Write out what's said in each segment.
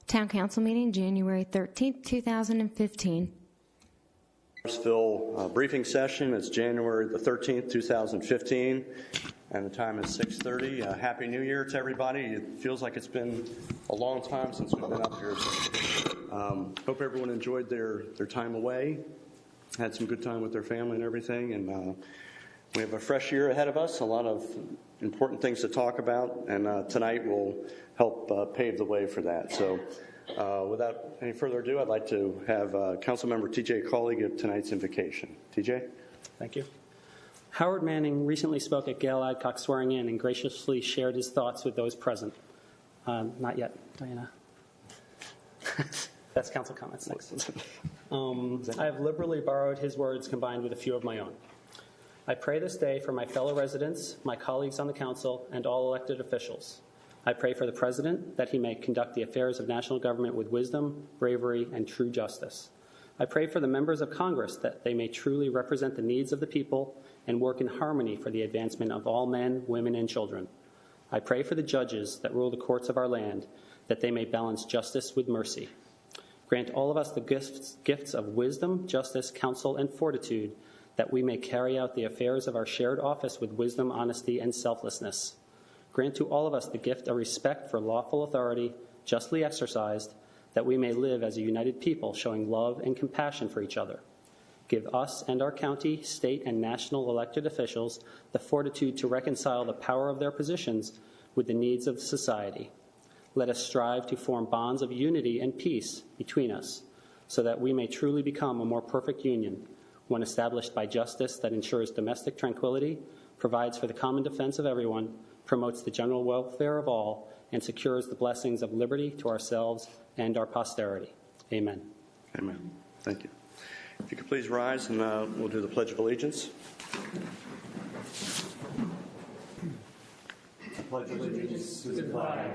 Town Council meeting, January 13th, 2015. Morrisville briefing session. It's January the 13th, 2015, and the time is 6:30. Happy New Year to everybody. It feels like it's been a long time since we've been up here. Hope everyone enjoyed their time away, had some good time with their family and everything, and we have a fresh year ahead of us, a lot of important things to talk about, and tonight will help pave the way for that. So without any further ado, I'd like to have Councilmember T.J. Cawley give tonight's invocation. T.J.? Thank you. Howard Manning recently spoke at Gail Adcock's swearing in and graciously shared his thoughts with those present. Not yet, Diana. That's council comments next. I have liberally borrowed his words combined with a few of my own. I pray this day for my fellow residents, my colleagues on the council, and all elected officials. I pray for the President that he may conduct the affairs of national government with wisdom, bravery, and true justice. I pray for the members of Congress that they may truly represent the needs of the people and work in harmony for the advancement of all men, women, and children. I pray for the judges that rule the courts of our land that they may balance justice with mercy. Grant all of us the gifts of wisdom, justice, counsel, and fortitude that we may carry out the affairs of our shared office with wisdom, honesty, and selflessness. Grant to all of us the gift of respect for lawful authority, justly exercised, that we may live as a united people, showing love and compassion for each other. Give us and our county, state, and national elected officials the fortitude to reconcile the power of their positions with the needs of society. Let us strive to form bonds of unity and peace between us, so that we may truly become a more perfect union, one established by justice that ensures domestic tranquility, provides for the common defense of everyone, promotes the general welfare of all, and secures the blessings of liberty to ourselves and our posterity. Amen. Amen. Thank you. If you could please rise, and we'll do the Pledge of Allegiance. I pledge allegiance to the flag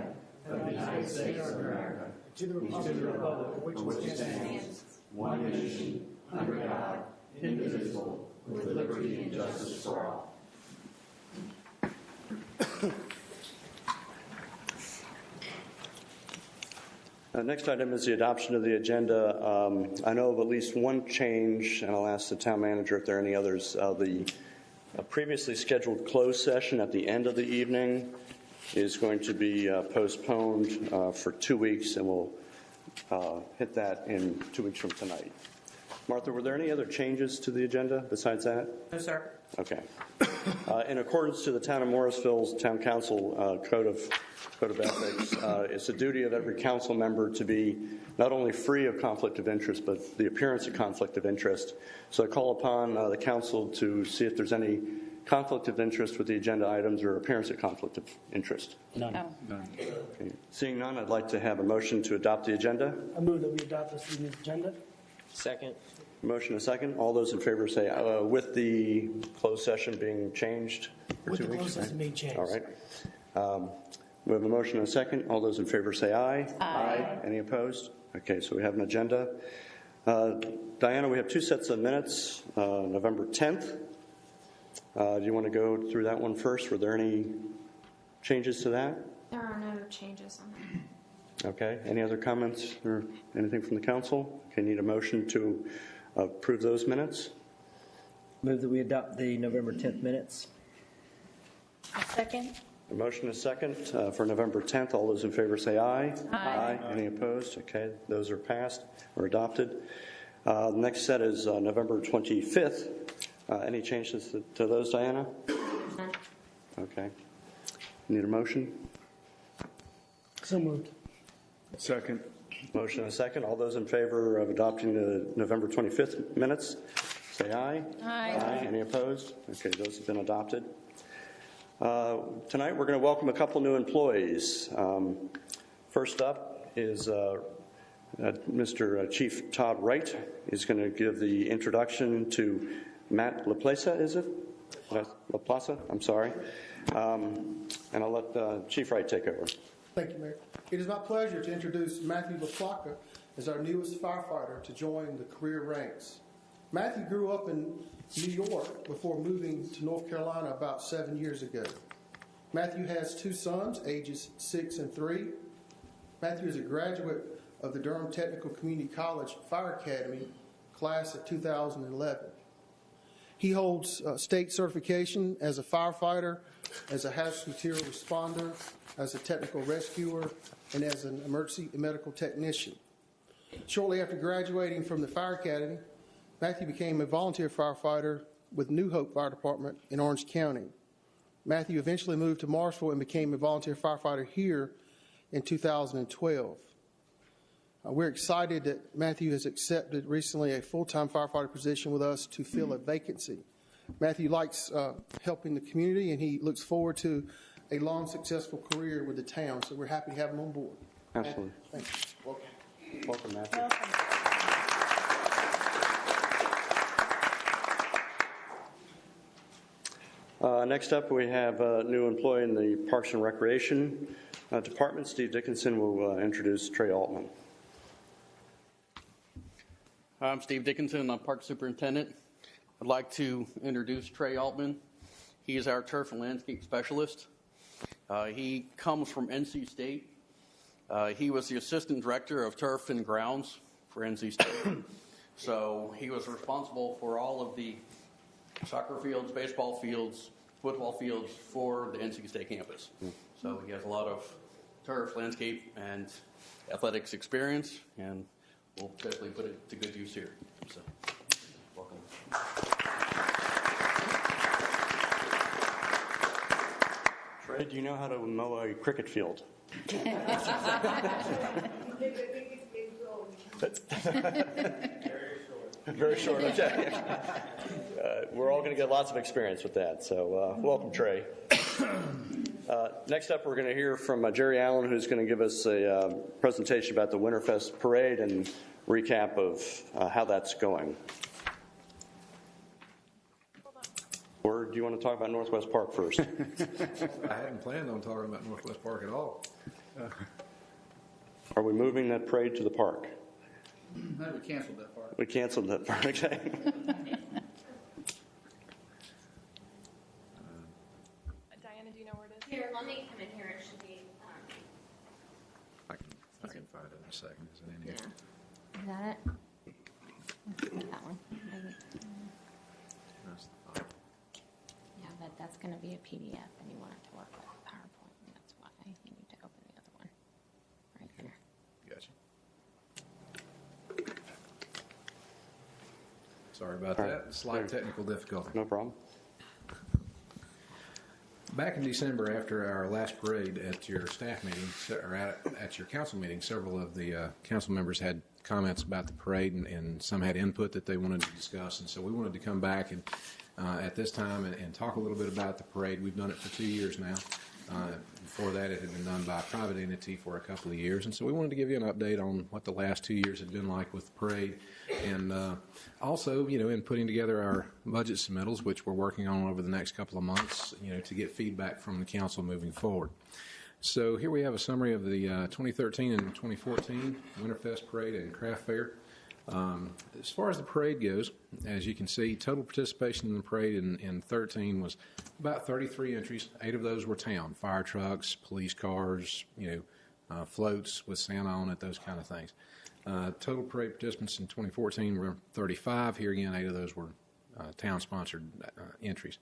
of the United States of America, to the republic for which it stands, one nation, under God, indivisible, with liberty and justice for all. Next item is the adoption of the agenda. I know of at least one change, and I'll ask the town manager if there are any others. The previously scheduled closed session at the end of the evening is going to be postponed for 2 weeks, and we'll hit that in 2 weeks from tonight. Martha, were there any other changes to the agenda besides that? No, sir. Okay. In accordance to the Town of Morrisville's Town Council Code of Ethics, it's the duty of every council member to be not only free of conflict of interest, but the appearance of conflict of interest. So I call upon the council to see if there's any conflict of interest with the agenda items or appearance of conflict of interest. None. No. None. Okay. Seeing none, I'd like to have a motion to adopt the agenda. I move that we adopt this evening's agenda. Second. Motion and second. All those in favor say with the closed session being changed for With 2 the weeks. closed session being changed. All right. We have a motion and a second. All those in favor say aye. Aye. Any opposed? Okay, so we have an agenda. Diana, we have 2 sets of minutes. November 10th. Do you want to go through that one first? Were there any changes to that? There are no changes on that. Okay. Any other comments or anything from the council? Okay, need a motion to approve those minutes? Move that we adopt the November 10th minutes. Second. A motion is second for November 10th. All those in favor say aye. Aye. Any opposed? Okay, those are passed or adopted. The next set is November 25th. Any changes to those, Diana? Okay. Need a motion? So moved. Second. Motion and second. All those in favor of adopting the November 25th minutes, say aye. Aye. Any opposed? Okay, those have been adopted. Tonight we're going to welcome a couple new employees. First up is Mr. Chief Todd Wright. He's going to give the introduction to Matt LaPlace, is it? LaPlace? I'm sorry. And I'll let Chief Wright take over. Thank you, Mayor. It is my pleasure to introduce Matthew LaPlaca as our newest firefighter to join the career ranks. Matthew grew up in New York before moving to North Carolina about 7 years ago. Matthew has 2 sons, ages 6 and 3. Matthew is a graduate of the Durham Technical Community College Fire Academy, class of 2011. He holds state certification as a firefighter, as a hazardous material responder, as a technical rescuer, and as an emergency medical technician. Shortly after graduating from the Fire Academy, Matthew became a volunteer firefighter with New Hope Fire Department in Orange County. Matthew eventually moved to Morrisville and became a volunteer firefighter here in 2012. We're excited that Matthew has accepted recently a full-time firefighter position with us to fill a vacancy. Matthew likes helping the community, and he looks forward to a long, successful career with the town, so we're happy to have him on board. Absolutely. Thank you. Welcome. Welcome, Matthew. Next up, we have a new employee in the Parks and Recreation Department. Steve Dickinson will introduce Trey Altman. I'm Steve Dickinson. I'm Park Superintendent. I'd like to introduce Trey Altman. He is our turf and landscape specialist. He comes from NC State. He was the assistant director of turf and grounds for NC State. So he was responsible for all of the soccer fields, baseball fields, football fields for the NC State campus. So he has a lot of turf, landscape, and athletics experience, and we'll definitely put it to good use here. So, welcome. Trey, do you know how to mow a cricket field? Very short. Okay. We're all going to get lots of experience with that. So, welcome, Trey. Next up, we're going to hear from Jerry Allen, who's going to give us a presentation about the Winterfest Parade and recap of how that's going. Or do you want to talk about Northwest Park first? I hadn't planned on talking about Northwest Park at all. Are we moving that parade to the park? No, we canceled that part. We canceled that part, okay. Diana, do you know where it is? Here, let me come in here. It should be. I can find it in a second. Is it in here? Is that it? Let's get that one. Maybe. That's the file. Yeah, but that's going to be a PDF, and you want it to work with PowerPoint, and that's why you need to open the other one right there. Gotcha. Sorry about All that. right. Slight technical difficulty. No problem. Back in December, after our last parade at your staff meeting, or at your council meeting, several of the council members had comments about the parade, and some had input that they wanted to discuss. And so we wanted to come back and at this time and talk a little bit about the parade. We've done it for 2 years now. Before that, it had been done by a private entity for a couple of years. And so we wanted to give you an update on what the last 2 years had been like with the parade. And also, in putting together our budget submittals, which we're working on over the next couple of months, to get feedback from the council moving forward. So here we have a summary of the 2013 and 2014 Winterfest Parade and Craft Fair. As far as the parade goes, as you can see, total participation in the parade in 13 was about 33 entries. 8 of those were town, fire trucks, police cars, floats with Santa on it, those kind of things. Total parade participants in 2014 were 35. Here again, 8 of those were town-sponsored entries.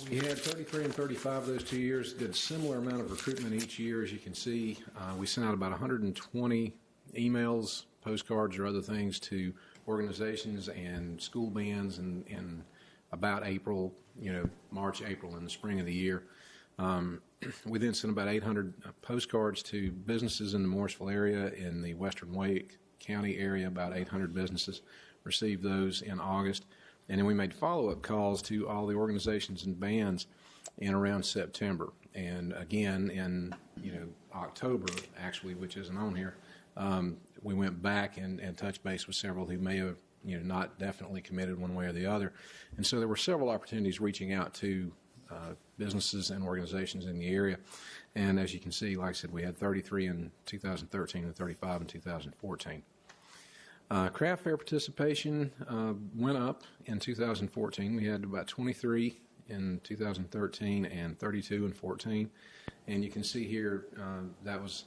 We had 33 and 35 those 2 years, did a similar amount of recruitment each year. As you can see, we sent out about 120 emails, postcards, or other things to organizations and school bands in about April, March, April, in the spring of the year. We then sent about 800 postcards to businesses in the Morrisville area, in the Western Wake County area, about 800 businesses received those in August. And then we made follow-up calls to all the organizations and bands in around September. And again, in October, actually, which isn't on here, we went back and touched base with several who may have not definitely committed one way or the other. And so there were several opportunities reaching out to businesses and organizations in the area. And as you can see, like I said, we had 33 in 2013 and 35 in 2014. Craft fair participation went up in 2014. We had about 23 in 2013 and 32 in 14. And you can see here that was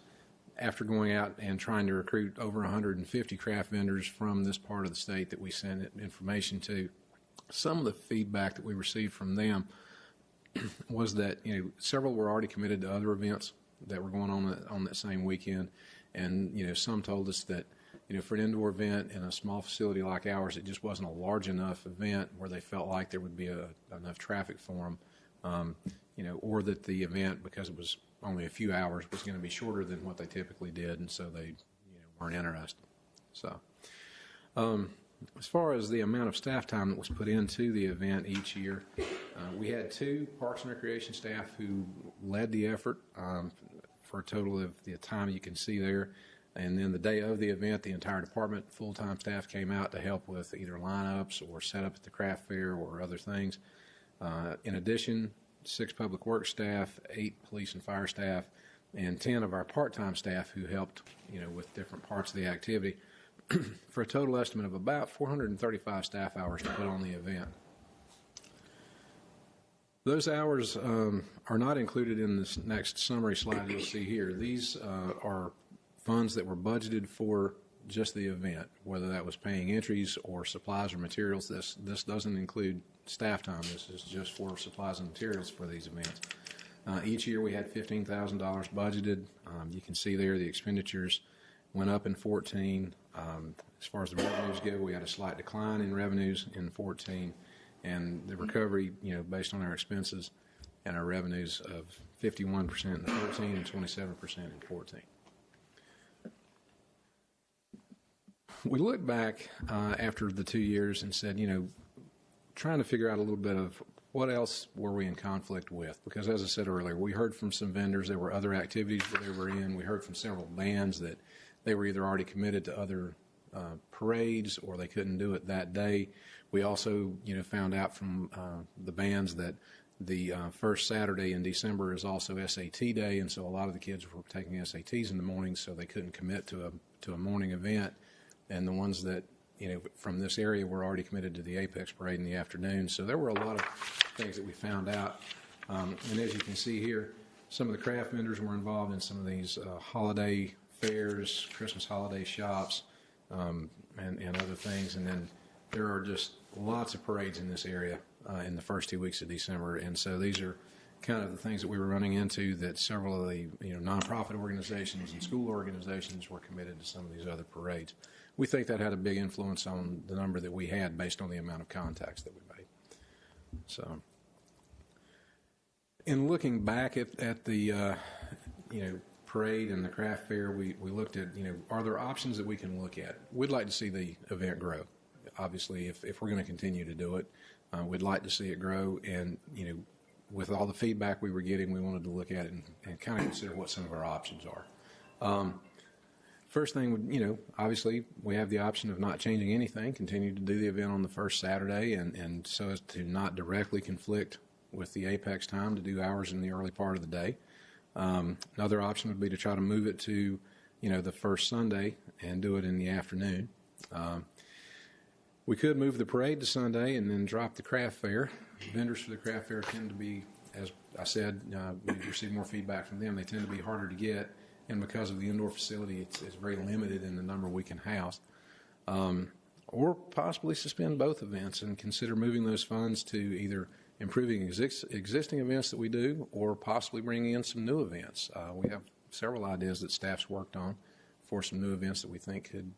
after going out and trying to recruit over 150 craft vendors from this part of the state that we sent information to, some of the feedback that we received from them was that several were already committed to other events that were going on that same weekend, and some told us that for an indoor event in a small facility like ours, it just wasn't a large enough event where they felt like there would be enough traffic for them, or that the event, because it was only a few hours, was going to be shorter than what they typically did, and so they weren't interested. So as far as the amount of staff time that was put into the event each year, we had 2 Parks and Recreation staff who led the effort for a total of the time you can see there. And then the day of the event, the entire department, full-time staff came out to help with either lineups or set up at the craft fair or other things. In addition, 6 public works staff, 8 police and fire staff, and 10 of our part-time staff who helped, with different parts of the activity, for a total estimate of about 435 staff hours to put on the event. Those hours are not included in this next summary slide you'll see here. These are funds that were budgeted for just the event, whether that was paying entries or supplies or materials. This doesn't include staff time. This is just for supplies and materials for these events. Each year we had $15,000 budgeted. You can see there the expenditures went up in 14. As far as the revenues go, we had a slight decline in revenues in 14, and the recovery, based on our expenses and our revenues of 51% in 14 and 27% in 14. We looked back after the 2 years and said, trying to figure out a little bit of what else were we in conflict with? Because as I said earlier, we heard from some vendors there were other activities that they were in. We heard from several bands that they were either already committed to other parades or they couldn't do it that day. We also, found out from the bands that the first Saturday in December is also SAT day, and so a lot of the kids were taking SATs in the morning, so they couldn't commit to a morning event. And the ones that, from this area were already committed to the Apex Parade in the afternoon. So there were a lot of things that we found out. And as you can see here, some of the craft vendors were involved in some of these holiday fairs, Christmas holiday shops, and other things. And then there are just lots of parades in this area in the first 2 weeks of December. And so these are kind of the things that we were running into, that several of the nonprofit organizations and school organizations were committed to some of these other parades. We think that had a big influence on the number that we had based on the amount of contacts that we made. So, in looking back at the parade and the craft fair, we looked at are there options that we can look at? We'd like to see the event grow. Obviously, if we're going to continue to do it, we'd like to see it grow. And with all the feedback we were getting, we wanted to look at it and kind of consider what some of our options are. First thing would, obviously we have the option of not changing anything, continue to do the event on the first Saturday, and so as to not directly conflict with the Apex time, to do hours in the early part of the day. Another option would be to try to move it to, the first Sunday and do it in the afternoon. We could move the parade to Sunday and then drop the craft fair. Vendors for the craft fair tend to be, as I said, we receive more feedback from them. They tend to be harder to get. And because of the indoor facility, it's very limited in the number we can house. Or possibly suspend both events and consider moving those funds to either improving existing events that we do or possibly bringing in some new events. We have several ideas that staff's worked on for some new events that we think could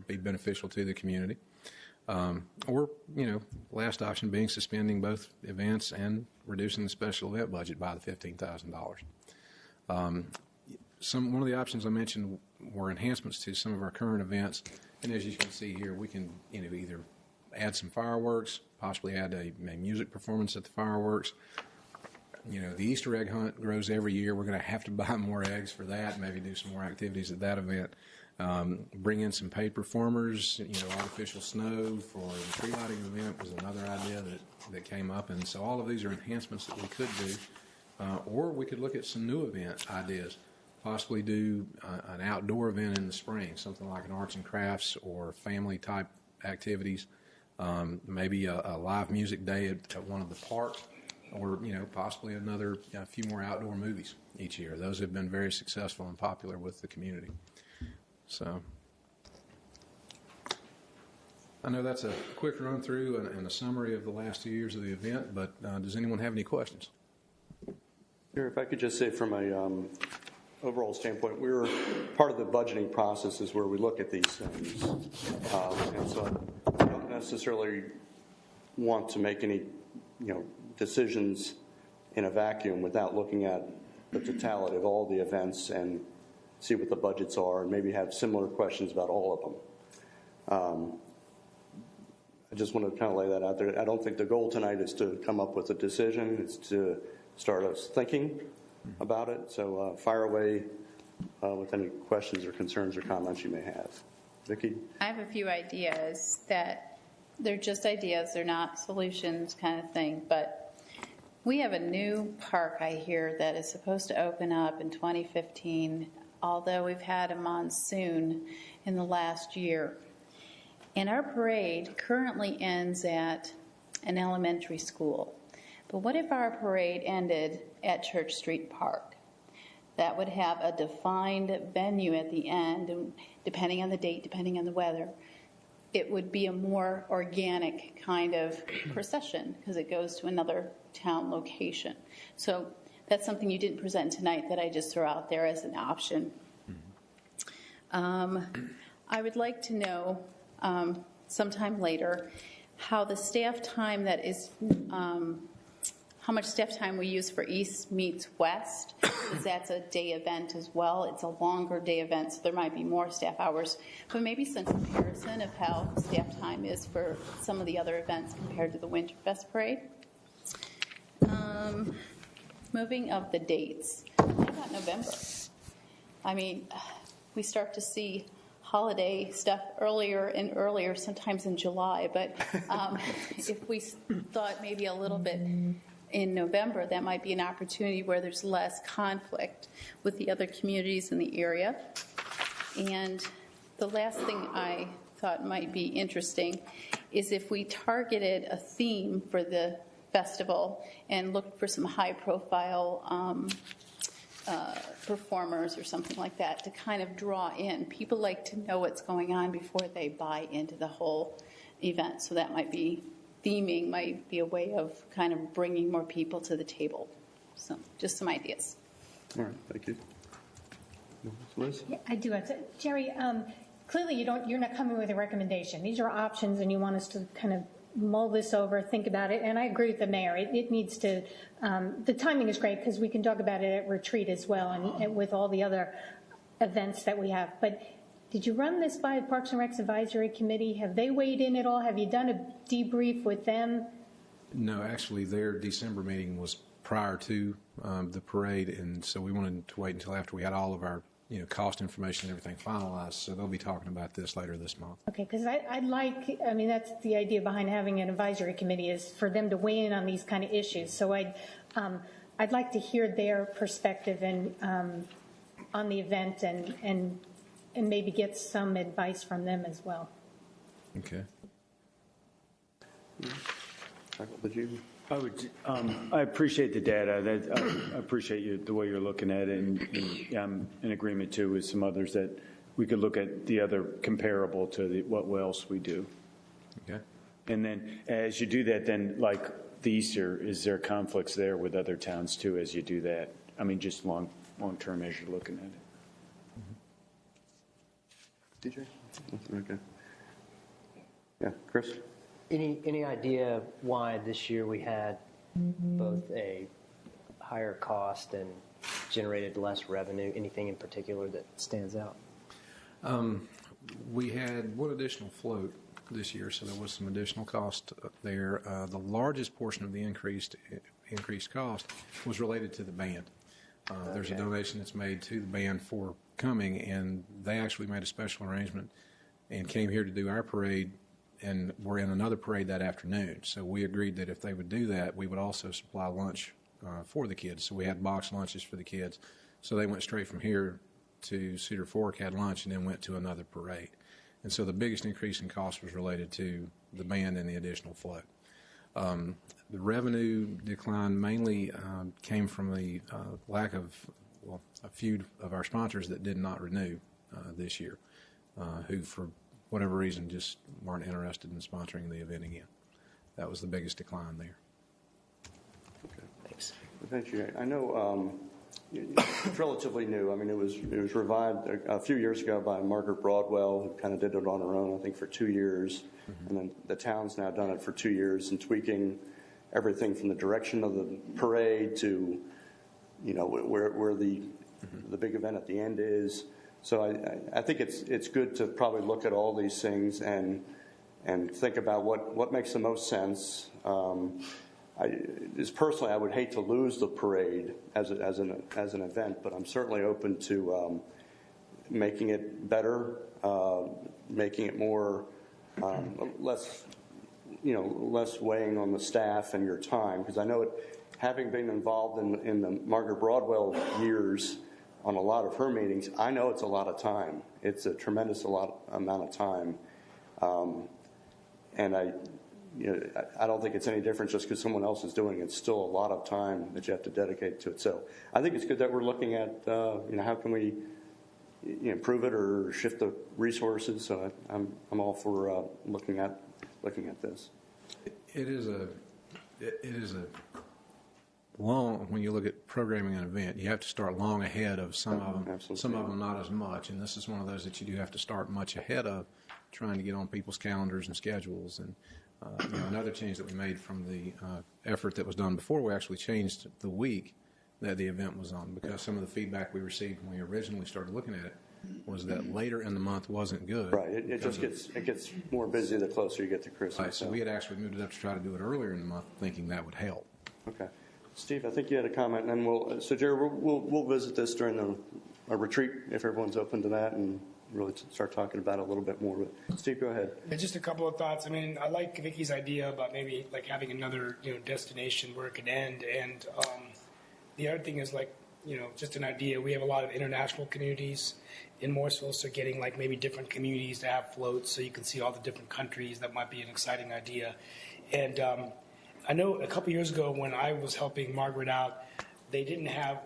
be beneficial to the community. Or, last option being suspending both events and reducing the special event budget by the $15,000. One of the options I mentioned were enhancements to some of our current events, and as you can see here, we can either add some fireworks, possibly add a music performance at the fireworks. The Easter egg hunt grows every year. We're going to have to buy more eggs for that, maybe do some more activities at that event. Bring in some paid performers, artificial snow for the tree lighting event was another idea that came up, and so all of these are enhancements that we could do, or we could look at some new event ideas. Possibly do an outdoor event in the spring, something like an arts and crafts or family-type activities, maybe a live music day at one of the parks or possibly another few more outdoor movies each year. Those have been very successful and popular with the community. So I know that's a quick run through and a summary of the last 2 years of the event, but does anyone have any questions? Here, if I could just say from a overall standpoint, we're part of the budgeting process is where we look at these things. And so I don't necessarily want to make any decisions in a vacuum without looking at the totality of all the events and see what the budgets are and maybe have similar questions about all of them. I just want to kind of lay that out there. I don't think the goal tonight is to come up with a decision. It's to start us thinking about it. So fire away with any questions or concerns or comments you may have. Vicki? I have a few ideas that they're just ideas. They're not solutions kind of thing. But we have a new park, I hear, that is supposed to open up in 2015, although we've had a monsoon in the last year. And our parade currently ends at an elementary school. But what if our parade ended at Church Street Park? That would have a defined venue at the end, and depending on the date, depending on the weather, it would be a more organic kind of procession because it goes to another town location. So that's something you didn't present tonight that I just throw out there as an option. I would like to know sometime later how the staff time that is, how much staff time we use for East meets West, because that's a day event as well. It's a longer day event, so there might be more staff hours. But maybe some comparison of how staff time is for some of the other events compared to the Winterfest Parade. Moving of the dates. How about November? I mean, we start to see holiday stuff earlier and earlier, sometimes in July. But if we thought maybe a little bit in November, that might be an opportunity where there's less conflict with the other communities in the area. And the last thing I thought might be interesting is if we targeted a theme for the festival and looked for some high-profile performers or something like that to kind of draw in. People like to know what's going on before they buy into the whole event. So that might be, theming might be a way of kind of bringing more people to the table. So just some ideas. All right, thank you. Liz? Yeah, I do. Jerry, clearly you're not coming with a recommendation. These are options and you want us to kind of mull this over, think about it, and I agree with the mayor. It needs to, the timing is great because we can talk about it at retreat as well and with all the other events that we have. But did you run this by the Parks and Recs Advisory Committee? Have they weighed in at all? Have you done a debrief with them? No, actually their December meeting was prior to the parade, and so we wanted to wait until after we had all of our cost information and everything finalized, so they'll be talking about this later this month. Okay, because I mean, that's the idea behind having an advisory committee is for them to weigh in on these kind of issues. So I'd like to hear their perspective and on the event and maybe get some advice from them as well. Okay. Would you? I would. I appreciate the data. I appreciate the way you're looking at it, and I'm in agreement too with some others that we could look at the other comparable to what else we do. Okay. And then as you do that, then like the Easter, is there conflicts there with other towns too as you do that? I mean, just long term as you're looking at it. DJ? Okay. Yeah, Chris? Any idea why this year we had both a higher cost and generated less revenue? Anything in particular that stands out? We had one additional float this year, so there was some additional cost there. The largest portion of the increased cost was related to the band. There's a donation that's made to the band for coming, and they actually made a special arrangement and came here to do our parade, and we're in another parade that afternoon. So we agreed that if they would do that, we would also supply lunch for the kids. So we had boxed lunches for the kids. So they went straight from here to Cedar Fork, had lunch, and then went to another parade. And so the biggest increase in cost was related to the band and the additional float. The revenue decline mainly came from the lack of, well, a few of our sponsors that did not renew this year, who for whatever reason just weren't interested in sponsoring the event again. That was the biggest decline there. Okay. Thanks. Thank you. I know it's relatively new. I mean, it was revived a few years ago by Margaret Broadwell, who kind of did it on her own, I think, for 2 years. Mm-hmm. And then the town's now done it for 2 years and tweaking everything from the direction of the parade to, where the big event at the end is. So I think it's good to probably look at all these things and think about what makes the most sense. Personally, I would hate to lose the parade as an event, but I'm certainly open to making it better, making it more less weighing on the staff and your time, because I know having been involved in the Margaret Broadwell years on a lot of her meetings, I know it's a lot of time. It's a tremendous amount of time, and I don't think it's any different just because someone else is doing it. It's still a lot of time that you have to dedicate to it. So I think it's good that we're looking at how can we improve it or shift the resources. So I'm all for looking at this. It is a long, when you look at programming an event, you have to start long ahead of some of them. Absolutely. Some of them not as much, and this is one of those that you do have to start much ahead of, trying to get on people's calendars and schedules. And another change that we made from the effort that was done before, we actually changed the week that the event was on, because some of the feedback we received when we originally started looking at it was that later in the month wasn't good. Right. It gets more busy the closer you get to Christmas. Right, so we had actually moved it up to try to do it earlier in the month, thinking that would help. Okay. Steve, I think you had a comment, and then Jerry, we'll visit this during a retreat if everyone's open to that, and really start talking about it a little bit more. But Steve, go ahead. Just a couple of thoughts. I mean, I like Vicky's idea about maybe like having another destination where it could end, and the other thing is just an idea. We have a lot of international communities in Morrisville, so getting like maybe different communities to have floats so you can see all the different countries. That might be an exciting idea. And I know a couple years ago when I was helping Margaret out, we didn't have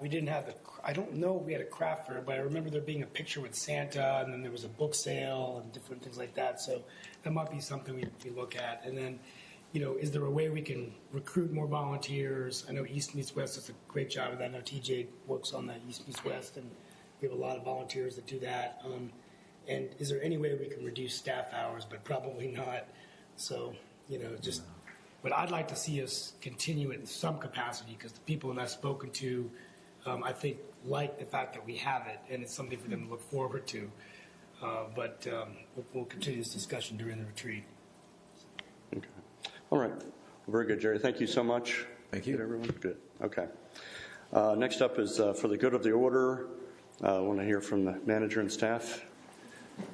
I don't know if we had a craft fair, but I remember there being a picture with Santa, and then there was a book sale and different things like that. So that might be something we look at. And then, is there a way we can recruit more volunteers? I know East Meets West does a great job of that. I know TJ works on that East Meets West, and we have a lot of volunteers that do that. And is there any way we can reduce staff hours? But probably not. So, but I'd like to see us continue it in some capacity, because the people that I've spoken to, I think, like the fact that we have it, and it's something for them to look forward to. But we'll continue this discussion during the retreat. Okay. All right. Very good, Jerry. Thank you so much. Thank you. Good, everyone? Good. Okay. Next up is for the good of the order. I want to hear from the manager and staff.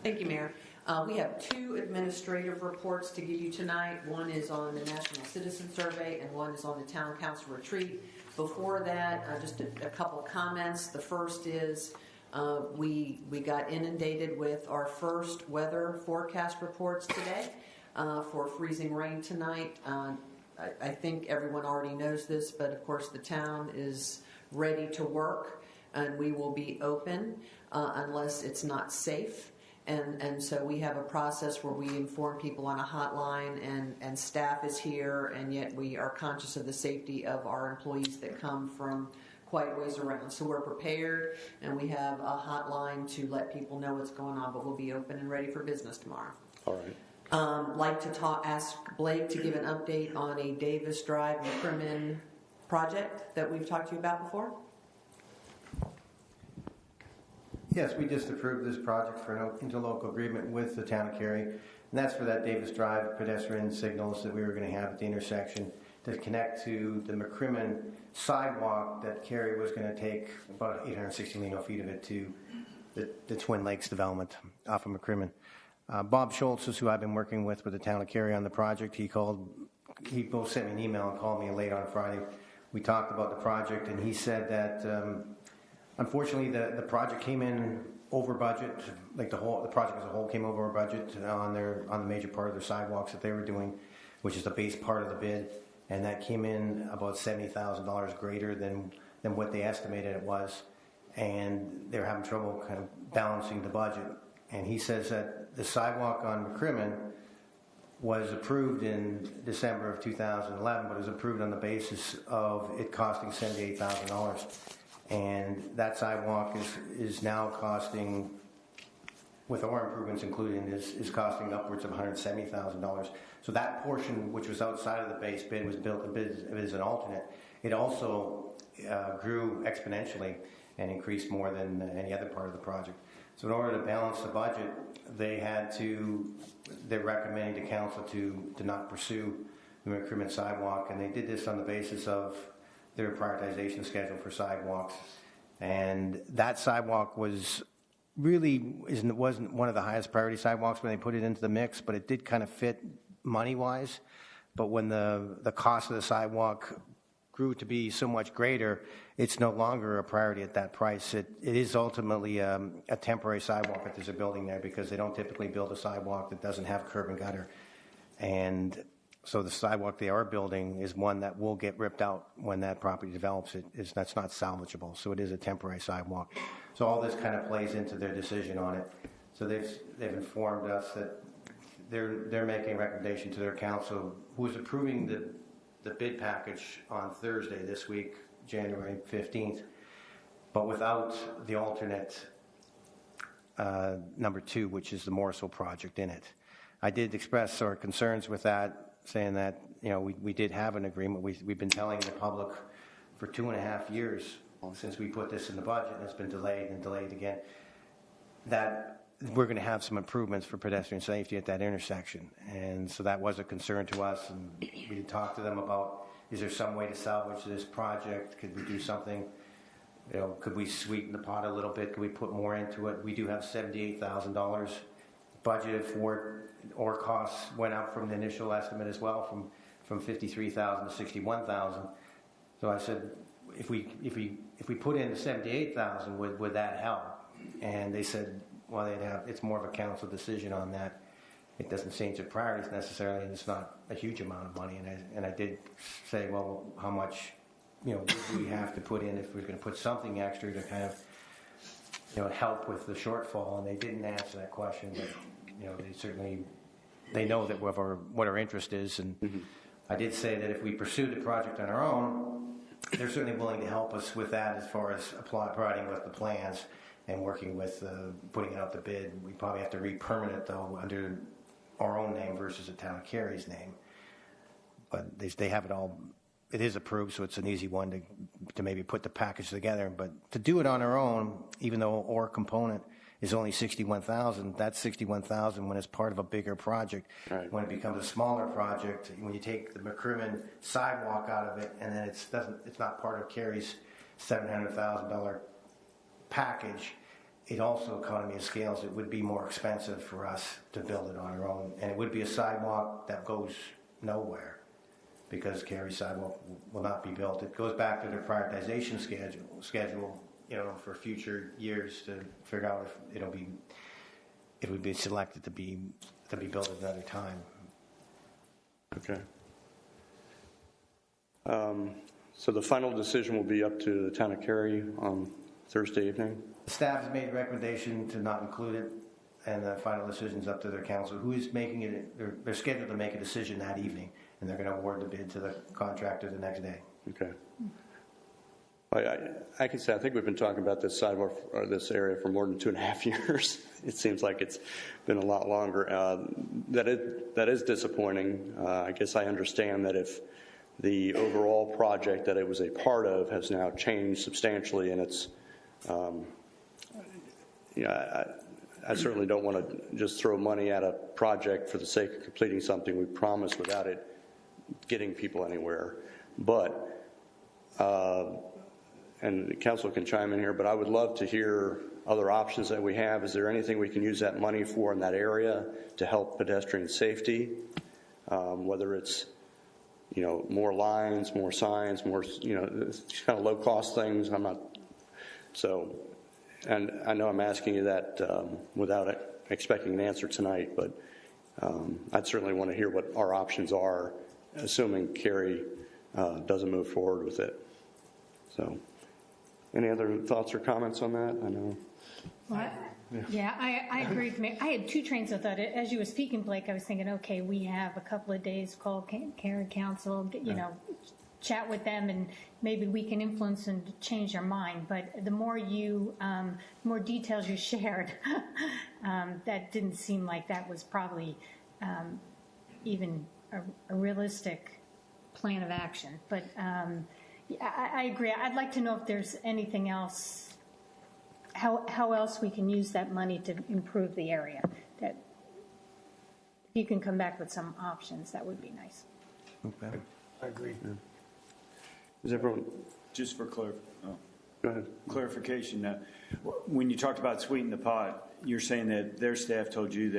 Thank you, Mayor. We have 2 administrative reports to give you tonight. One is on the National Citizen Survey, and one is on the Town Council Retreat. Before that, just a couple of comments. The first is we got inundated with our first weather forecast reports today for freezing rain tonight. I think everyone already knows this, but of course the town is ready to work, and we will be open unless it's not safe. And so we have a process where we inform people on a hotline, and staff is here, and yet we are conscious of the safety of our employees that come from quite a ways around. So we're prepared, and we have a hotline to let people know what's going on, but we'll be open and ready for business tomorrow. All right. Like to ask Blake to give an update on a Davis Drive McCrimmon project that we've talked to you about before. Yes, we just approved this project for an interlocal agreement with the town of Cary, and that's for that Davis Drive pedestrian signals that we were going to have at the intersection to connect to the McCrimmon sidewalk that Cary was going to take about 860 linear feet of it to the Twin Lakes development off of McCrimmon. Bob Schultz is who I've been working with the town of Cary on the project. He both sent me an email and called me late on Friday. We talked about the project, and he said that unfortunately, the project came in over budget. Like the project as a whole came over budget on the major part of their sidewalks that they were doing, which is the base part of the bid. and that came in about $70,000 greater than what they estimated it was, and they're having trouble kind of balancing the budget. And he says that the sidewalk on McCrimmon was approved in December of 2011, but it was approved on the basis of it costing $78,000. And that sidewalk is now costing, with our improvements included, is costing upwards of $170,000. So that portion, which was outside of the base bid, was built as an alternate. It also grew exponentially and increased more than any other part of the project. So in order to balance the budget, they're recommending to council to not pursue the McCrimmon sidewalk, and they did this on the basis of their prioritization schedule for sidewalks. And that sidewalk wasn't one of the highest priority sidewalks when they put it into the mix, but it did kind of fit money-wise. But when the cost of the sidewalk grew to be so much greater, it's no longer a priority at that price. It is ultimately a temporary sidewalk if there's a building there, because they don't typically build a sidewalk that doesn't have curb and gutter. And so the sidewalk they are building is one that will get ripped out when that property develops. That's not salvageable, so it is a temporary sidewalk. So all this kind of plays into their decision on it. So they've informed us that they're making a recommendation to their council, who is approving the bid package on Thursday this week, January 15th, but without the alternate number 2, which is the Morrisville project in it. I did express our concerns with that, saying that we did have an agreement. We've been telling the public for 2.5 years since we put this in the budget, and it's been delayed and delayed again, that we're going to have some improvements for pedestrian safety at that intersection. And so that was a concern to us, and we talked to them about, is there some way to salvage this project? Could we do something? Could we sweeten the pot a little bit? Could we put more into it? We do have $78,000 budgeted for it. Or costs went up from the initial estimate as well, from $53,000 to $61,000. So I said, if we put in the $78,000, would that help? And they said, well, it's more of a council decision on that. It doesn't change their priorities necessarily, and it's not a huge amount of money. And I did say, well, how much do we have to put in if we're going to put something extra to kind of help with the shortfall? And they didn't answer that question, but they know that what our interest is. And I did say that if we pursue the project on our own, they're certainly willing to help us with that as far as providing with the plans and working with putting it out the bid. We probably have to re-permit it, though, under our own name versus the town of Cary's name. But they have it all. It is approved, so it's an easy one to maybe put the package together. But to do it on our own, even though our component is only $61,000, that's $61,000 when it's part of a bigger project. Right. When it becomes a smaller project, when you take the McCrimmon sidewalk out of it, and then it's not part of Cary's $700,000 package, it also, economy of scales, it would be more expensive for us to build it on our own. And it would be a sidewalk that goes nowhere, because Cary's sidewalk will not be built. It goes back to their prioritization schedule, for future years to figure out if it would be selected to be built at another time. Okay. So the final decision will be up to the town of Cary on Thursday evening? The staff has made a recommendation to not include it, and the final decision is up to their council, who is making it. They're scheduled to make a decision that evening, and they're going to award the bid to the contractor the next day. Okay. I can say I think we've been talking about this sidewalk or this area for more than 2.5 years. It seems like it's been a lot longer. That is disappointing. I guess I understand that if the overall project that it was a part of has now changed substantially, and it's I certainly don't want to just throw money at a project for the sake of completing something we promised without it getting people anywhere. But and the council can chime in here, but I would love to hear other options that we have. Is there anything we can use that money for in that area to help pedestrian safety? Whether it's, more lines, more signs, more, kind of low cost things. And I know I'm asking you that without expecting an answer tonight, but I'd certainly want to hear what our options are assuming Kerry doesn't move forward with it. So, any other thoughts or comments on that? I know. Well, I agree with me. I had two trains of thought. As you were speaking, Blake, I was thinking, okay, we have a couple of days, call Kerry Council, chat with them, and maybe we can influence and change their mind. But the more more details you shared, that didn't seem like that was probably even a realistic plan of action. But I agree. I'd like to know if there's anything else, how else we can use that money to improve the area. That if you can come back with some options, that would be nice. Okay. I agree. Yeah. Is everyone? Just for Go ahead. clarification, now, when you talked about sweeten the pot, you're saying that their staff told you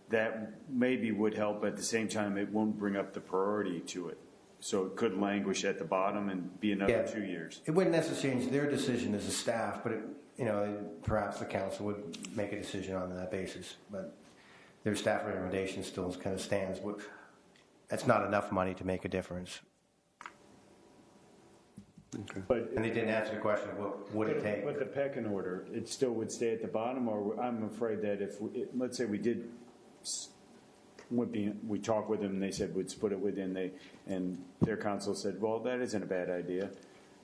that maybe would help, but at the same time, it won't bring up the priority to it. So it could languish at the bottom and be another 2 years. It wouldn't necessarily change their decision as a staff, but perhaps the council would make a decision on that basis. But their staff recommendation still kind of stands. That's not enough money to make a difference. Okay. And they didn't answer the question of what would it take. But the pecking order, it still would stay at the bottom, or I'm afraid that let's say we did, we talked with them and they said we'd split it within, and their council said, well, that isn't a bad idea.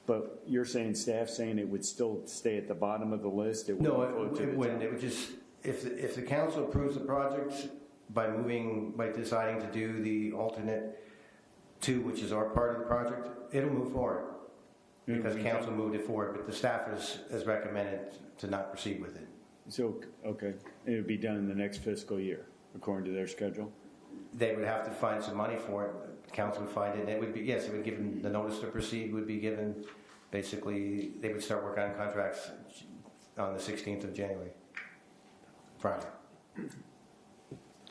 But you're saying, staff saying it would still stay at the bottom of the list? It wouldn't. It would just, if the council approves the project by deciding to do the alternate 2, which is our part of the project, it'll move forward. Because council moved it forward, but the staff has recommended to not proceed with it. So, okay, it would be done in the next fiscal year, according to their schedule? They would have to find some money for it. The council would find it, and it would be, yes, it would give them, the notice to proceed would be given, basically, they would start working on contracts on the 16th of January. Friday.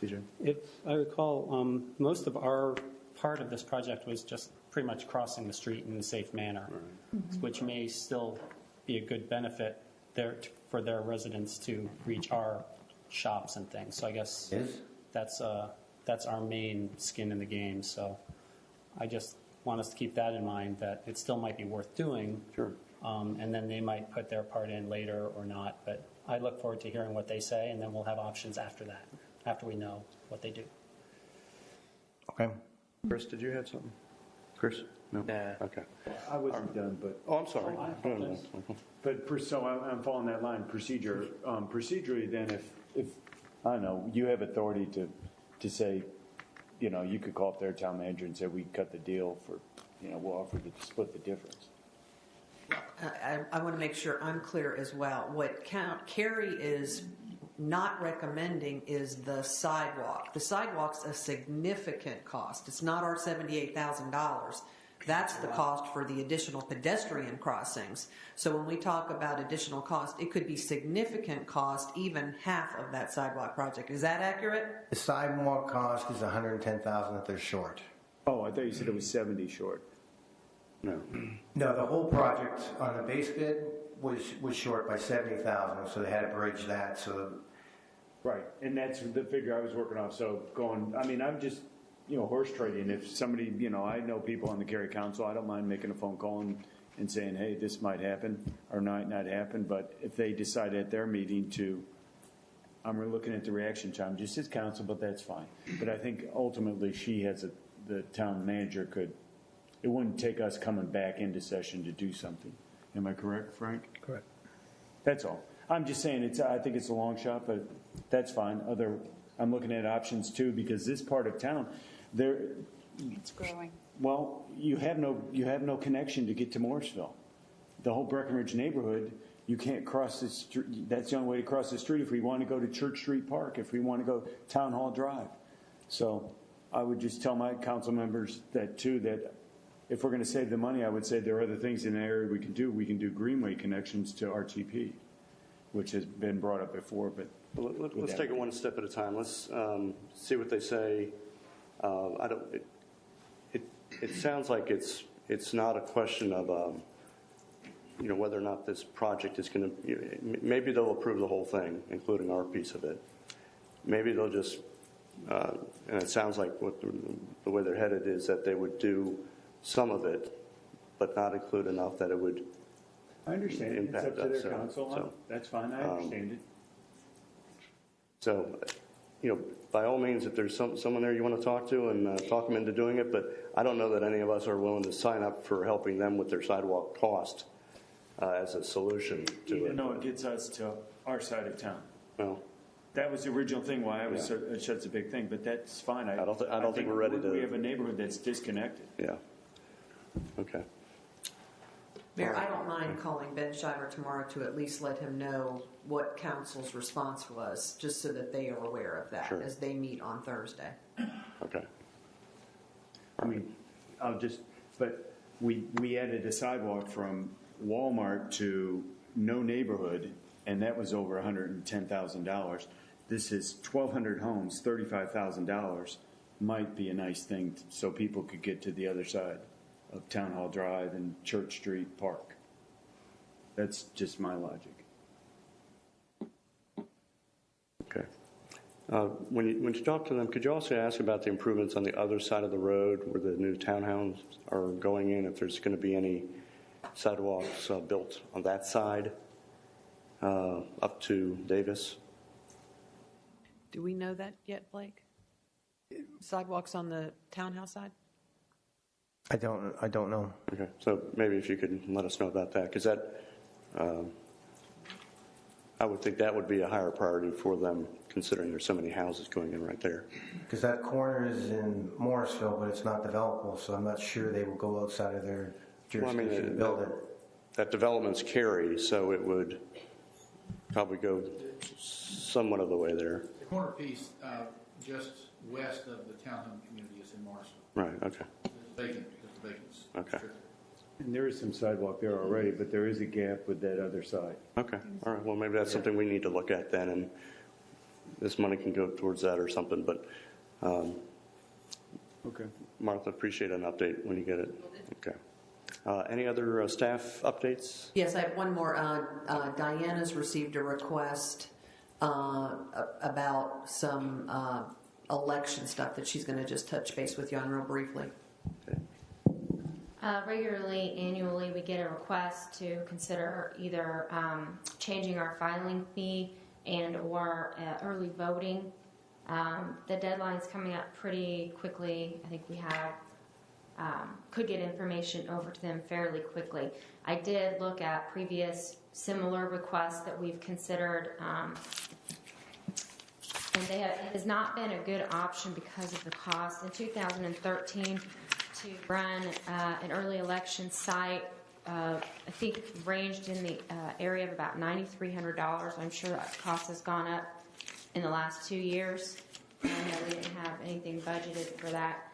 DJ? If I recall, most of our part of this project was just pretty much crossing the street in a safe manner, which may still be a good benefit there for their residents to reach our shops and things. So I guess that's our main skin in the game. So I just want us to keep that in mind, that it still might be worth doing. Sure. And then they might put their part in later or not. But I look forward to hearing what they say, and then we'll have options after that, after we know what they do. Okay. Chris, did you have something? Chris? No? Nah. Okay. I wasn't done, but... Oh, I'm sorry. But so I'm following that line, procedure. Procedurally, then, if I don't know, you have authority to say, you could call up their town manager and say, we cut the deal for, we'll offer to split the difference. I want to make sure I'm clear as well. What Kerry is not recommending is the sidewalk. The sidewalk's a significant cost. It's not our $78,000. That's the cost for the additional pedestrian crossings. So when we talk about additional cost, it could be significant cost, even half of that sidewalk project. Is that accurate? The sidewalk cost is $110,000 that they're short. Oh, I thought you said it was 70 short. No. No, the whole project on the base bid was short by $70,000, so they had to bridge that. So, right, and that's the figure I was working off. So I'm just, horse trading. If somebody, I know people on the Kerry Council, I don't mind making a phone call and saying, hey, this might happen or might not happen. But if they decide at their meeting I'm looking at the reaction time, just as council, but that's fine. But I think ultimately the town manager it wouldn't take us coming back into session to do something. Am I correct, Frank? Correct. That's all. I'm just saying I think it's a long shot, but that's fine. I'm looking at options too, because this part of town, It's growing. well, you have no connection to get to Morrisville. The whole Breckenridge neighborhood, you can't cross the street. That's the only way to cross the street if we want to go to Church Street Park, if we want to go Town Hall Drive. So I would just tell my council members that if we're going to save the money, I would say there are other things in the area we can do. We can do greenway connections to RTP, which has been brought up before. But let's take it one step at a time. Let's see what they say. It sounds like it's not a question of whether or not this project is going to. Maybe they'll approve the whole thing, including our piece of it. Maybe they'll just and it sounds like what the way they're headed is that they would do some of it, but not include enough that it would I understand. impact It's up to us. their council. That's fine. I understand it. So, by all means, if there's someone there you want to talk to and talk them into doing it, but I don't know that any of us are willing to sign up for helping them with their sidewalk cost as a solution to Even it. though it gets us to our side of town. Well, that was the original thing why I was such a big thing, but that's fine. I don't think we're ready to. We have a neighborhood that's disconnected. Yeah. Okay. Mayor, I don't mind calling Ben Shiver tomorrow to at least let him know what council's response was, just so that they are aware of that as they meet on Thursday. Okay. I mean, but we added a sidewalk from Walmart to no neighborhood, and that was over $110,000. This is 1,200 homes, $35,000 might be a nice thing so people could get to the other side of Town Hall Drive and Church Street Park. That's just my logic. Okay. When you talk to them, could you also ask about the improvements on the other side of the road where the new townhomes are going in, if there's going to be any sidewalks built on that side up to Davis? Do we know that yet, Blake? Sidewalks on the townhouse side? I don't know. Okay, so maybe if you could let us know about that, because that, I would think that would be a higher priority for them, considering there's so many houses going in right there. Because that corner is in Morrisville, but it's not developable, so I'm not sure they will go outside of their jurisdiction to build it. That development's Cary, so it would probably go somewhat of the way there. The corner piece just west of the townhome community is in Morrisville. Right, okay. It's vacant. Okay. And there is some sidewalk there already, but there is a gap with that other side. Okay, all right. Well, maybe that's something we need to look at then, and this money can go towards that or something. But okay, Martha, appreciate an update when you get it. Okay. Any other staff updates? Yes, I have one more. Diana's received a request about some election stuff that she's going to just touch base with you on real briefly. Okay. Regularly, annually, we get a request to consider either changing our filing fee and or early voting. The deadline's coming up pretty quickly. I think we could get information over to them fairly quickly. I did look at previous similar requests that we've considered, and it has not been a good option because of the cost. In 2013, to run an early election site, I think ranged in the area of about $9,300. I'm sure that cost has gone up in the last 2 years. I know we didn't have anything budgeted for that.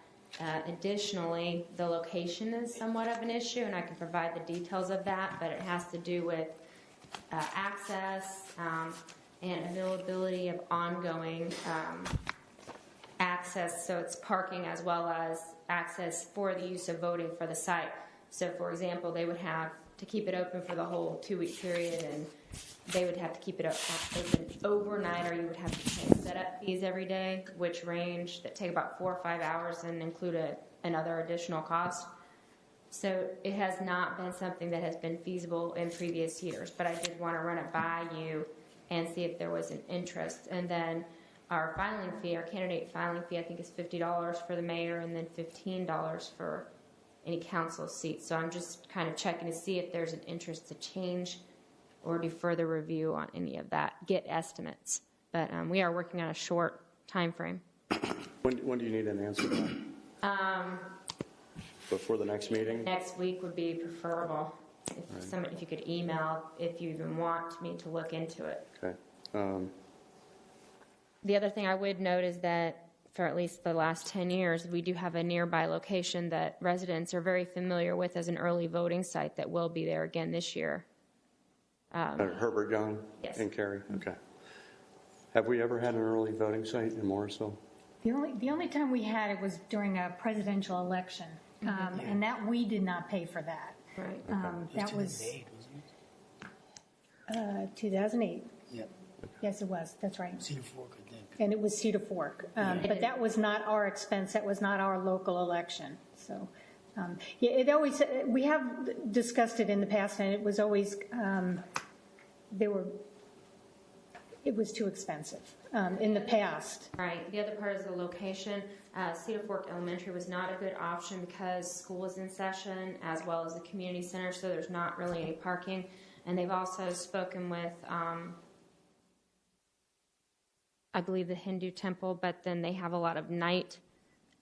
Additionally, the location is somewhat of an issue, and I can provide the details of that, but it has to do with access and availability of ongoing access, so it's parking as well as access for the use of voting for the site. So, for example, they would have to keep it open for the whole 2-week period, and they would have to keep it open overnight, or you would have to pay setup fees every day, which that take about 4 or 5 hours and include another additional cost. So it has not been something that has been feasible in previous years, but I did want to run it by you and see if there was an interest. And then our filing fee, our candidate filing fee, I think is $50 for the mayor and then $15 for any council seats. So I'm just kind of checking to see if there's an interest to change or do further review on any of that, get estimates. But we are working on a short time frame. When do you need an answer by? Before the next meeting? Next week would be preferable. If you could email, if you even want me to look into it. Okay. The other thing I would note is that for at least the last 10 years, we do have a nearby location that residents are very familiar with as an early voting site that will be there again this year. Herbert Young? Yes. In Cary? Okay. Have we ever had an early voting site in Morrisville? The only time we had it was during a presidential election, and that we did not pay for that. Right. That was 2008. Yep. Yes, it was. That's right. and it was Cedar Fork. But that was not our expense, that was not our local election. So, yeah, it always, we have discussed it in the past, and it was always, it was too expensive in the past. Right. The other part is the location. Cedar Fork Elementary was not a good option because school is in session, as well as the community center, so there's not really any parking. And they've also spoken with, I believe, the Hindu temple, but then they have a lot of night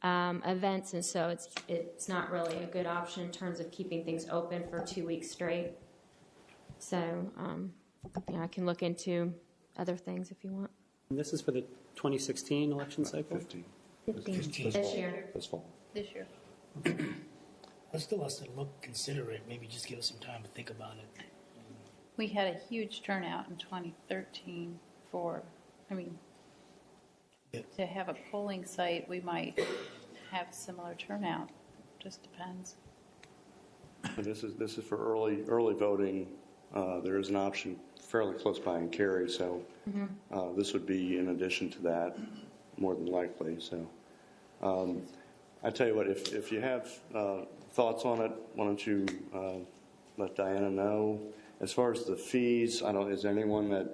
events, and so it's not really a good option in terms of keeping things open for 2 weeks straight. So, I can look into other things if you want. And this is for the 2016 election cycle? 15. This year. This fall. This year. Let's still have to consider it. Maybe just give us some time to think about it. We had a huge turnout in 2013 for, to have a polling site, we might have similar turnout. Just depends. And this is for early voting. There is an option fairly close by in Cary, so this would be in addition to that, more than likely. So, I tell you what, if you have thoughts on it, why don't you let Diana know? As far as the fees, is there anyone that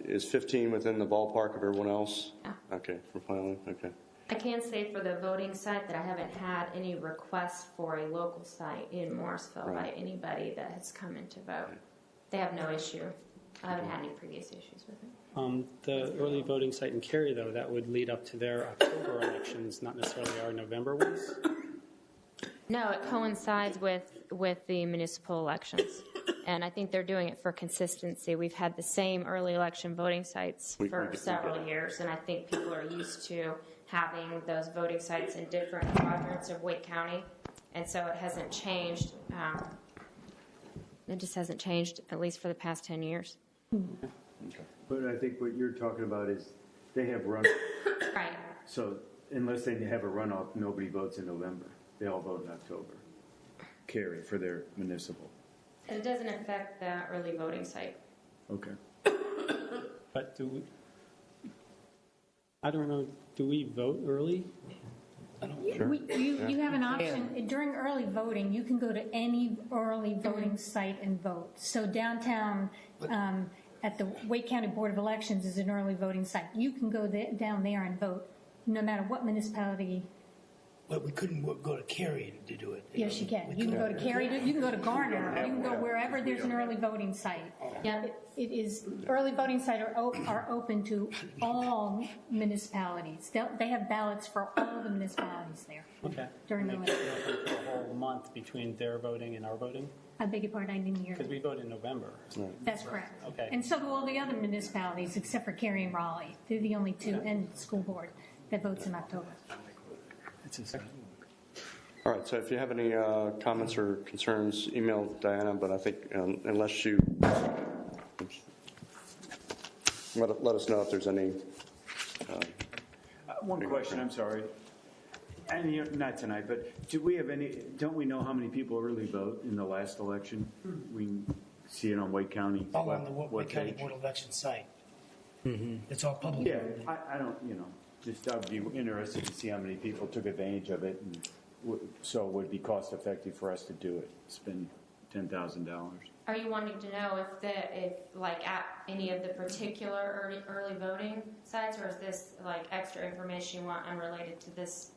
is 15 within the ballpark of everyone else? Yeah. Okay, for filing. Okay. I can say for the voting site that I haven't had any requests for a local site in Morrisville by anybody that has come in to vote. They have no issue. I haven't had any previous issues with it. The early voting site in Cary, though, that would lead up to their October elections, not necessarily our November ones? No, it coincides with the municipal elections. And I think they're doing it for consistency. We've had the same early election voting sites for several years, and I think people are used to having those voting sites in different quadrants of Wake County, and so it hasn't changed. It just hasn't changed, at least for the past 10 years. Okay. But I think what you're talking about is they have runoff. Right. So unless they have a runoff, nobody votes in November. They all vote in October. Cary for their municipal. And it doesn't affect the early voting site. Okay. But I don't know, do we vote early? You have an option. During early voting, you can go to any early voting site and vote. So downtown at the Wake County Board of Elections is an early voting site. You can go down there and vote no matter what municipality. But we couldn't go to Cary to do it. Yes, you can. You can go to Cary, you can go to Garner, you can go wherever there's an early voting site. Yeah. It is, early voting sites are open to all municipalities. They have ballots for all the municipalities there. Okay. During the election. For a whole month between their voting and our voting? I beg your pardon, I didn't hear Because that. we vote in November. That's correct. Okay. And so do all the other municipalities except for Cary and Raleigh. They're the only two, and the school board, that votes in October. All right, so if you have any comments or concerns, email Diana, but I think unless you let us know if there's any. One question, I'm sorry. And not tonight, but don't we know how many people early vote in the last election? We see it on Wake County. All on the Wake County Board of Election site. It's all public. Yeah, I don't, just I'd be interested to see how many people took advantage of it, and so it would be cost effective for us to do it. Spend $10,000. Are you wanting to know if like at any of the particular early voting sites, or is this like extra information you want unrelated to this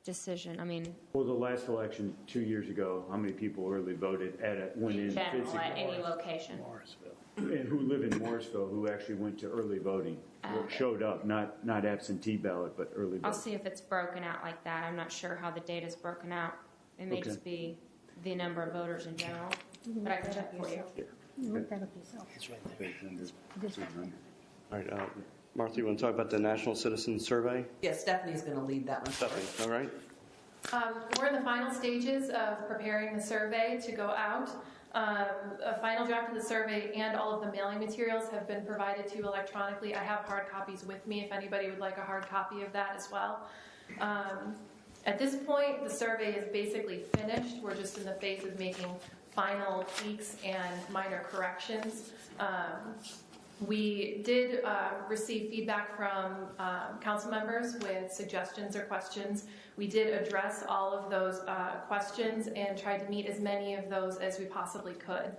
decision? I mean, Well, the last election 2 years ago, how many people early voted went in in general, physically? at any location. And who live in Morrisville, who actually went to early voting, showed up, not absentee ballot, but early voting. I'll see if it's broken out like that. I'm not sure how the data's broken out. It may just be the number of voters in general, but I can check for you. Look that up yourself. It's right there. All right, Martha, you want to talk about the National Citizen Survey? Yes, Stephanie's going to lead that one. Stephanie, all right. We're in the final stages of preparing the survey to go out. A final draft of the survey and all of the mailing materials have been provided to you electronically. I have hard copies with me if anybody would like a hard copy of that as well. At this point, the survey is basically finished. We're just in the phase of making final tweaks and minor corrections. We did receive feedback from council members with suggestions or questions. We did address all of those questions and tried to meet as many of those as we possibly could.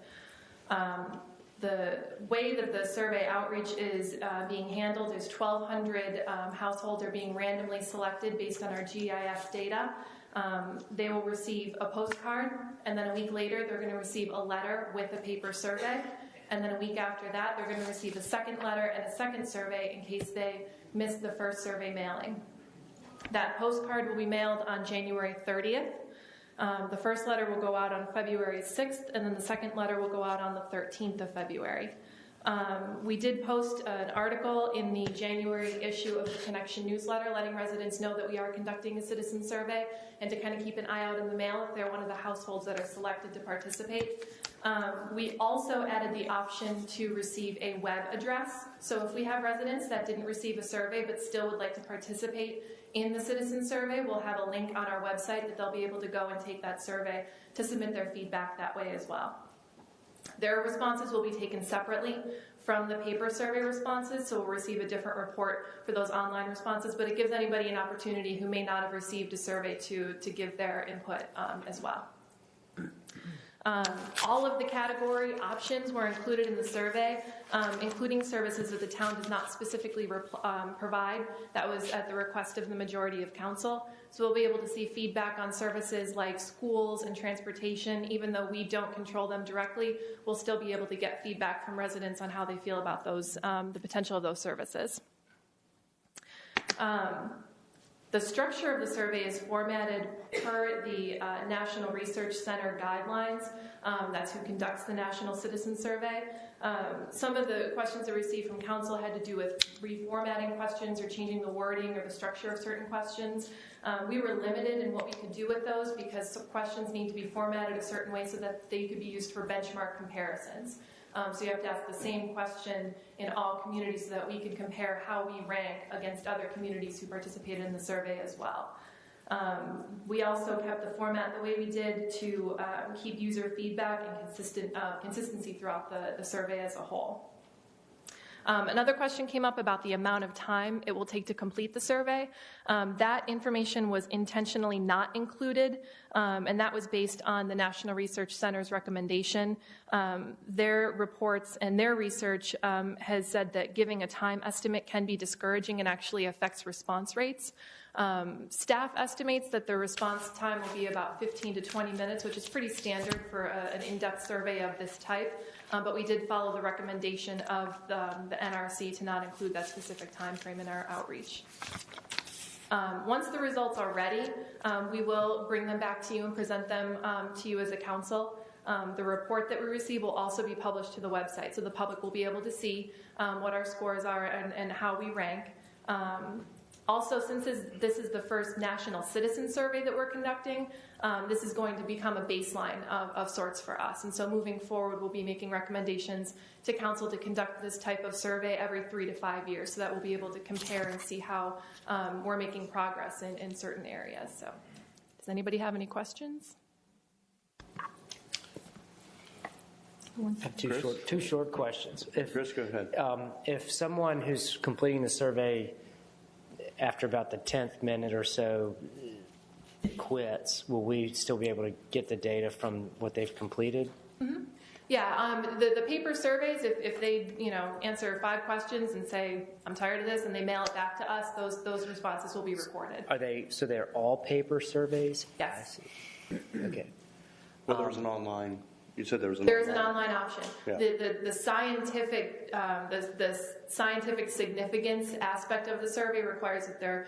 The way that the survey outreach is being handled is 1,200 households are being randomly selected based on our GIS data. They will receive a postcard, and then a week later they're going to receive a letter with a paper survey. And then a week after that, they're going to receive a second letter and a second survey in case they missed the first survey mailing. That postcard will be mailed on January 30th. The first letter will go out on February 6th, and then the second letter will go out on the 13th of February. We did post an article in the January issue of the Connection newsletter letting residents know that we are conducting a citizen survey and to kind of keep an eye out in the mail if they're one of the households that are selected to participate. We also added the option to receive a web address. So if we have residents that didn't receive a survey but still would like to participate in the citizen survey, we'll have a link on our website that they'll be able to go and take that survey to submit their feedback that way as well. Their responses will be taken separately from the paper survey responses, so we'll receive a different report for those online responses, but it gives anybody an opportunity who may not have received a survey to give their input as well. All of the category options were included in the survey, including services that the town does not specifically provide. That was at the request of the majority of council. So we'll be able to see feedback on services like schools and transportation. Even though we don't control them directly, we'll still be able to get feedback from residents on how they feel about those, the potential of those services. The structure of the survey is formatted per the National Research Center guidelines. That's who conducts the National Citizen Survey. Some of the questions I received from council had to do with reformatting questions or changing the wording or the structure of certain questions. We were limited in what we could do with those because some questions need to be formatted a certain way so that they could be used for benchmark comparisons. So you have to ask the same question in all communities so that we can compare how we rank against other communities who participated in the survey as well. We also kept the format the way we did to keep user feedback and consistency throughout the survey as a whole. Another question came up about the amount of time it will take to complete the survey. That information was intentionally not included, and that was based on the National Research Center's recommendation. Their reports and their research has said that giving a time estimate can be discouraging and actually affects response rates. Staff estimates that the response time will be about 15 to 20 minutes, which is pretty standard for an in-depth survey of this type. But we did follow the recommendation of the NRC to not include that specific time frame in our outreach. Once the results are ready, we will bring them back to you and present them to you as a council. The report that we receive will also be published to the website, so the public will be able to see what our scores are and how we rank. Also, since this is the first national citizen survey that we're conducting, this is going to become a baseline of sorts for us. And so moving forward, we'll be making recommendations to council to conduct this type of survey every 3 to 5 years so that we'll be able to compare and see how we're making progress in certain areas. So does anybody have any questions? I have two short questions. Chris, go ahead. If someone who's completing the survey after about the 10th minute or so quits, will we still be able to get the data from what they've completed? Mm-hmm. Yeah, the paper surveys, if they answer 5 questions and say, I'm tired of this, and they mail it back to us, those responses will be recorded. So they're all paper surveys? Yes. I see. Okay. Well, there's an online. You said there's an online option. Yeah. The scientific significance aspect of the survey requires that they're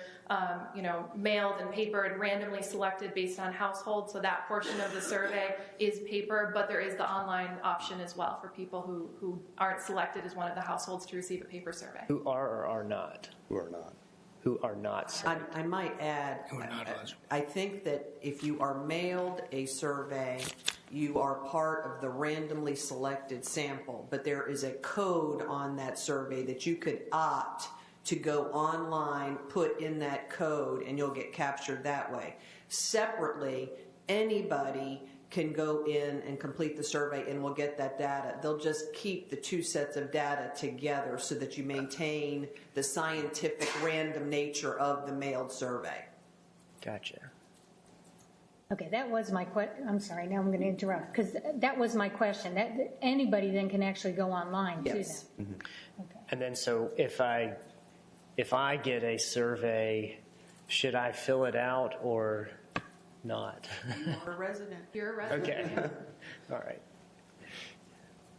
mailed in paper and randomly selected based on household. So that portion of the survey is paper, but there is the online option as well for people who aren't selected as one of the households to receive a paper survey. Who are or are not? Who are not. Who are not. I might add, I think that if you are mailed a survey, you are part of the randomly selected sample, but there is a code on that survey that you could opt to go online, put in that code, and you'll get captured that way. Separately, anybody can go in and complete the survey and we'll get that data. They'll just keep the two sets of data together so that you maintain the scientific random nature of the mailed survey. Gotcha. Okay, that was my question. I'm sorry, now I'm going to interrupt, because that was my question. That anybody then can actually go online to Yes. that. Okay. And then, so if I get a survey, should I fill it out or not? You're a resident. You're a resident. Okay. All right.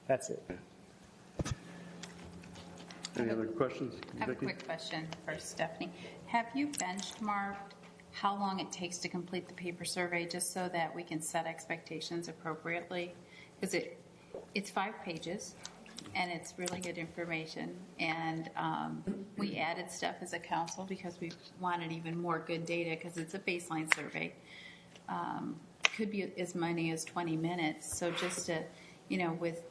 That's it. Any other questions? I have a Vicki? quick question for Stephanie. Have you benchmarked how long it takes to complete the paper survey, just so that we can set expectations appropriately? Because it's 5 pages, and it's really good information. And we added stuff as a council because we wanted even more good data, because it's a baseline survey. Could be as many as 20 minutes. So just to, with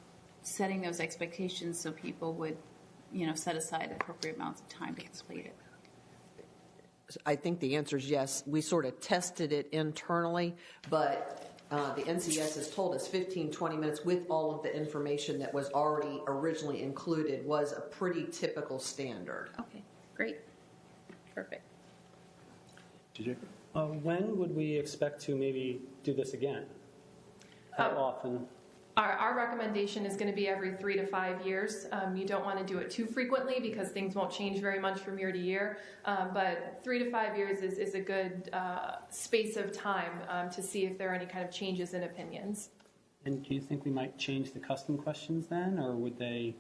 setting those expectations so people would, set aside appropriate amounts of time to complete it. I think the answer is yes. We sort of tested it internally, but the NCS has told us 15, 20 minutes with all of the information that was already originally included was a pretty typical standard. Okay, great. Perfect. TJ? When would we expect to maybe do this again? How often? Our recommendation is going to be every 3 to 5 years. You don't want to do it too frequently because things won't change very much from year to year. But 3 to 5 years is a good space of time to see if there are any kind of changes in opinions. And do you think we might change the custom questions then, or would they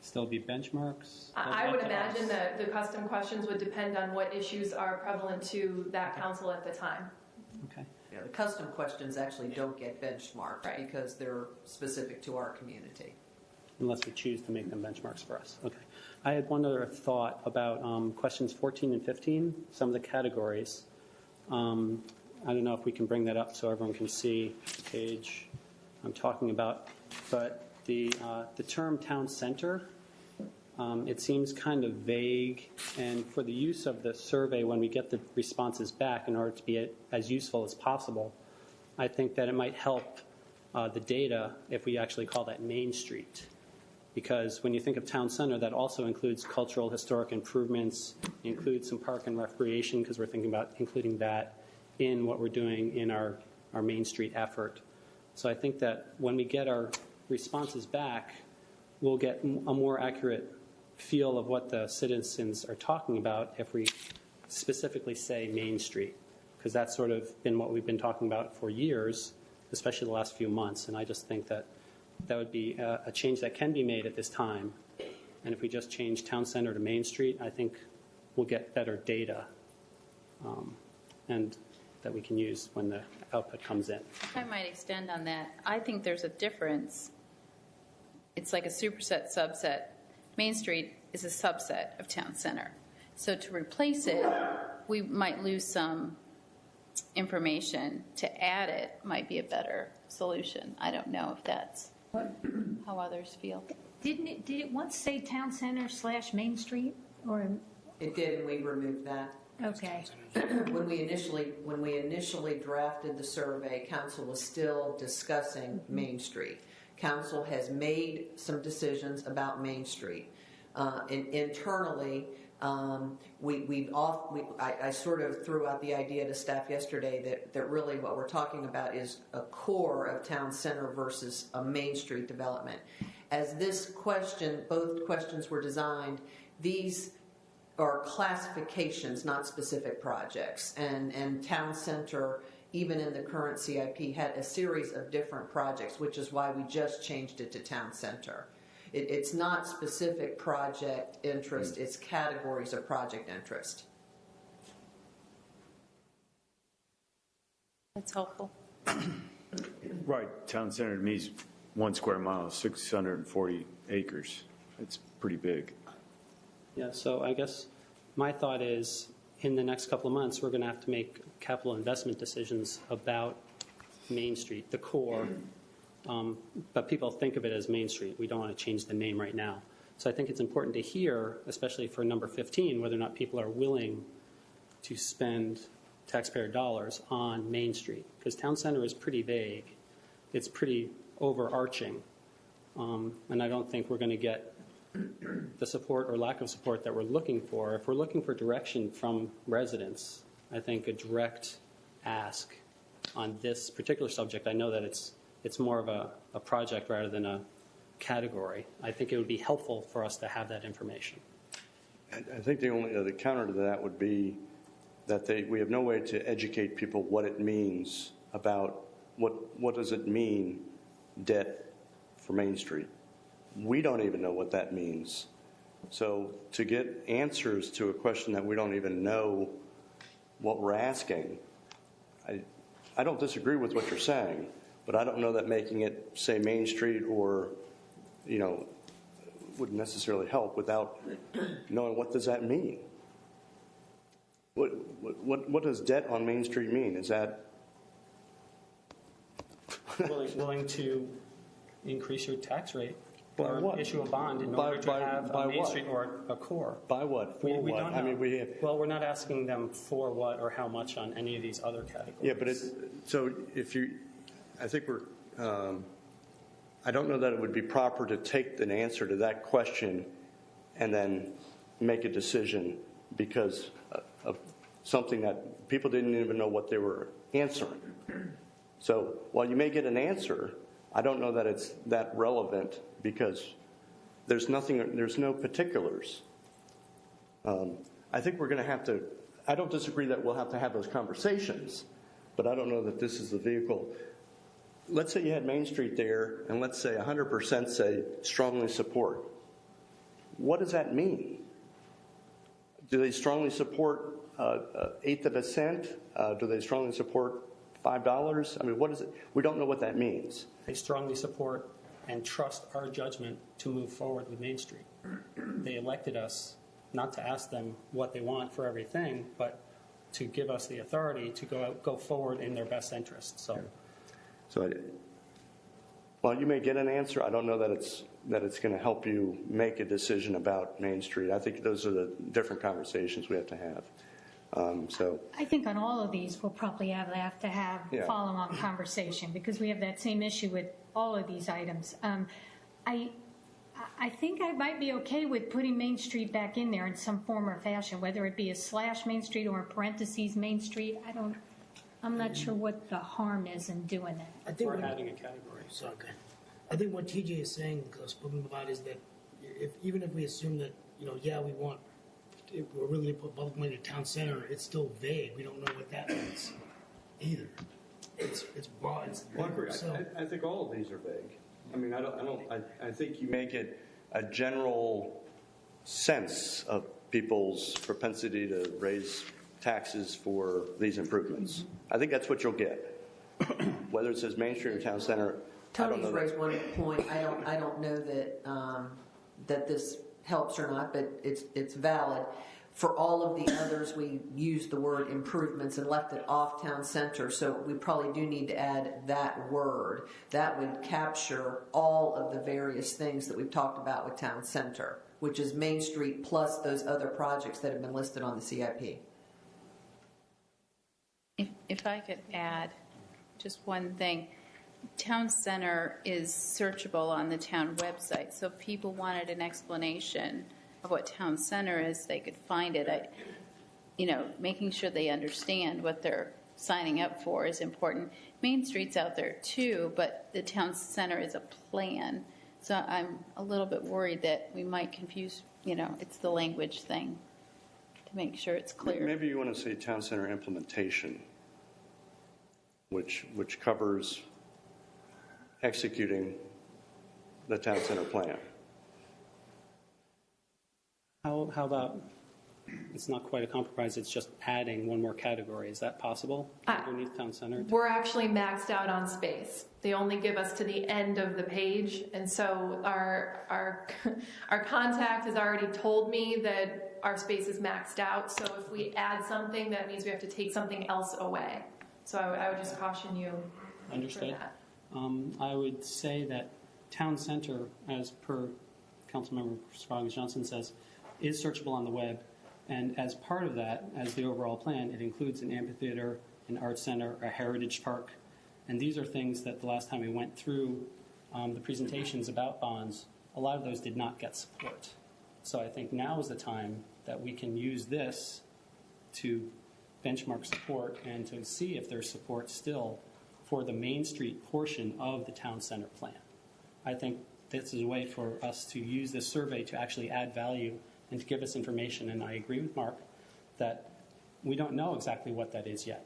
still be benchmarks? I would imagine that the custom questions would depend on what issues are prevalent to that council at the time. Okay. The custom questions actually don't get benchmarked because they're specific to our community. Unless we choose to make them benchmarks for us. Okay. I had one other thought about questions 14 and 15, some of the categories. I don't know if we can bring that up so everyone can see the page I'm talking about. But the term town center, it seems kind of vague. And for the use of the survey, when we get the responses back, in order to be as useful as possible, I think that it might help the data if we actually call that Main Street. Because when you think of town center, that also includes cultural, historic improvements, includes some park and recreation, because we're thinking about including that in what we're doing in our Main Street effort. So I think that when we get our responses back, we'll get a more accurate feel of what the citizens are talking about if we specifically say Main Street, because that's sort of been what we've been talking about for years, especially the last few months. And I just think that that would be a change that can be made at this time. And if we just change town center to Main Street, I think we'll get better data and that we can use when the output comes in. If I might extend on that, I think there's a difference. It's like a superset, subset. Main Street is a subset of town center. So to replace it, we might lose some information. To add it might be a better solution. I don't know if that's how others feel. Did it once say town center / Main Street? Or It did, and we removed that. okay. When we initially drafted the survey, council was still discussing Main Street. Council has made some decisions about Main Street. Internally, I sort of threw out the idea to staff yesterday that really what we're talking about is a core of town center versus a Main Street development. As both questions were designed, these are classifications, not specific projects. And town center, even in the current CIP, had a series of different projects, which is why we just changed it to town center. It's not specific project interest, it's categories of project interest. That's helpful. Right, town center to me is 1 square mile, 640 acres. It's pretty big. Yeah, so I guess my thought is in the next couple of months, we're going to have to make capital investment decisions about Main Street, the core. But people think of it as Main Street. We don't want to change the name right now. So I think it's important to hear, especially for number 15, whether or not people are willing to spend taxpayer dollars on Main Street. Because town center is pretty vague. it's pretty overarching. And I don't think we're going to get the support or lack of support that we're looking for. If we're looking for direction from residents, I think a direct ask on this particular subject, I know that it's more of a project rather than a category. I think it would be helpful for us to have that information. I think the only other counter to that would be that we have no way to educate people what it means about what does it mean, debt for Main Street. We don't even know what that means. So to get answers to a question that we don't even know what we're asking, I don't disagree with what you're saying, but I don't know that making it say Main Street or, would necessarily help without knowing what does that mean. What does debt on Main Street mean? Is that willing to increase your tax rate By or what? issue a bond in order to have a Main Street or a core? By what? For We what? don't know. I mean, well, we're not asking them for what or how much on any of these other categories. Yeah, but I think I don't know that it would be proper to take an answer to that question and then make a decision because of something that people didn't even know what they were answering. So while you may get an answer, I don't know that it's that relevant because there's no particulars. I think we're going to have to, I don't disagree that we'll have to have those conversations, but I don't know that this is the vehicle. Let's say you had Main Street there, and let's say 100% say strongly support. What does that mean? Do they strongly support eighth of a cent? Do they strongly support $5? I mean, what is it? We don't know what that means. They strongly support and trust our judgment to move forward with Main Street. They elected us not to ask them what they want for everything, but to give us the authority to go forward in their best interest. So while you may get an answer, I don't know that it's going to help you make a decision about Main Street. I think those are the different conversations we have to have. I think on all of these, we'll probably have to have follow-on conversation because we have that same issue with all of these items. I think I might be okay with putting Main Street back in there in some form or fashion, whether it be a / Main Street or in parentheses Main Street. I'm not sure what the harm is in doing that. I think we're adding a category. So, okay. I think what TJ is saying, spoken about, is that even if we assume that we're really put public money to town center, it's still vague. We don't know what that means either. It's broad. It's bigger. I think all of these are vague. I mean, I think you make it a general sense of people's propensity to raise taxes for these improvements. I think that's what you'll get. Whether it says Main Street or Town Center, Tony's raised one point. I don't know that that this helps or not, but it's valid. For all of the others, we used the word improvements and left it off Town Center, so we probably do need to add that word. That would capture all of the various things that we've talked about with Town Center, which is Main Street plus those other projects that have been listed on the CIP. If I could add just one thing. Town Center is searchable on the town website, so if people wanted an explanation of what Town Center is, they could find it. Making sure they understand what they're signing up for is important. Main Street's out there too, but the Town Center is a plan. So I'm a little bit worried that we might confuse, it's the language thing to make sure it's clear. Maybe you want to say Town Center implementation, which covers executing the Town Center plan. How about it's not quite a compromise, it's just adding one more category. Is that possible underneath Town Center? We're actually maxed out on space. They only give us to the end of the page, and so our contact has already told me that our space is maxed out, so if we add something, that means we have to take something else away. So I would just caution you. Understood. For that. I would say that Town Center, as per Councilmember Scroggins-Johnson says, is searchable on the web. And as part of that, as the overall plan, it includes an amphitheater, an art center, a heritage park, And these are things that the last time we went through the presentations about bonds, a lot of those did not get support. So I think now is the time that we can use this to benchmark support and to see if there's support still for the Main Street portion of the town center plan. I think this is a way for us to use this survey to actually add value and to give us information. And I agree with Mark that we don't know exactly what that is yet.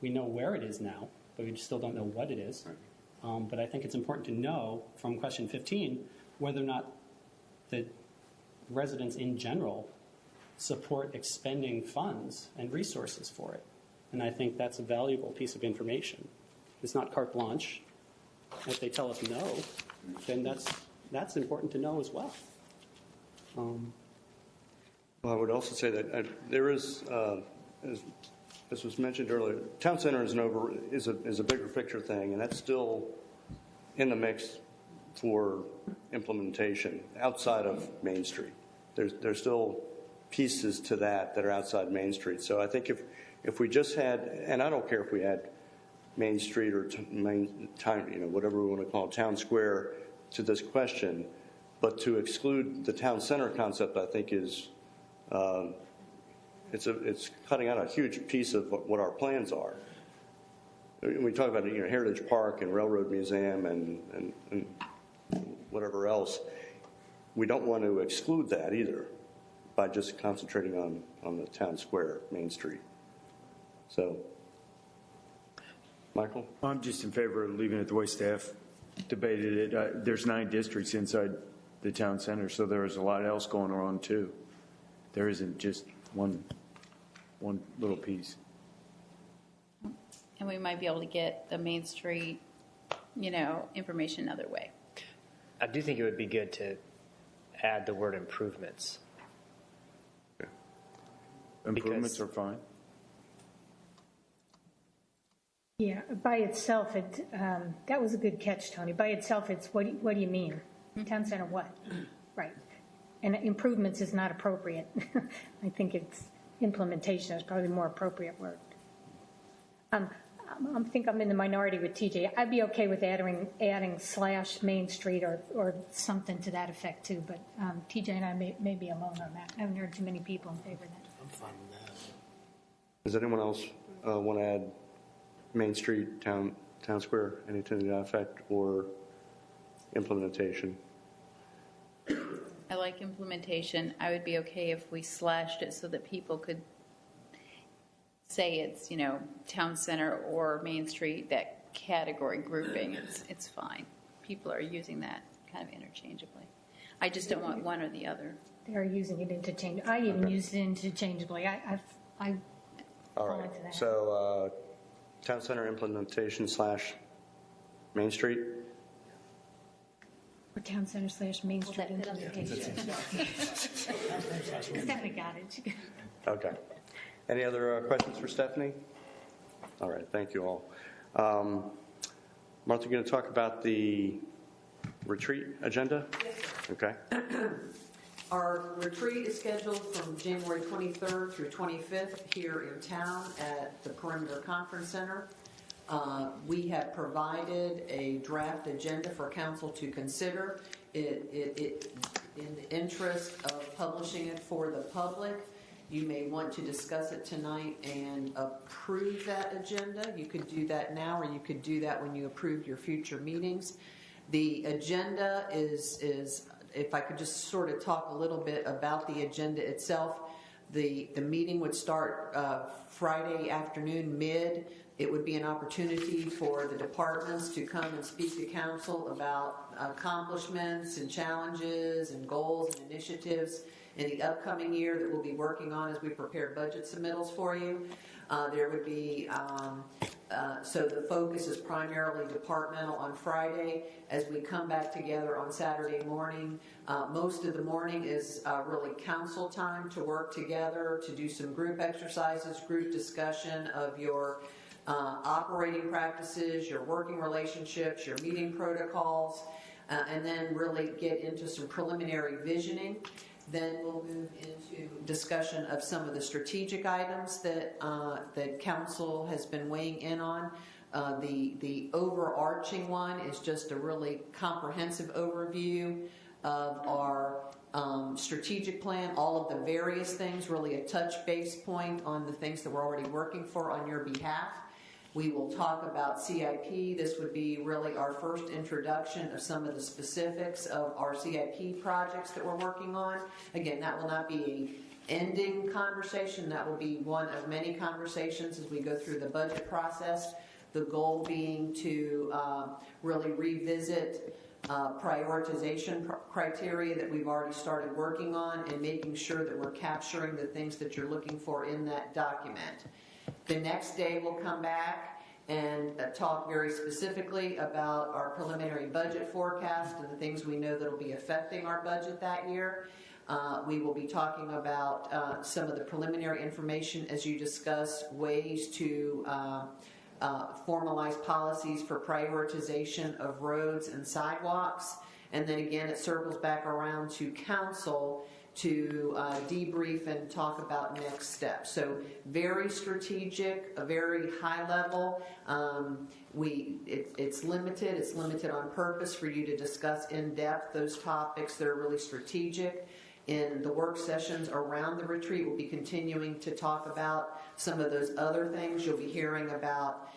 We know where it is now, but we still don't know what it is. But I think it's important to know from question 15 whether or not the residents in general support expending funds and resources for it. And I think that's a valuable piece of information. It's not carte blanche. If they tell us no, then that's important to know as well. Well, I would also say that there is, as was mentioned earlier, town center is a bigger picture thing, and that's still in the mix for implementation outside of Main Street. There's still pieces to that are outside Main Street. So I think if we just had, and I don't care if we had Main Street or whatever we want to call it, town square to this question, but to exclude the town center concept, I think is it's cutting out a huge piece of what our plans are. We talk about Heritage Park and Railroad Museum and whatever else. We don't want to exclude that either by just concentrating on the town square, Main Street. So, Michael? I'm just in favor of leaving it the way staff debated it. There's 9 districts inside the town center, so there's a lot else going on too. There isn't just one little piece. And we might be able to get the Main Street, information another way. I do think it would be good to add the word improvements. Okay. Improvements are fine. Yeah, by itself, that was a good catch, Tony. By itself, it's what do you mean? Town center what? Right. And improvements is not appropriate. I think it's implementation is probably the more appropriate word. I think I'm in the minority with TJ. I'd be okay with adding / Main Street or something to that effect too, but TJ and I may be alone on that. I haven't heard too many people in favor of that. I'm fine with that. Does anyone else want to add Main Street, town square, anything to that effect, or implementation? I like implementation. I would be okay if we slashed it so that people could say it's, town center or Main Street, that category grouping. It's fine. People are using that kind of interchangeably. I just don't want one or the other. They're using it interchangeably. I even use it interchangeably. I All right. into that. So, town center implementation / Main Street. Or town center / Main Street implementation. Stephanie got it. Okay. Any other questions for Stephanie? All right. Thank you all. Martha, you going to talk about the retreat agenda? Yes, sir. Okay. Our retreat is scheduled from January 23rd through 25th here in town at the Perimeter Conference Center. We have provided a draft agenda for council to consider. It in the interest of publishing it for the public. You may want to discuss it tonight and approve that agenda. You could do that now, or you could do that when you approve your future meetings. The agenda is if I could just sort of talk a little bit about the agenda itself. The meeting would start Friday afternoon mid. It would be an opportunity for the departments to come and speak to council about accomplishments and challenges and goals and initiatives in the upcoming year that we'll be working on as we prepare budget submittals for you. There would be, so the focus is primarily departmental on Friday. As we come back together on Saturday morning, most of the morning is really council time to work together, to do some group exercises, group discussion of your operating practices, your working relationships, your meeting protocols, and then really get into some preliminary visioning. Then we'll move into discussion of some of the strategic items that that council has been weighing in on. The overarching one is just a really comprehensive overview of our strategic plan, all of the various things, really a touch base point on the things that we're already working for on your behalf. We will talk about CIP. This would be really our first introduction of some of the specifics of our CIP projects that we're working on. Again, that will not be a ending conversation. That will be one of many conversations as we go through the budget process. The goal being to really revisit prioritization criteria that we've already started working on and making sure that we're capturing the things that you're looking for in that document. The next day we'll come back and talk very specifically about our preliminary budget forecast and the things we know that will be affecting our budget that year. We will be talking about some of the preliminary information as you discuss ways to formalize policies for prioritization of roads and sidewalks. And then again, it circles back around to council to debrief and talk about next steps. So very strategic, a very high level. It's limited. It's limited on purpose for you to discuss in depth those topics that are really strategic. In the work sessions around the retreat, we'll be continuing to talk about some of those other things. You'll be hearing about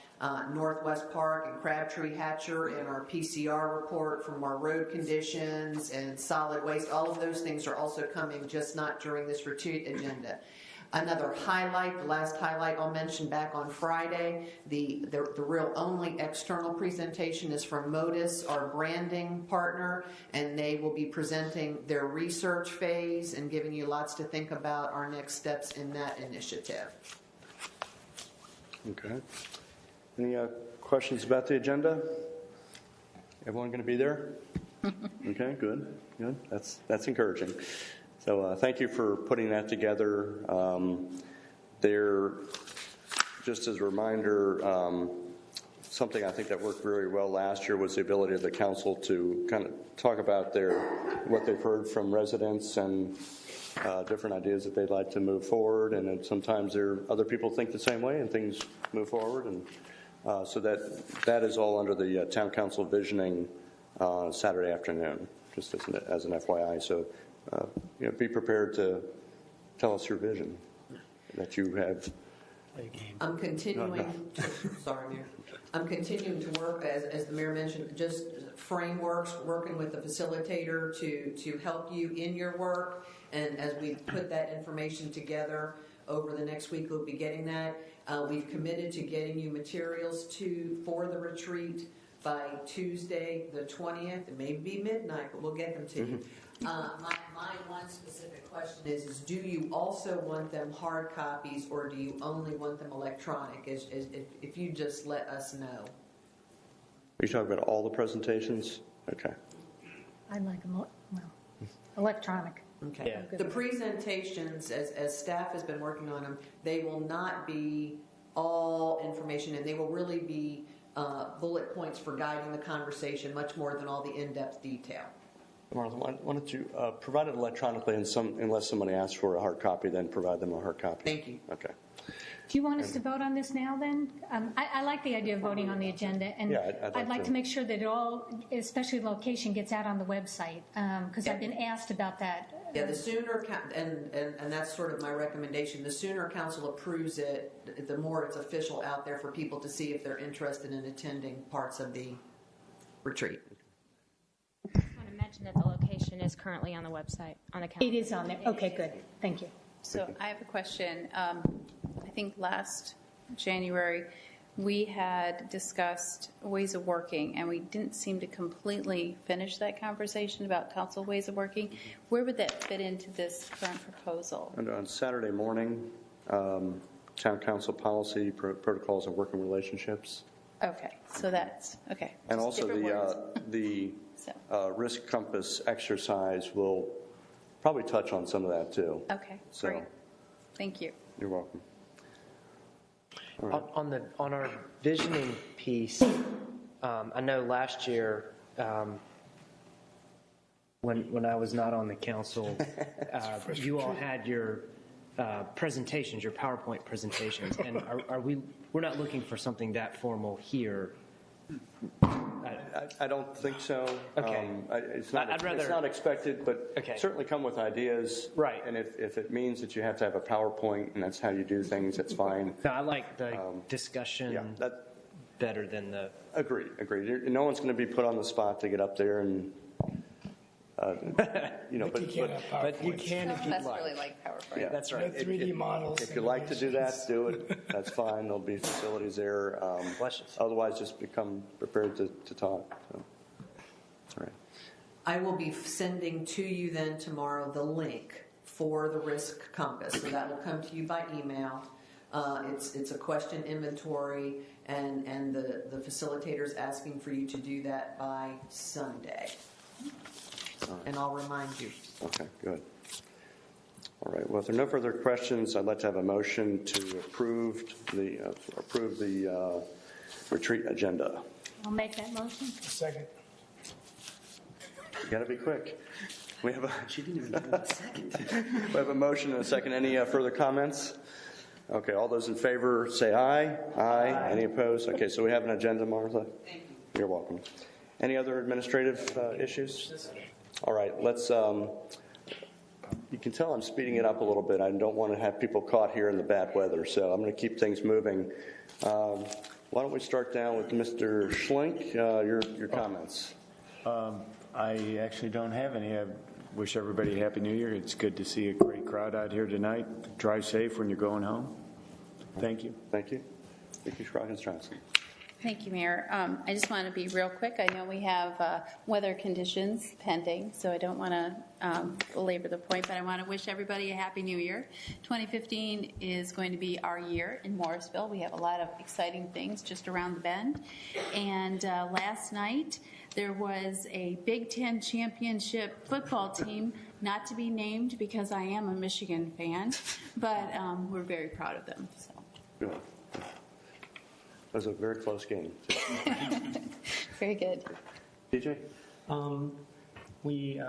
Northwest Park and Crabtree Hatcher in our PCR report from our road conditions and solid waste. All of those things are also coming, just not during this retreat agenda. Another highlight, the last highlight I'll mention back on Friday, the real only external presentation is from Modus, our branding partner, and they will be presenting their research phase and giving you lots to think about our next steps in that initiative. Okay. Any questions about the agenda? Everyone going to be there? Okay, good. That's encouraging. So thank you for putting that together. Just as a reminder, something I think that worked very well last year was the ability of the council to kind of talk about what they've heard from residents and different ideas that they'd like to move forward. And then sometimes other people think the same way and things move forward. And so that is all under the town council visioning Saturday afternoon, just as an FYI. So be prepared to tell us your vision that you have. I'm continuing. Sorry, Mayor. I'm continuing to work, as the mayor mentioned, just frameworks, working with the facilitator to help you in your work. And as we put that information together over the next week, we'll be getting that. We've committed to getting you materials for the retreat by Tuesday, the 20th. It may be midnight, but we'll get them to you. My one specific question is do you also want them hard copies or do you only want them electronic? If you just let us know. Are you talking about all the presentations? Okay. I'd like them electronic. Okay. Yeah. The presentations, as staff has been working on them, they will not be all information, and they will really be bullet points for guiding the conversation much more than all the in-depth detail. Martha, why don't you provide it electronically, and unless somebody asks for a hard copy, then provide them a hard copy. Thank you. Okay. Do you want us to vote on this now then? I like the idea of voting on the agenda, and yeah, I'd like to make sure that it all, especially the location, gets out on the website, because I've been asked about that. Yeah, the sooner, and that's sort of my recommendation, the sooner council approves it, the more it's official out there for people to see if they're interested in attending parts of the retreat. I just want to mention that the location is currently on the website, on the calendar. It is on there. Okay, good. Thank you. So I have a question. I think last January we had discussed ways of working, and we didn't seem to completely finish that conversation about council ways of working. Where would that fit into this current proposal? And on Saturday morning, town council policy, protocols, and working relationships. Okay, so that's okay. And Just also the risk compass exercise will probably touch on some of that too. Okay, great. Thank you. You're welcome. Right. On our visioning piece, I know last year when I was not on the council, you all had your presentations, your PowerPoint presentations, and we're not looking for something that formal here. I don't think so. Okay. It's not expected, but certainly come with ideas. Right. And if it means that you have to have a PowerPoint and that's how you do things, that's fine. No, I like the discussion better than the... Agreed. No one's going to be put on the spot to get up there and, but you can if you'd That's like. really like PowerPoint. Yeah, that's right. 3D models. If you like to do that, do it. That's fine. There'll be facilities there. Otherwise, just become prepared to talk. So. All right. I will be sending to you then tomorrow the link for the risk compass. So that will come to you by email. It's a question inventory, and the facilitator's asking for you to do that by Sunday. Right. And I'll remind you. Okay, good. All right. Well, if there are no further questions, I'd like to have a motion to approve the retreat agenda. I'll make that motion. Second. You got to be quick. We have She didn't even do a second. we have a motion and a second. Any further comments? Okay. All those in favor say aye. Aye. Any opposed? Okay. So we have an agenda, Martha. Thank you. You're welcome. Any other administrative issues? All right, let's, you can tell I'm speeding it up a little bit. I don't want to have people caught here in the bad weather, so I'm going to keep things moving. Why don't we start down with Mr. Schlink, your comments. I actually don't have any. I wish everybody a Happy New Year. It's good to see a great crowd out here tonight. Drive safe when you're going home. Thank you. Thank you. Vicki Scroggins-Johnson. Thank you, Mayor. I just want to be real quick. I know we have weather conditions pending, so I don't want to belabor the point, but I want to wish everybody a Happy New Year. 2015 is going to be our year in Morrisville. We have a lot of exciting things just around the bend. And last night, there was a Big Ten championship football team, not to be named because I am a Michigan fan, but we're very proud of them. So. Good. It was a very close game. Very good. DJ? We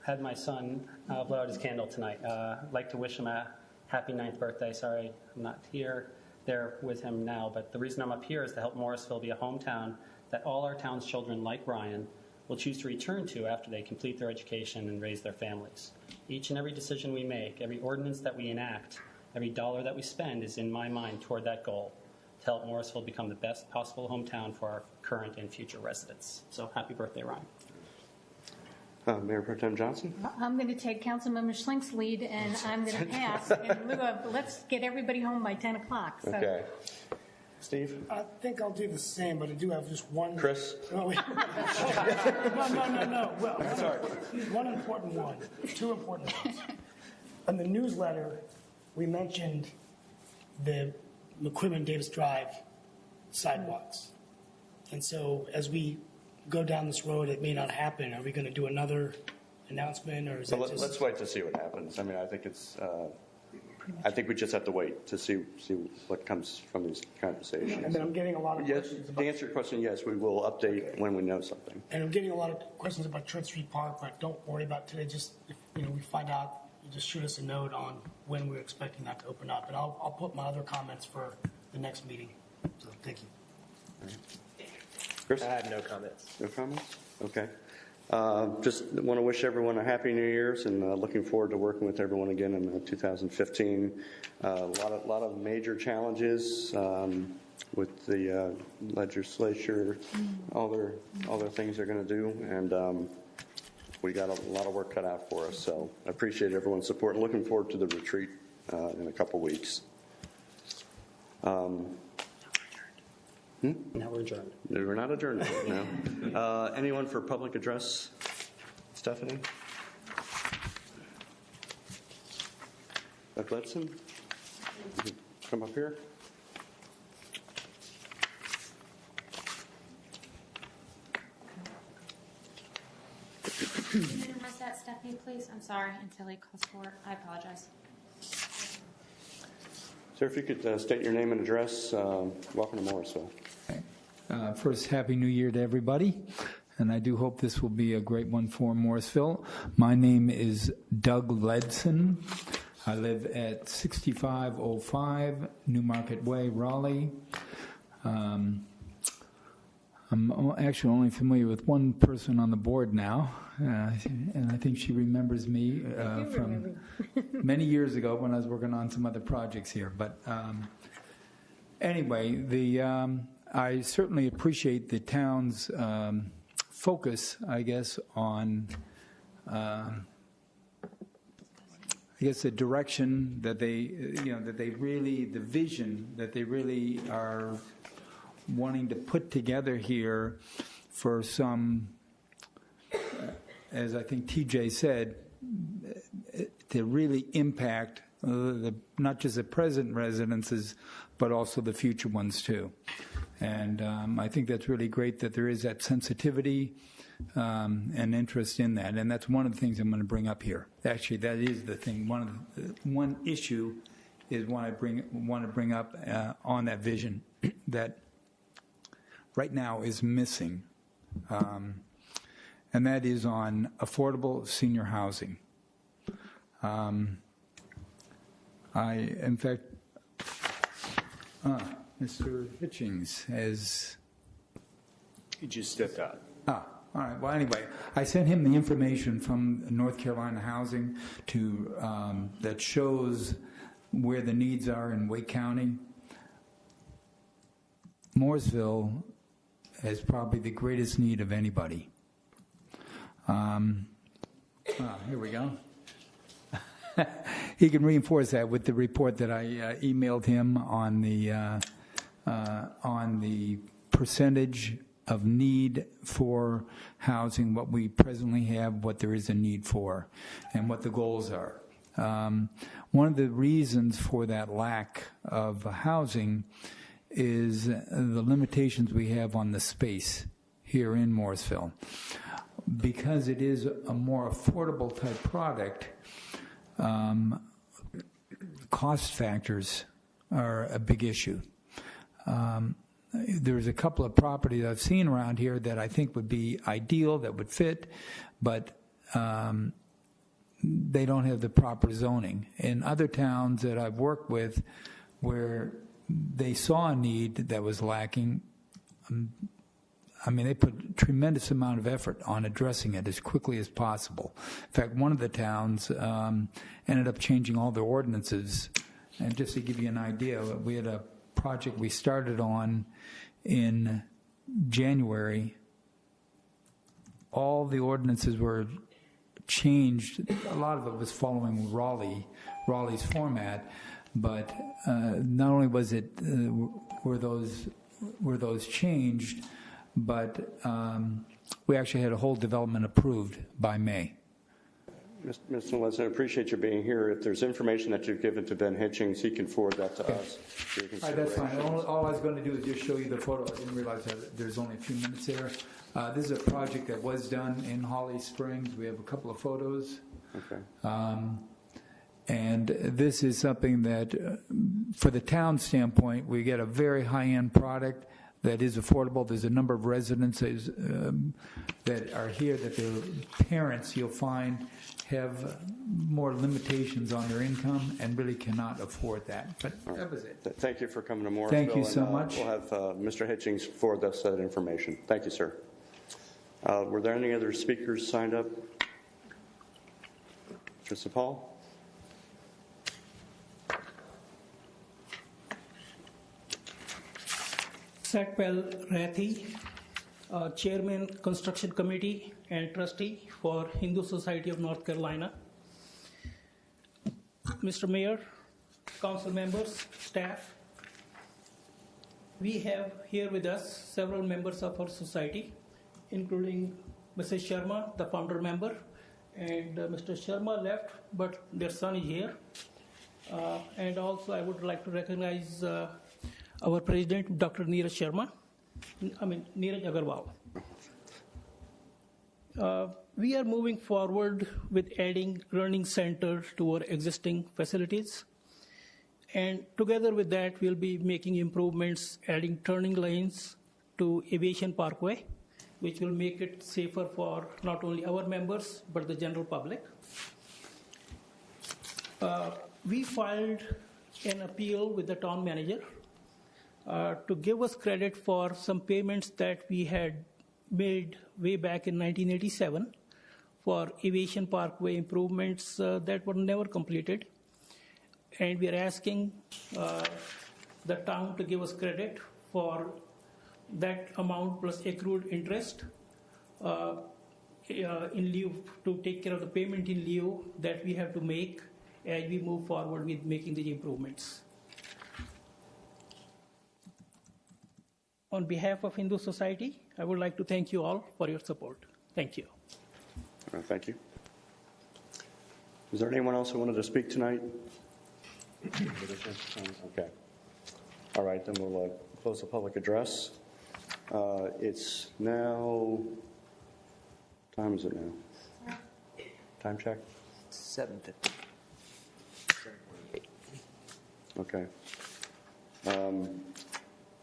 had my son blow out his candle tonight. I'd like to wish him a happy 9th birthday. Sorry, I'm not there with him now, but the reason I'm up here is to help Morrisville be a hometown that all our town's children, like Ryan, will choose to return to after they complete their education and raise their families. Each and every decision we make, every ordinance that we enact, every dollar that we spend is in my mind toward that goal, to help Morrisville become the best possible hometown for our current and future residents. So happy birthday, Ryan. Mayor Pro Tem Johnson? I'm going to take Councilmember Schlink's lead, and I'm going to pass in lieu of let's get everybody home by 10 o'clock. So. Okay. Steve? I think I'll do the same, but I do have just one. Chris? No, wait. No. Well, one important one. Two important ones. In the newsletter, we mentioned the McQuibbin-Davis Drive sidewalks. And so as we go down this road, it may not happen. Are we going to do another announcement, or is it just... Let's wait to see what happens. I mean, I think it's... I think we just have to wait to see what comes from these conversations. And then I'm getting a lot of questions about... To answer your question, yes, we will update when we know something. And I'm getting a lot of questions about Church Street Park, but don't worry about today. Just, if we find out, you just shoot us a note on when we're expecting that to open up. And I'll put my other comments for the next meeting. So thank you. All right. Chris? I have no comments. No comments? Okay. Just want to wish everyone a Happy New Year's, and looking forward to working with everyone again in 2015. A lot of major challenges with the legislature, all their things they're going to do, and we got a lot of work cut out for us. So I appreciate everyone's support, and looking forward to the retreat in a couple weeks. Now we're adjourned. We're not adjourned now. Anyone for public address? Stephanie? Doug Letson? Come up here. Can you minimize that, Stephanie, please? I'm sorry, until he calls for it. I apologize. Sir, if you could state your name and address, welcome to Morrisville. First, Happy New Year to everybody, and I do hope this will be a great one for Morrisville. My name is Doug Ledson. I live at 6505 Newmarket Way, Raleigh. I'm actually only familiar with one person on the board now, and I think she remembers me from many years ago when I was working on some other projects here. But anyway, I certainly appreciate the town's focus, I guess, on the direction that they really, the vision that they really are wanting to put together here for some, as I think TJ said, to really impact not just the present residences, but also the future ones too. And I think that's really great that there is that sensitivity and interest in that. And that's one of the things I'm going to bring up here. Actually, that is the thing. One issue is want to bring up on that vision that right now is missing, and that is on affordable senior housing. In fact, Mr. Hitchings has... He just stepped out. All right. Well, anyway, I sent him the information from North Carolina Housing that shows where the needs are in Wake County. Morrisville has probably the greatest need of anybody. Here we go. He can reinforce that with the report that I emailed him on the percentage of need for housing, what we presently have, what there is a need for, and what the goals are. One of the reasons for that lack of housing is the limitations we have on the space here in Morrisville. Because it is a more affordable type product, cost factors are a big issue. There's a couple of properties I've seen around here that I think would be ideal, that would fit, but they don't have the proper zoning. In other towns that I've worked with where they saw a need that was lacking, they put a tremendous amount of effort on addressing it as quickly as possible. In fact, one of the towns ended up changing all their ordinances. And just to give you an idea, we had a project we started on in January. All the ordinances were changed. A lot of it was following Raleigh's format, but not only was it were those changed, but we actually had a whole development approved by May. Mr. Leslie, I appreciate you being here. If there's information that you've given to Ben Hitchings, he can forward that to us. That's fine. All I was going to do is just show you the photo. I didn't realize that there's only a few minutes there. This is a project that was done in Holly Springs. We have a couple of photos. Okay. And this is something that, for the town standpoint, we get a very high-end product that is affordable. There's a number of residences that are here that their parents, you'll find, have more limitations on their income and really cannot afford that. But that was it. Thank you for coming to Morrisville. Thank you so much. We'll have Mr. Hitchings forward us that information. Thank you, sir. Were there any other speakers signed up? Mr. Paul? Satpal Rathi, Chairman, Construction Committee and Trustee for Hindu Society of North Carolina. Mr. Mayor, Council members, staff, we have here with us several members of our society, including Mrs. Sharma, the founder member, and Mr. Sharma left, but their son is here. And also I would like to recognize our president, Dr. Neeraj Agarwal. We are moving forward with adding learning center to our existing facilities. And together with that, we'll be making improvements, adding turning lanes to Aviation Parkway, which will make it safer for not only our members, but the general public. we filed an appeal with the town manager to give us credit for some payments that we had made way back in 1987 for Aviation Parkway improvements that were never completed. And we are asking the town to give us credit for that amount plus accrued interest in lieu to take care of the payment in lieu that we have to make as we move forward with making the improvements. On behalf of Hindu Society, I would like to thank you all for your support. Thank you. Thank you. Is there anyone else who wanted to speak tonight? Okay. All right, then we'll close the public address. It's now, what time is it now? Time check? 7:50. Okay.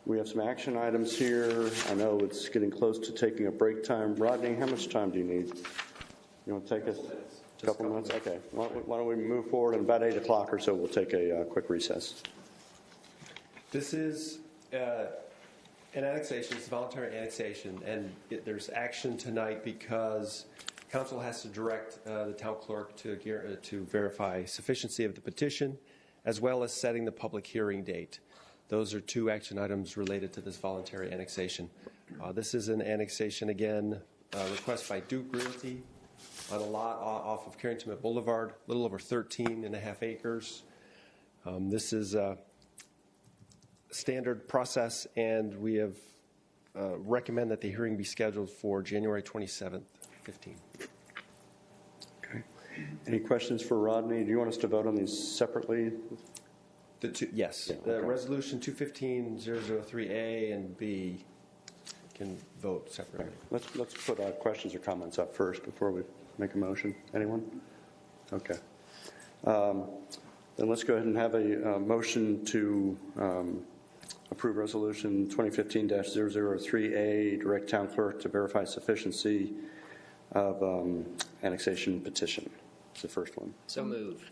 We have some action items here. I know it's getting close to taking a break time. Rodney, how much time do you need? You want to take a couple minutes? Okay. Why don't we move forward, and about 8 o'clock or so we'll take a quick recess. This is an annexation. It's a voluntary annexation, and there's action tonight because council has to direct the town clerk to verify sufficiency of the petition, as well as setting the public hearing date. Those are two action items related to this voluntary annexation. This is an annexation, again, request by Duke Realty on a lot off of Carrington Boulevard, a little over 13.5 acres. This is a standard process, and we have recommend that the hearing be scheduled for January 27th, 15. Okay. Any questions for Rodney? Do you want us to vote on these separately? Yes. Yeah, the okay. resolution 215-003A and B can vote separately. Okay. Let's put questions or comments up first before we make a motion. Anyone? Okay. Then let's go ahead and have a motion to approve resolution 2015-003A, direct town clerk to verify sufficiency of annexation petition. It's the first one. So moved.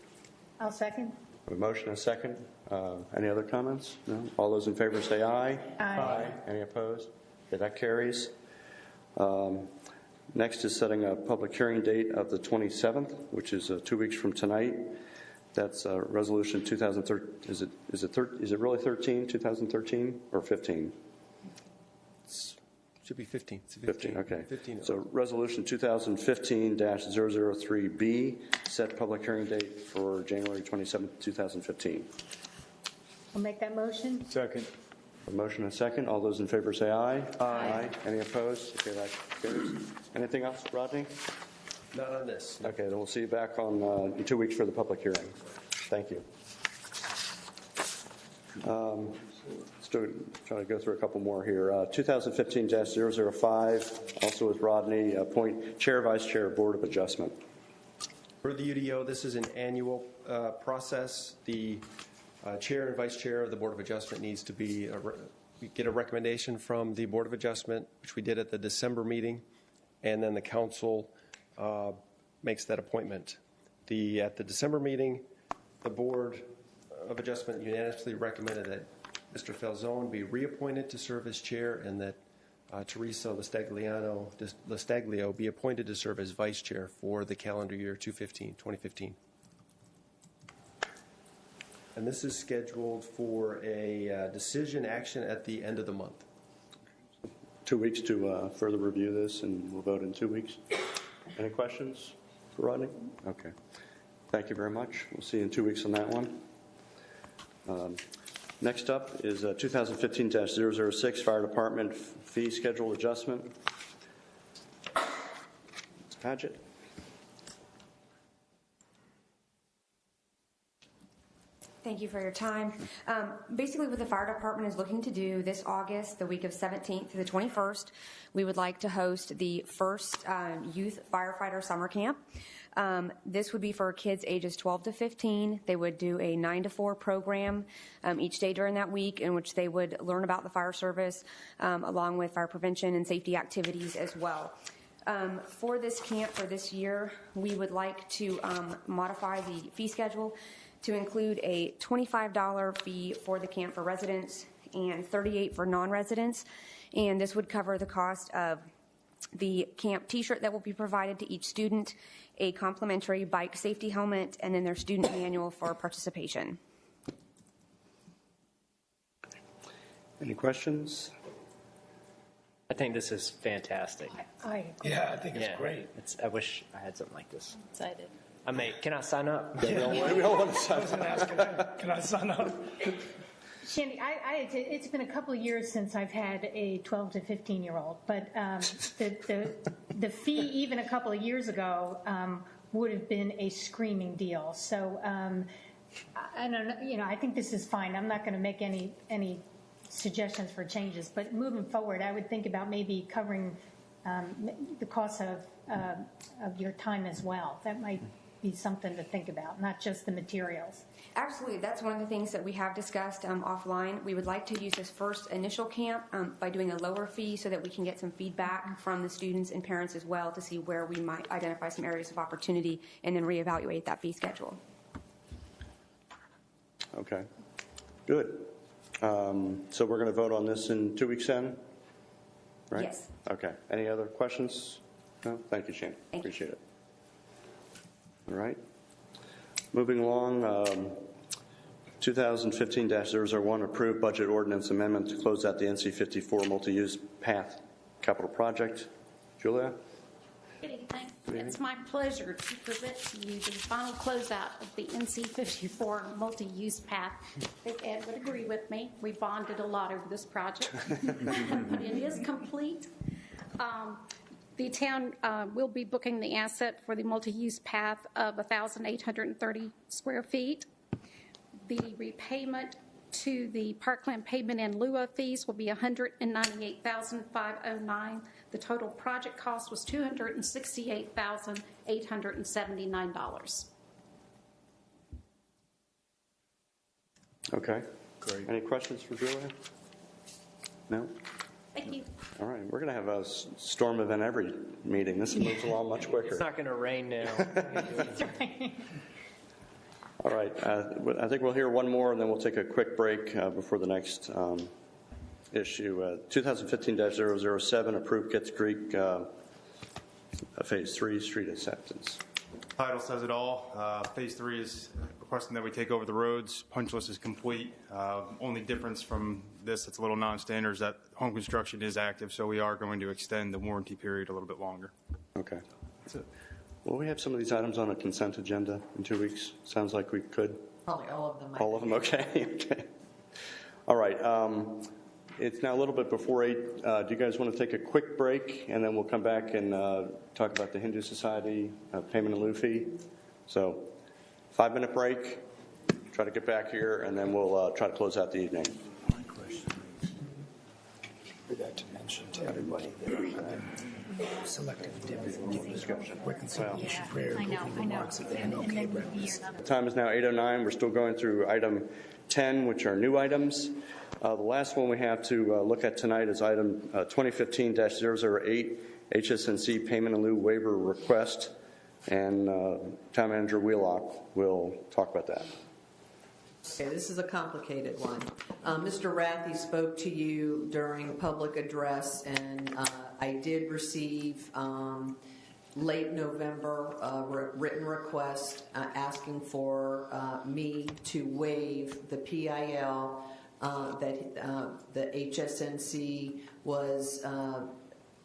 I'll second. A motion and a second. Any other comments? No? All those in favor say aye. Aye. Any opposed? Okay, that carries. Next is setting a public hearing date of the 27th, which is 2 weeks from tonight. That's resolution 2013. Is it really 13? 2013 or 15? Should be 15. 15. Okay. 15. So resolution 2015-003B, set public hearing date for January 27th, 2015. I'll make that motion. Second. A motion and a second. All those in favor say aye. Aye. Any opposed? Okay, that carries. Anything else, Rodney? Not on this. Okay, then we'll see you back on in 2 weeks for the public hearing. Thank you. Let's try to go through a couple more here. 2015-005, also with Rodney, appoint chair, vice chair, board of adjustment. For the UDO, this is an annual process. The chair and vice chair of the board of adjustment needs to be we get a recommendation from the board of adjustment, which we did at the December meeting, and then the council makes that appointment. At the December meeting, the board of adjustment unanimously recommended that Mr. Falzone be reappointed to serve as chair, and that Teresa Lastaglio be appointed to serve as vice chair for the calendar year 2015. And this is scheduled for a decision action at the end of the month. 2 weeks to further review this, and we'll vote in 2 weeks. Any questions for Rodney? Okay. Thank you very much. We'll see you in 2 weeks on that one. Next up is 2015-006 Fire Department fee schedule adjustment. Ms. Padgett. Thank you for your time. Basically, what the fire department is looking to do this August, the week of 17th through the 21st, we would like to host the first youth firefighter summer camp. This would be for kids ages 12 to 15. They would do a 9 to 4 program each day during that week, in which they would learn about the fire service along with fire prevention and safety activities as well. For this camp for this year, we would like to modify the fee schedule to include a $25 fee for the camp for residents and $38 for non-residents. And this would cover the cost of the camp t-shirt that will be provided to each student, a complimentary bike safety helmet, and then their student manual for participation. Any questions? I think this is fantastic. Yeah, I think it's great. I wish I had something like this. Excited. I mean, can I sign up? We all want to sign up. Can I sign up? Shandy, it's been a couple of years since I've had a 12 to 15-year-old, but the fee even a couple of years ago would have been a screaming deal. So I don't know, I think this is fine. I'm not going to make any suggestions for changes, but moving forward, I would think about maybe covering the cost of your time as well. That might be something to think about, not just the materials. Absolutely. That's one of the things that we have discussed offline. We would like to use this first initial camp by doing a lower fee so that we can get some feedback from the students and parents as well to see where we might identify some areas of opportunity and then reevaluate that fee schedule. Okay, good. So we're going to vote on this in 2 weeks then, right? Yes. Okay. Any other questions? No? Thank you, Shane. Appreciate it. All right. Moving along, 2015-001 approved budget ordinance amendment to close out the NC 54 multi-use path capital project. Julia? Good evening. It's my pleasure to present to you the final closeout of the NC 54 multi-use path. I think Ed would agree with me. We bonded a lot over this project, but it is complete. The town will be booking the asset for the multi-use path of 1,830 square feet. The repayment to the Parkland payment in lieu of fees will be $198,509. The total project cost was $268,879. Okay. Great. Any questions for Julia? No? Thank you. All right. We're going to have a storm event every meeting. This moves along much quicker. It's not going to rain now. That's right. All right. I think we'll hear one more, and then we'll take a quick break before the next issue. 2015-007, approved Getz Creek Phase 3 street acceptance. Title says it all. Phase 3 is requesting that we take over the roads. Punch list is complete. Only difference from this that's a little non-standard is that home construction is active, so we are going to extend the warranty period a little bit longer. Okay. Will we have some of these items on a consent agenda in 2 weeks? Sounds like we could. Probably all of them. All of them? Okay. Okay. All right. It's now a little bit before 8. Do you guys want to take a quick break, and then we'll come back and talk about the Hindu Society payment in lieu fee? So 5-minute break. Try to get back here, and then we'll try to close out the evening. My question is, we got to mention to everybody that selective description, reconciliation, prayer, remarks at the end. Okay, breakfast. The time is now 8:09. We're still going through item 10, which are new items. The last one we have to look at tonight is item 2015-008, HSNC payment in lieu waiver request, and Town Manager Wheelock will talk about that. Okay, this is a complicated one. Mr. Rathie spoke to you during public address, and I did receive late November written request asking for me to waive the PIL that the HSNC was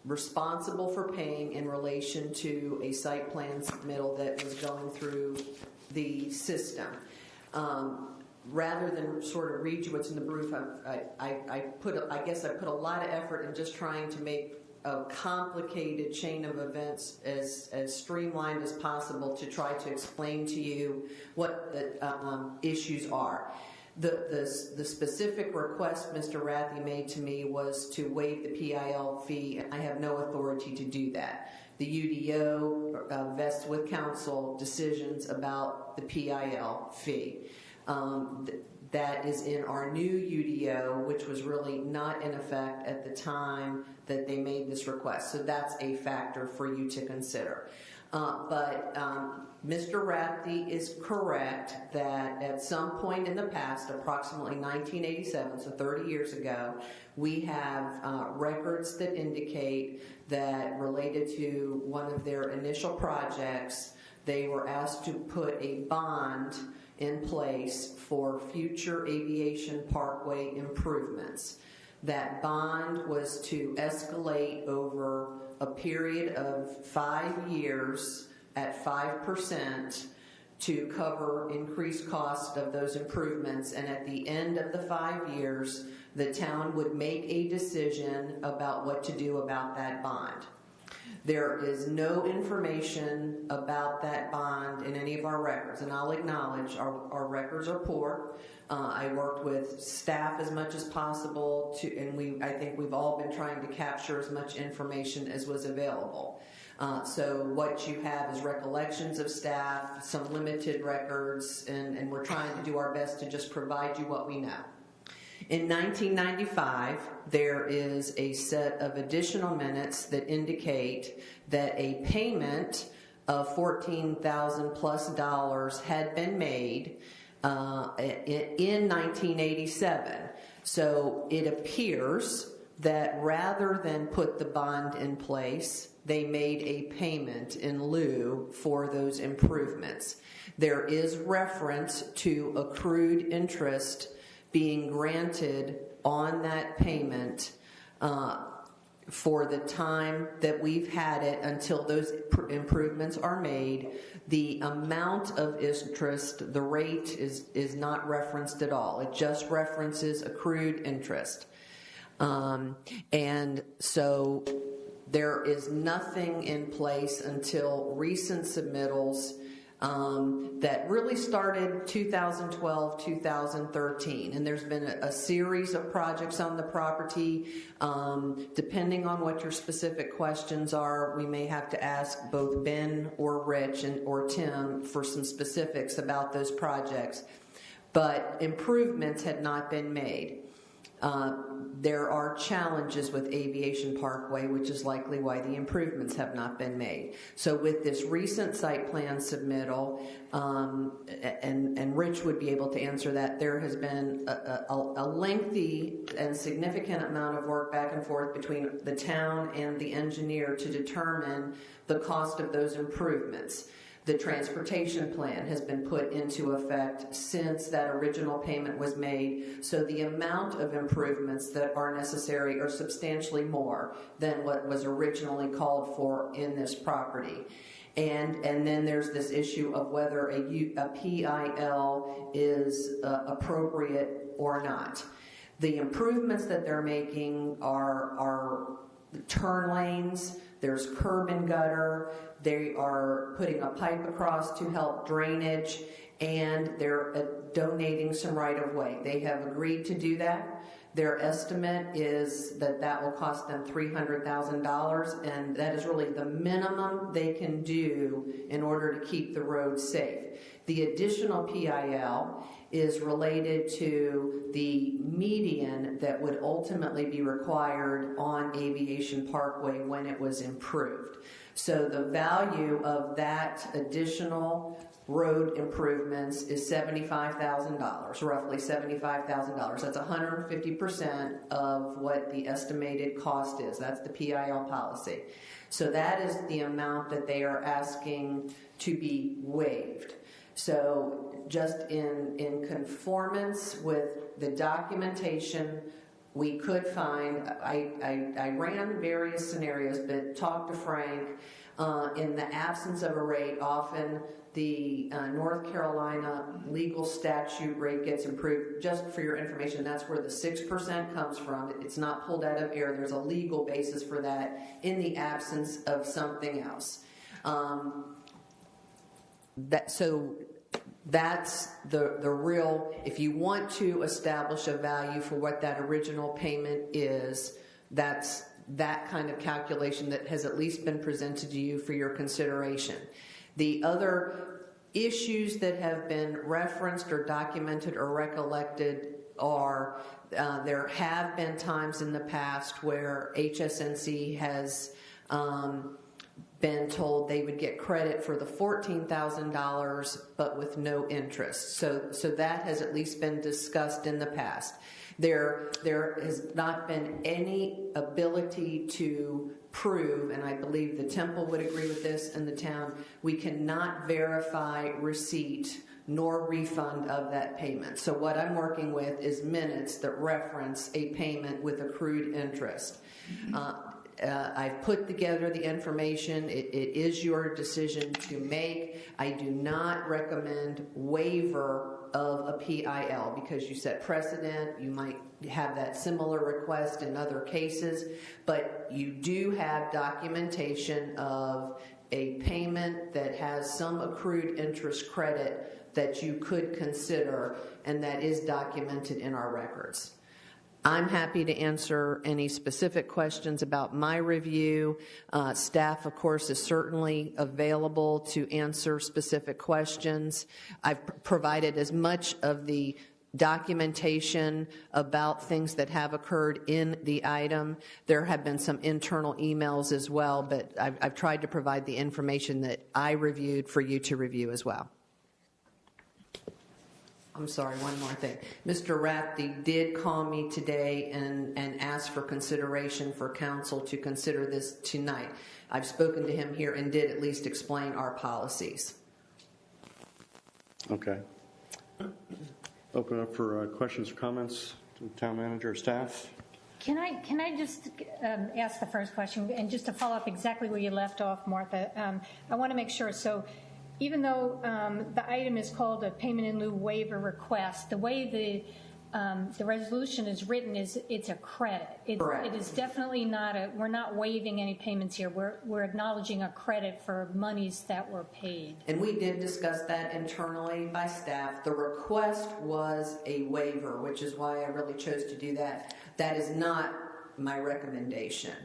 responsible for paying in relation to a site plan submittal that was going through the system. Rather than sort of read you what's in the brief, I guess I put a lot of effort in just trying to make a complicated chain of events as streamlined as possible to try to explain to you what the issues are. The specific request Mr. Rathie made to me was to waive the PIL fee, and I have no authority to do that. The UDO vests with council decisions about the PIL fee. that is in our new UDO, which was really not in effect at the time that they made this request. So that's a factor for you to consider. But Mr. Rathke is correct that at some point in the past, approximately 1987, so 30 years ago, we have records that indicate that related to one of their initial projects, they were asked to put a bond in place for future aviation parkway improvements. That bond was to escalate over a period of 5 years at 5% to cover increased cost of those improvements, and at the end of the 5 years, the town would make a decision about what to do about that bond. There is no information about that bond in any of our records, and I'll acknowledge our records are poor. I worked with staff as much as possible, and I think we've all been trying to capture as much information as was available. So what you have is recollections of staff, some limited records, and we're trying to do our best to just provide you what we know. In 1995, there is a set of additional minutes that indicate that a payment of $14,000 plus had been made in 1987. So it appears that rather than put the bond in place, they made a payment in lieu for those improvements. There is reference to accrued interest being granted on that payment for the time that we've had it until those improvements are made. The amount of interest, the rate is not referenced at all. It just references accrued interest. And so there is nothing in place until recent submittals that really started 2012, 2013. And there's been a series of projects on the property. Depending on what your specific questions are, we may have to ask both Ben or Rich or Tim for some specifics about those projects. But improvements had not been made. There are challenges with Aviation Parkway, which is likely why the improvements have not been made. So with this recent site plan submittal, and Rich would be able to answer that, there has been a lengthy and significant amount of work back and forth between the town and the engineer to determine the cost of those improvements. The transportation plan has been put into effect since that original payment was made, so the amount of improvements that are necessary are substantially more than what was originally called for in this property. And then there's this issue of whether a PIL is appropriate or not. The improvements that they're making are turn lanes, there's curb and gutter, they are putting a pipe across to help drainage, and they're donating some right-of-way. They have agreed to do that. Their estimate is that will cost them $300,000, and that is really the minimum they can do in order to keep the road safe. The additional PIL is related to the median that would ultimately be required on Aviation Parkway when it was improved. So the value of that additional road improvements is $75,000, roughly $75,000. That's 150% of what the estimated cost is. That's the PIL policy. So that is the amount that they are asking to be waived. So just in conformance with the documentation, we could find, I ran various scenarios, but talked to Frank. In the absence of a rate, often the North Carolina legal statute rate gets improved. Just for your information, that's where the 6% comes from. It's not pulled out of air. There's a legal basis for that in the absence of something else. So that's the real, if you want to establish a value for what that original payment is, that's that kind of calculation that has at least been presented to you for your consideration. The other issues that have been referenced or documented or recollected are there have been times in the past where HSNC has been told they would get credit for the $14,000 but with no interest. So that has at least been discussed in the past. There has not been any ability to prove, and I believe the temple would agree with this and the town, we cannot verify receipt nor refund of that payment. So what I'm working with is minutes that reference a payment with accrued interest. I've put together the information. It is your decision to make. I do not recommend waiver of a PIL because you set precedent. You might have that similar request in other cases, but you do have documentation of a payment that has some accrued interest credit that you could consider, and that is documented in our records. I'm happy to answer any specific questions about my review. Staff, of course, is certainly available to answer specific questions. I've provided as much of the documentation about things that have occurred in the item. There have been some internal emails as well, but I've tried to provide the information that I reviewed for you to review as well. I'm sorry, one more thing. Mr. Rathke did call me today and ask for consideration for council to consider this tonight. I've spoken to him here and did at least explain our policies. Okay. Open up for questions or comments to the town manager or staff. Can I just ask the first question, and just to follow up exactly where you left off, Martha? I want to make sure. So, even though the item is called a payment in lieu waiver request, the way the resolution is written is it's a credit. Correct. It is definitely not we're not waiving any payments here. We're acknowledging a credit for monies that were paid. And we did discuss that internally by staff. The request was a waiver, which is why I really chose to do that. That is not my recommendation.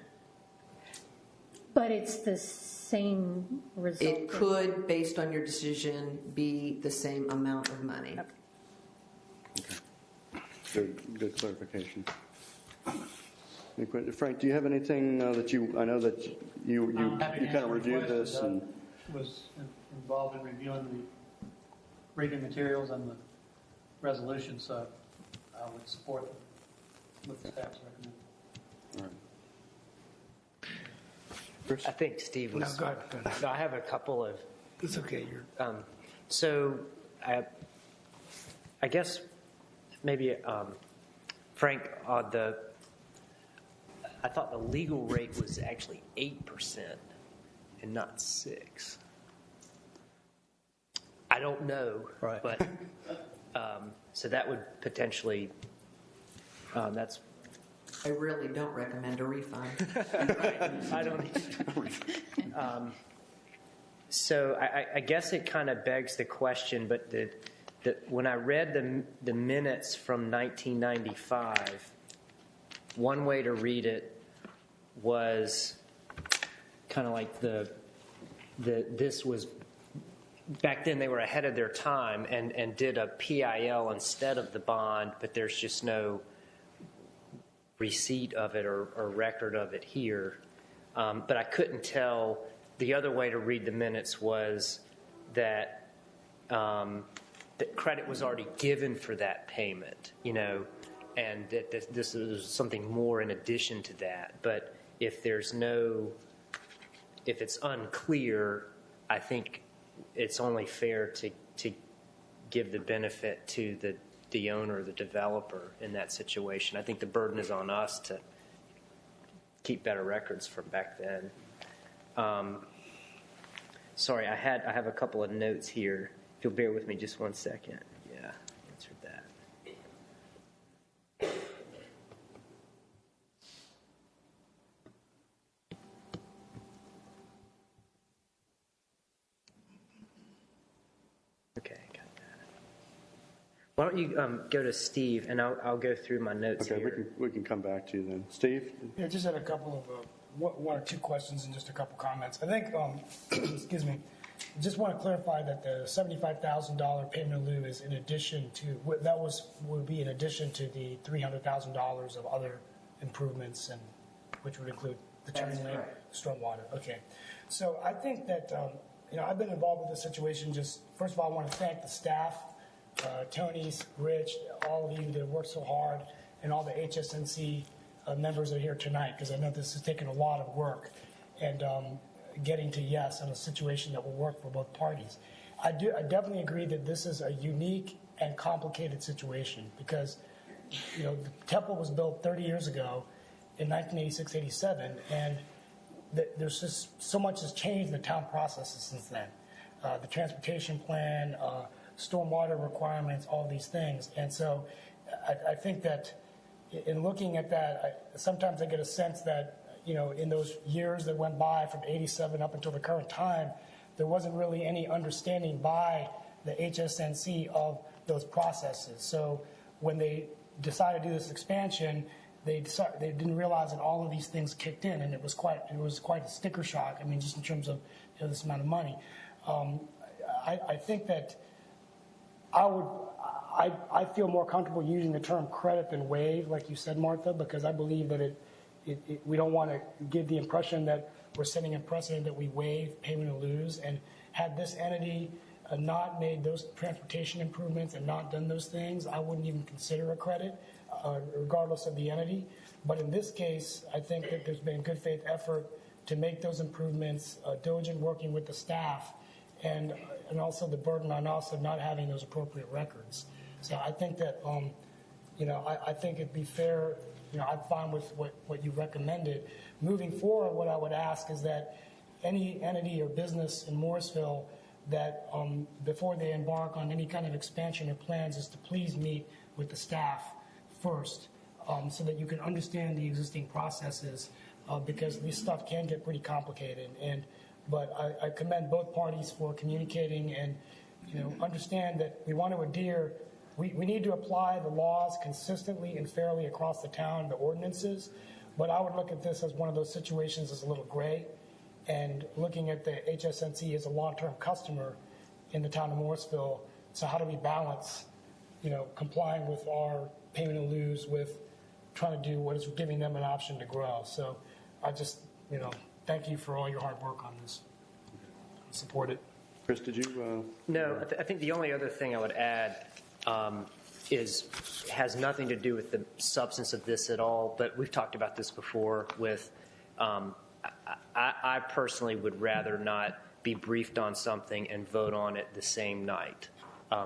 But it's the same result. It could, based on your decision, be the same amount of money. Okay. Good clarification. Frank, do you have anything that I know that you kind of reviewed this and was involved in reviewing the reading materials and the resolution, so I would support them with the staff's recommendation. All right. I think Steve was. No, go ahead. No, I have a couple of. It's okay. So, I guess maybe Frank, I thought the legal rate was actually 8% and not 6%. I don't know, right? But so that would potentially. That's. I really don't recommend a refund. I don't. So I guess it kind of begs the question, but when I read the minutes from 1995, one way to read it was kind of like this was back then they were ahead of their time and did a PIL instead of the bond, but there's just no receipt of it or record of it here. But I couldn't tell. The other way to read the minutes was that that credit was already given for that payment, and that this is something more in addition to that. But if it's unclear, I think it's only fair to give the benefit to the owner, the developer in that situation. I think the burden is on us to keep better records from back then. Sorry, I have a couple of notes here. If you'll bear with me just 1 second. Yeah, answered that. Okay, got that. Why don't you go to Steve, and I'll go through my notes okay, here. we can come back to you then. Steve? Yeah, I just had a couple of one or two questions and just a couple comments. I think, excuse me, Just want to clarify that the $75,000 payment in lieu is in addition to, would be in addition to the $300,000 of other improvements, and which would include the turning lane, stormwater. Okay. So I think that, I've been involved with this situation. Just first of all, I want to thank the staff, Tony, Rich, all of you that worked so hard, and all the HSNC members that are here tonight, because I know this has taken a lot of work. And getting to yes on a situation that will work for both parties. I definitely agree that this is a unique and complicated situation because, the temple was built 30 years ago in 1986-87, and there's just so much has changed in the town processes since then. The transportation plan, stormwater requirements, all these things. And so I think that in looking at that, sometimes I get a sense that in those years that went by from 87 up until the current time, there wasn't really any understanding by the HSNC of those processes. So when they decided to do this expansion, they didn't realize that all of these things kicked in, and it was quite a sticker shock. I mean, just in terms of this amount of money. I think that I feel more comfortable using the term credit than waive, like you said, Martha, because I believe that we don't want to give the impression that we're setting a precedent that we waive payment in lieu. And had this entity not made those transportation improvements and not done those things, I wouldn't even consider a credit, regardless of the entity. But in this case, I think that there's been good faith effort to make those improvements, diligent working with the staff, and also the burden on us of not having those appropriate records. So I think that, I think it'd be fair. I'm fine with what you recommended. Moving forward, what I would ask is that any entity or business in Morrisville that before they embark on any kind of expansion or plans is to please meet with the staff first so that you can understand the existing processes because this stuff can get pretty complicated. But I commend both parties for communicating and understand that we want to adhere. We need to apply the laws consistently and fairly across the town, the ordinances, but I would look at this as one of those situations that's a little gray, and looking at the HSNC as a long-term customer in the town of Morrisville. So how do we balance, complying with our payment in lieu with trying to do what is giving them an option to grow? So I just, thank you for all your hard work on this. Support it. Chris, did you? No, I think the only other thing I would add has nothing to do with the substance of this at all, but we've talked about this before with I personally would rather not be briefed on something and vote on it the same night.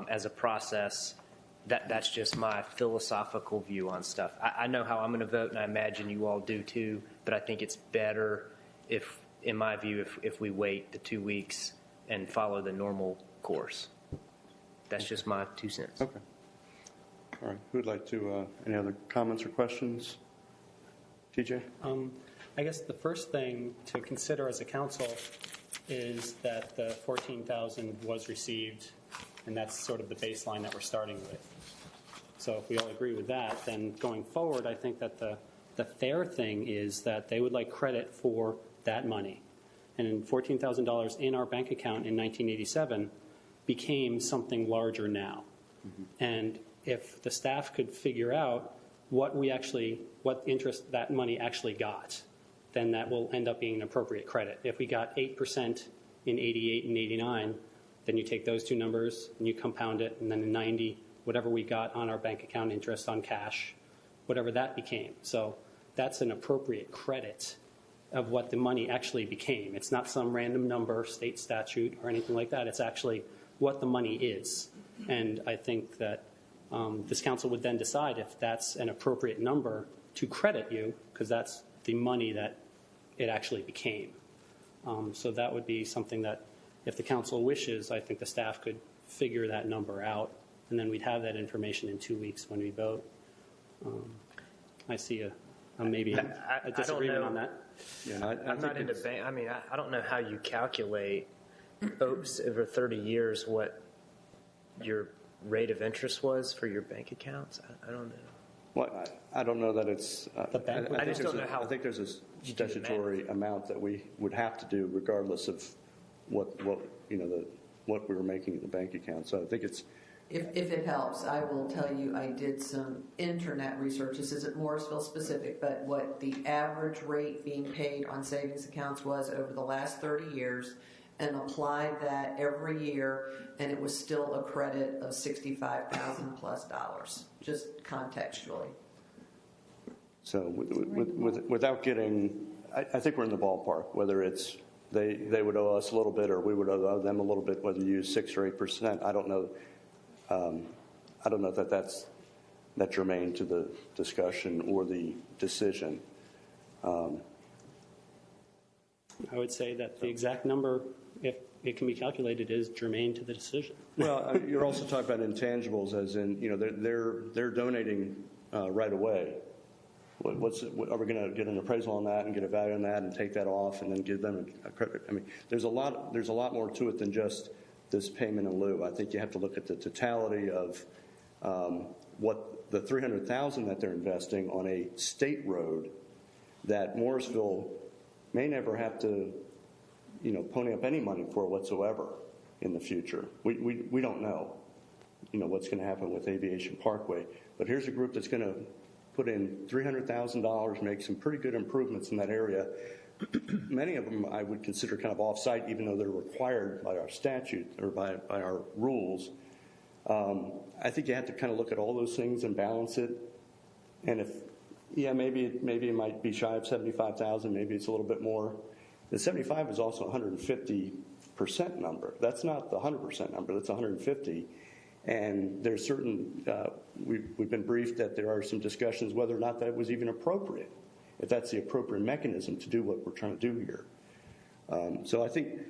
As a process, that's just my philosophical view on stuff. I know how I'm going to vote, and I imagine you all do too, but I think it's better in my view, if we wait the 2 weeks and follow the normal course. That's just my 2 cents. Okay. All right. Who would like to, any other comments or questions? TJ? I guess the first thing to consider as a council is that the $14,000 was received, and that's sort of the baseline that we're starting with. So if we all agree with that, then going forward, I think that the fair thing is that they would like credit for that money. And $14,000 in our bank account in 1987 became something larger now. Mm-hmm. And if the staff could figure out what interest that money actually got, then that will end up being an appropriate credit. If we got 8% in 88 and 89, then you take those two numbers and you compound it, and then in 90, whatever we got on our bank account interest on cash, whatever that became. So that's an appropriate credit of what the money actually became. It's not some random number, state statute, or anything like that. It's actually what the money is. And I think that this council would then decide if that's an appropriate number to credit you, because that's the money that it actually became. So that would be something that, if the council wishes, I think the staff could figure that number out, and then we'd have that information in 2 weeks when we vote. I see maybe a disagreement on that. Yeah, I'm not into bank. I mean, I don't know how you calculate over 30 years what your rate of interest was for your bank accounts. I don't know. Well, I don't know that it's. I just don't know how. I think there's a statutory amount that we would have to do, regardless of what what we were making in the bank account. So I think it's. If it helps, I will tell you I did some internet research. This isn't Morrisville specific, but what the average rate being paid on savings accounts was over the last 30 years, and applied that every year, and it was still a credit of $65,000 plus, just contextually. So without getting, I think we're in the ballpark, whether it's they would owe us a little bit or we would owe them a little bit, whether you use 6 or 8%. I don't know that that's germane to the discussion or the decision. I would say that the exact number, if it can be calculated, is germane to the decision. Well, you're also talking about intangibles, as in they're donating right away. Are we going to get an appraisal on that and get a value on that and take that off and then give them a credit? I mean, there's a lot more to it than just this payment in lieu. I think you have to look at the totality of what the $300,000 that they're investing on a state road that Morrisville may never have to, pony up any money for whatsoever in the future. We don't know, what's going to happen with Aviation Parkway. But here's a group that's going to put in $300,000, make some pretty good improvements in that area. Many of them I would consider kind of off-site, even though they're required by our statute or by our rules. I think you have to kind of look at all those things and balance it. And maybe it might be shy of 75,000, maybe it's a little bit more. The 75 is also a 150% number. That's not the 100% number. That's 150. And there's certain, we've been briefed that there are some discussions whether or not that was even appropriate, if that's the appropriate mechanism to do what we're trying to do here. So I think,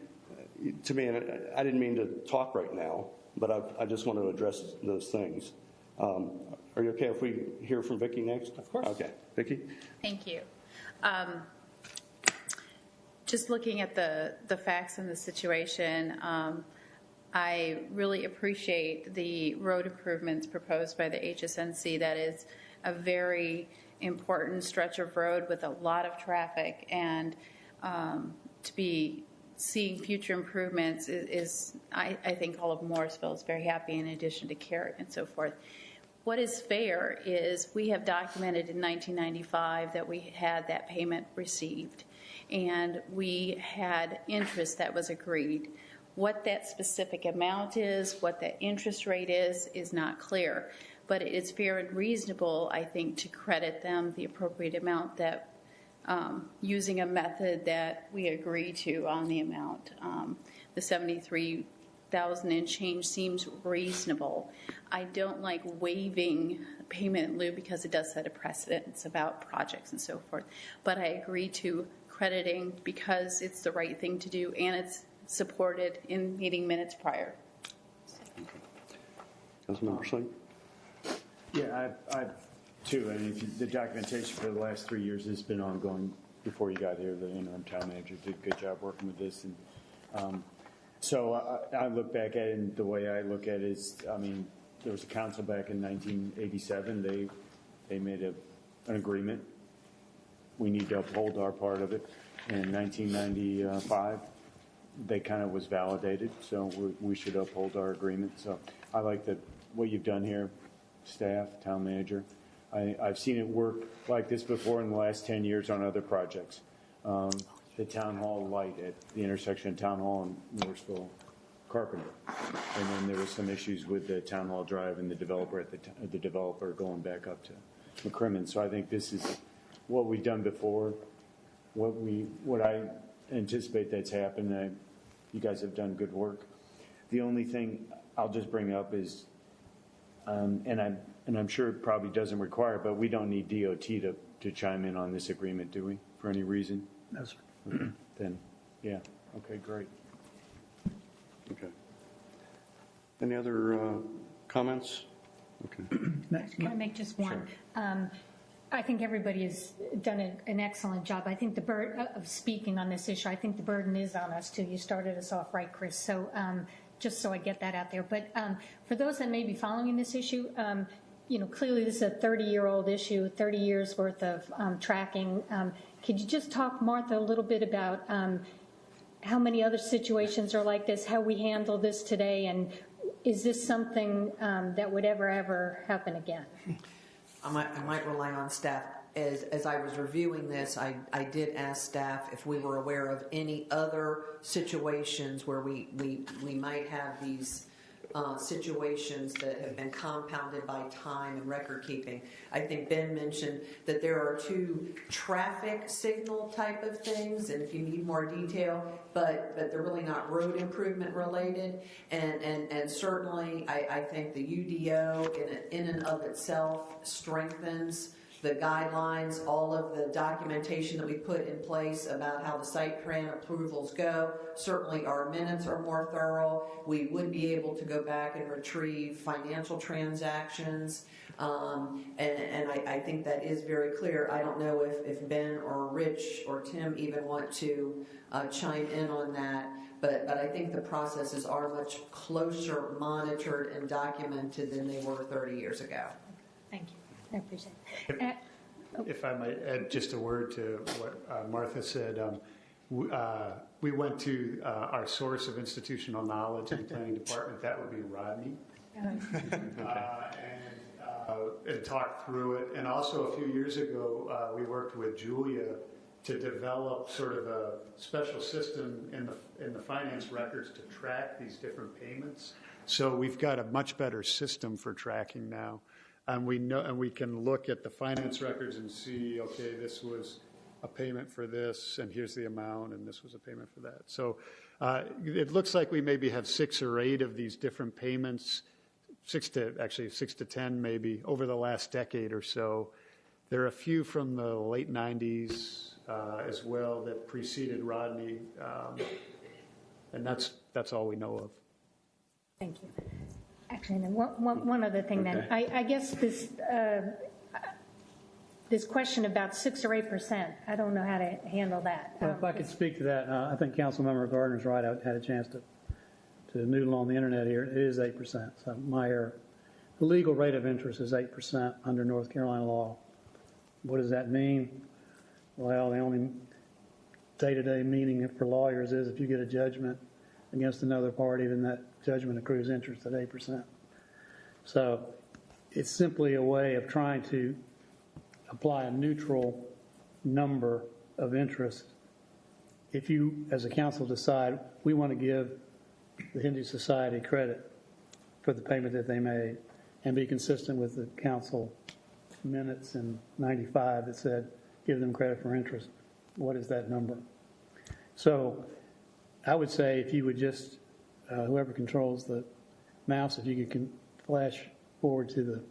to me, and I didn't mean to talk right now, but I just want to address those things. Are you okay if we hear from Vicki next? Of course. Okay. Vicki? Thank you. Just looking at the facts and the situation, I really appreciate the road improvements proposed by the HSNC. That is a very important stretch of road with a lot of traffic, and to be seeing future improvements is I think all of Morrisville is very happy, in addition to Carrot and so forth. What is fair is we have documented in 1995 that we had that payment received, and we had interest that was agreed. What that specific amount is, what that interest rate is not clear. But it's fair and reasonable, I think, to credit them the appropriate amount that, using a method that we agree to on the amount. The $73,000 and change seems reasonable. I don't like waiving payment in lieu because it does set a precedent about projects and so forth. But I agree to crediting because it's the right thing to do, and it's supported in meeting minutes prior. Councilmember Sling? Yeah, I too. I mean, the documentation for the last 3 years has been ongoing before you got here. The interim town manager did a good job working with this. And so I look back at it, and the way I look at it is, I mean, there was a council back in 1987. They made an agreement. We need to uphold our part of it. In 1995, they kind of was validated, so we should uphold our agreement. So I like what you've done here, staff, town manager. I've seen it work like this before in the last 10 years on other projects. The town hall light at the intersection of Town Hall and Morrisville Carpenter. And then there was some issues with the Town Hall Drive and the developer going back up to McCrimmon. So I think this is what we've done before, what I anticipate that's happened. You guys have done good work. The only thing I'll just bring up is, and I'm sure it probably doesn't require, but we don't need DOT to chime in on this agreement, do we? For any reason? No, sir. Okay. Then, yeah. Okay, great. Okay. Any other comments? Okay. Can I make just one? Sure. I think everybody has done an excellent job. I think the burden of speaking on this issue, I think the burden is on us too. You started us off right, Chris. So just so I get that out there. But for those that may be following this issue, clearly this is a 30-year-old issue, 30 years worth of tracking. Could you just talk, Martha, a little bit about how many other situations are like this, how we handle this today, and is this something that would ever happen again? I might rely on staff. As I was reviewing this, I did ask staff if we were aware of any other situations where we might have these situations that have been compounded by time and record keeping. I think Ben mentioned that there are 2 traffic signal type of things, and if you need more detail, but they're really not road improvement related. And certainly, I think the UDO in and of itself strengthens the guidelines, all of the documentation that we put in place about how the site plan approvals go. Certainly our minutes are more thorough. We would be able to go back and retrieve financial transactions. And I think that is very clear. I don't know if Ben or Rich or Tim even want to chime in on that. But I think the processes are much closer monitored and documented than they were 30 years ago. Thank you. I appreciate it. If I might add just a word to what Martha said, we went to our source of institutional knowledge in the planning department. That would be Rodney, and talked through it. And also a few years ago, we worked with Julia to develop sort of a special system in the finance records to track these different payments. So we've got a much better system for tracking now. And we know, and we can look at the finance records and see, okay, this was a payment for this, and here's the amount, and this was a payment for that. So it looks like we maybe have 6 or 8 of these different payments, 6 to 10 maybe, over the last decade or so. There are a few from the late 90s as well that preceded Rodney, and that's all we know of. Thank you. Actually, then one other thing then. I guess this question about 6 or 8%, I don't know how to handle that. Well, if I could speak to that, I think Councilmember Gardner's right. I had a chance to noodle on the internet here. It is 8%. So my error. The legal rate of interest is 8% under North Carolina law. What does that mean? Well, the only day-to-day meaning for lawyers is if you get a judgment against another party, then that judgment accrues interest at 8%. So it's simply a way of trying to apply a neutral number of interest. If you, as a council, decide we want to give the Hindu Society credit for the payment that they made and be consistent with the council minutes in 95 that said give them credit for interest, what is that number? So I would say if you would just, whoever controls the mouse, if you could flash forward to the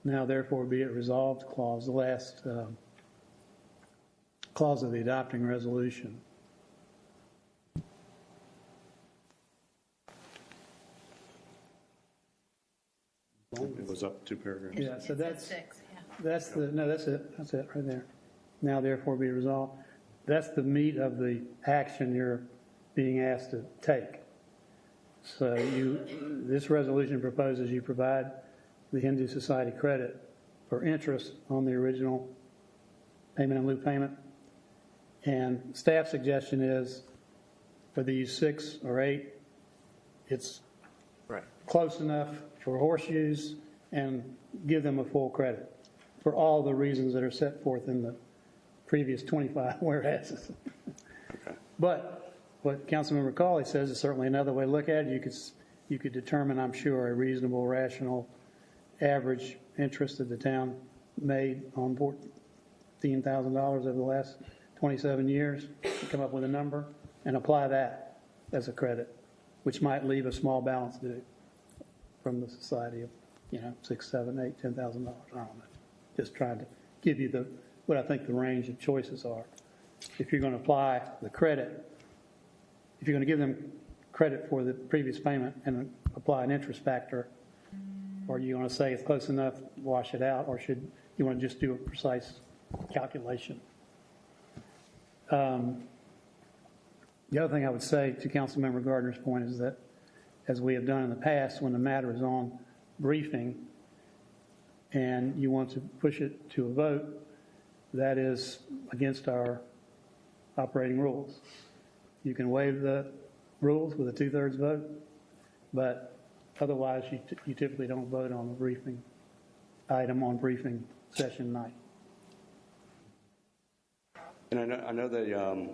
now therefore be it resolved clause, the last clause of the adopting resolution. It was up 2 paragraphs. Yeah, so that's 6. that's it. That's it right there. Now therefore be resolved. That's the meat of the action you're being asked to take. So this resolution proposes you provide the Hindu Society credit for interest on the original payment in lieu payment. And staff suggestion is for these 6 or 8, it's close enough for horseshoes and give them a full credit for all the reasons that are set forth in the previous 25 whereases. But what Councilmember Cawley says is certainly another way to look at it. You could determine, I'm sure, a reasonable, rational, average interest that the town made on $14,000 over the last 27 years, come up with a number, and apply that as a credit, which might leave a small balance due from the society of, $6,000, $7,000, $8,000, $10,000. I don't know. Just trying to give you what I think the range of choices are. If you're going to apply the credit, if you're going to give them credit for the previous payment and apply an interest factor, or you want to say it's close enough, wash it out, or should you want to just do a precise calculation? The other thing I would say to Councilmember Gardner's point is that, as we have done in the past, when the matter is on briefing and you want to push it to a vote, that is against our operating rules. you can waive the rules with a 2/3 vote, but otherwise you typically don't vote on the briefing item on briefing session night. And I know that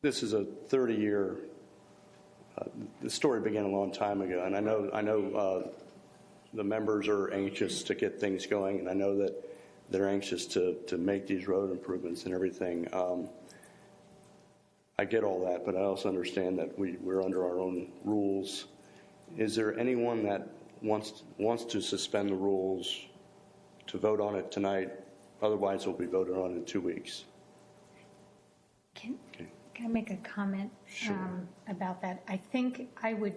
this is a 30-year. The story began a long time ago, and I know the members are anxious to get things going, and I know that they're anxious to make these road improvements and everything. I get all that, but I also understand that we're under our own rules. Is there anyone that wants to suspend the rules to vote on it tonight? Otherwise, it'll be voted on in 2 weeks. Can I make a comment about that? I think I would,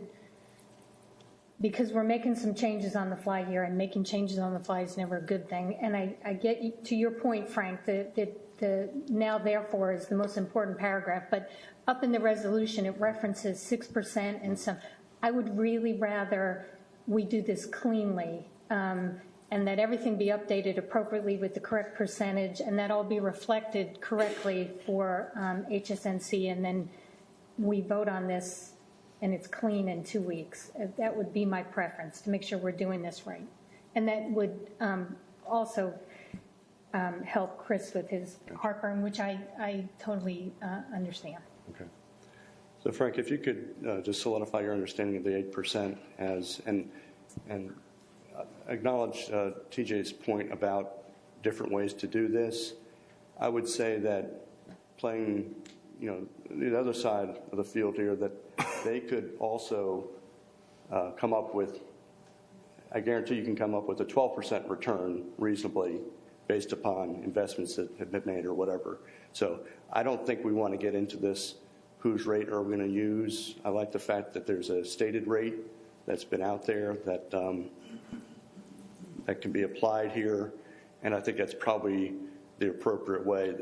because we're making some changes on the fly here, and making changes on the fly is never a good thing. And I get to your point, Frank, that the now therefore is the most important paragraph, but up in the resolution it references 6% and some. I would really rather we do this cleanly, and that everything be updated appropriately with the correct percentage, and that all be reflected correctly for HSNC, and then we vote on this and it's clean in 2 weeks. That would be my preference, to make sure we're doing this right. And that would also help Chris with his heartburn, which I totally understand. Okay. So Frank, if you could just solidify your understanding of the 8% as, and acknowledge TJ's point about different ways to do this. I would say that playing, the other side of the field here, that they could also come up with, I guarantee you can come up with a 12% return reasonably based upon investments that have been made or whatever. So I don't think we want to get into this, whose rate are we going to use. I like the fact that there's a stated rate that's been out there that that can be applied here, and I think that's probably the appropriate way.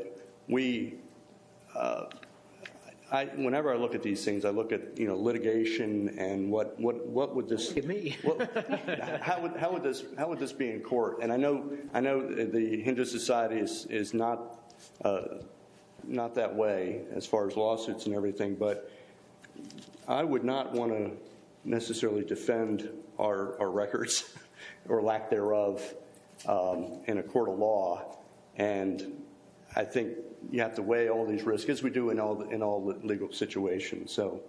Whenever I look at these things, I look at litigation and what would this how would this be in court? And I know the Hindu Society is not that way as far as lawsuits and everything, but I would not want to necessarily defend our records or lack thereof in a court of law, and I think you have to weigh all these risks, as we do in all legal situations. So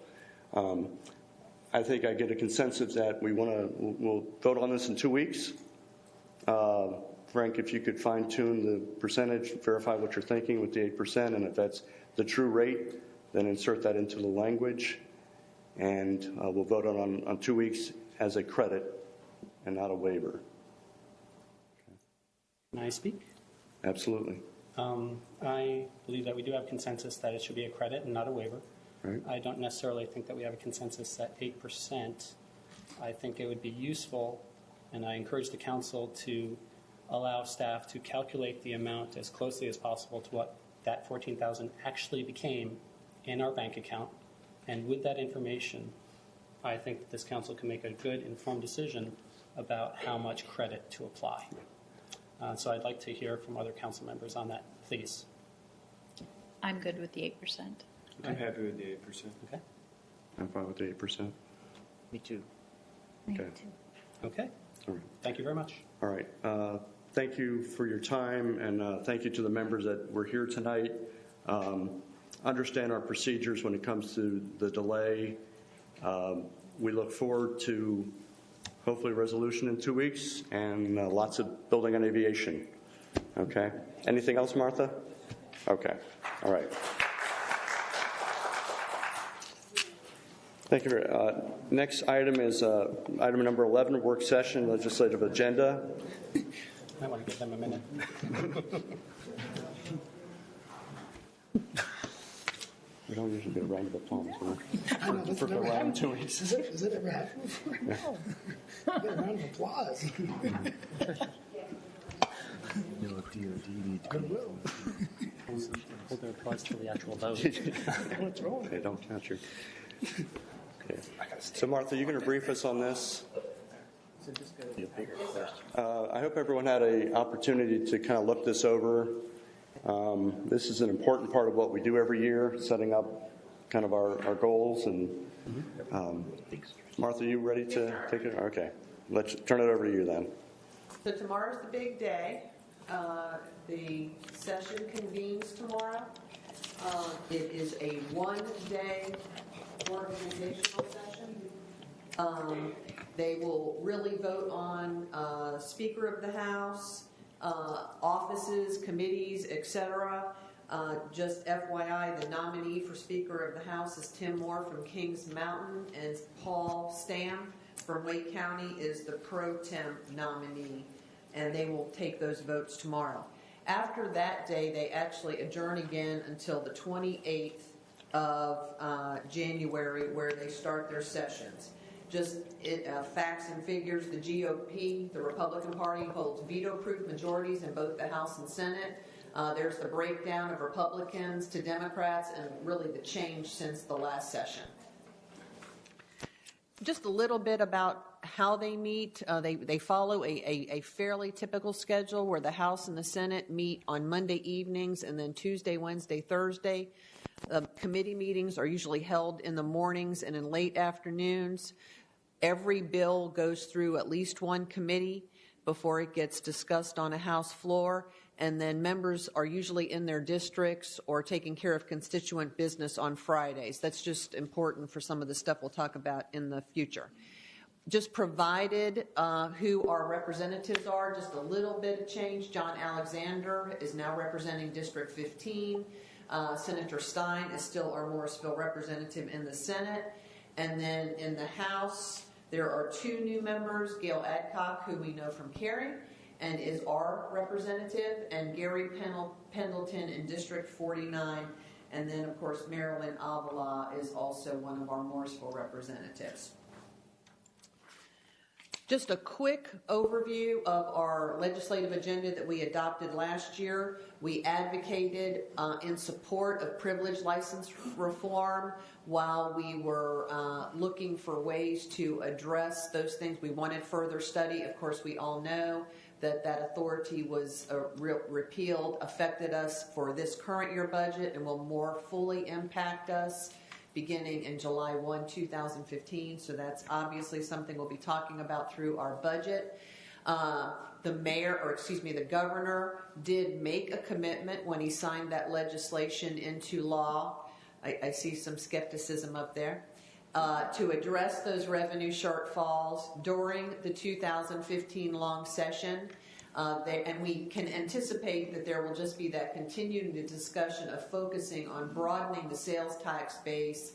I think I get a consensus that we'll vote on this in 2 weeks. Frank, if you could fine-tune the percentage, verify what you're thinking with the 8%, and if that's the true rate, then insert that into the language, and we'll vote on 2 weeks as a credit and not a waiver. Can I speak? Absolutely. I believe that we do have consensus that it should be a credit and not a waiver. Right. I don't necessarily think that we have a consensus at 8%. I think it would be useful, and I encourage the council to allow staff to calculate the amount as closely as possible to what that $14,000 actually became in our bank account. And with that information, I think that this council can make a good, informed decision about how much credit to apply. So I'd like to hear from other council members on that, please. I'm good with the 8%. I'm happy with the 8%. Okay. I'm fine with the 8%. Me too. Okay. Okay. All right. Thank you very much. All right. Thank you for your time, and thank you to the members that were here tonight. Understand our procedures when it comes to the delay. We look forward to hopefully a resolution in 2 weeks and lots of building on aviation. Okay. Anything else, Martha? Okay. All right. Thank you. Next item is item number 11, work session, legislative agenda. I want to give them a minute. We don't usually get a round of applause for never around happened. 2 weeks. Has it ever happened before? No. Get a round of applause. Goodwill. Hold their applause till the actual vote. What's wrong? Okay, don't count your... Okay. So, Martha, you're going to brief us on this? I hope everyone had an opportunity to kind of look this over This is an important part of what we do every year, setting up kind of our goals. And Martha, you ready to take it? Okay. Let's turn it over to you then. So tomorrow's the big day. The session convenes tomorrow. It is a one-day organizational session. They will really vote on Speaker of the House, offices, committees, etc. Just FYI, the nominee for Speaker of the House is Tim Moore from Kings Mountain, and Paul Stam from Wake County is the pro tem nominee, and they will take those votes tomorrow. After that day, they actually adjourn again until the 28th of January, where they start their sessions. Just facts and figures, the GOP, the Republican Party, holds veto-proof majorities in both the House and Senate. There's the breakdown of Republicans to Democrats and really the change since the last session. Just a little bit about how they meet. They follow a fairly typical schedule where the House and the Senate meet on Monday evenings and then Tuesday, Wednesday, Thursday. Committee meetings are usually held in the mornings and in late afternoons. Every bill goes through at least one committee before it gets discussed on a House floor, and then members are usually in their districts or taking care of constituent business on Fridays. That's just important for some of the stuff we'll talk about in the future. Just provided who our representatives are, just a little bit of change. John Alexander is now representing District 15. Senator Stein is still our Morrisville representative in the Senate. And then in the House, there are two new members, Gail Adcock, who we know from Cary, and is our representative, and Gary Pendleton in District 49. And then, of course, Marilyn Avila is also one of our Morrisville representatives. Just a quick overview of our legislative agenda that we adopted last year. We advocated in support of privilege license reform while we were looking for ways to address those things. We wanted further study. Of course, we all know that authority was repealed, affected us for this current year budget, and will more fully impact us beginning in July 1, 2015. So that's obviously something we'll be talking about through our budget. The governor did make a commitment when he signed that legislation into law. I see some skepticism up there. To address those revenue shortfalls during the 2015 long session. And we can anticipate that there will just be that continued discussion of focusing on broadening the sales tax base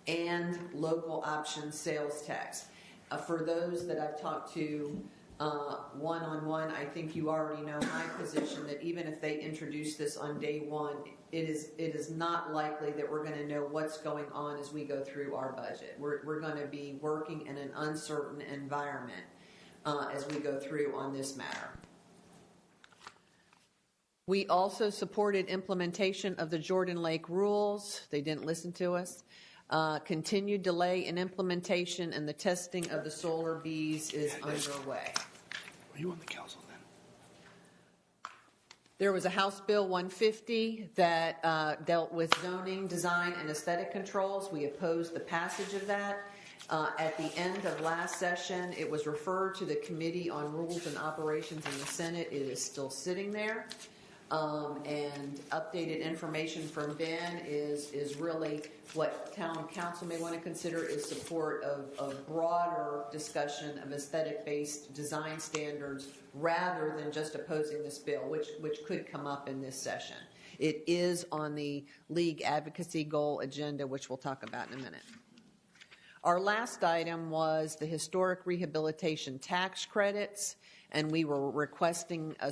and local option sales tax. For those that I've talked to one-on-one, I think you already know my position that even if they introduce this on day one, it is not likely that we're going to know what's going on as we go through our budget. We're going to be working in an uncertain environment as we go through on this matter. We also supported implementation of the Jordan Lake rules. They didn't listen to us. Continued delay in implementation, and the testing of the solar bees is underway. Were you on the council then? There was a House Bill 150 that dealt with zoning, design, and aesthetic controls. We opposed the passage of that. At the end of last session, it was referred to the Committee on Rules and Operations in the Senate. It is still sitting there. And updated information from Ben is really what town council may want to consider is support of broader discussion of aesthetic-based design standards rather than just opposing this bill, which could come up in this session. It is on the League Advocacy Goal agenda, which we'll talk about in a minute. Our last item was the historic rehabilitation tax credits, and we were requesting an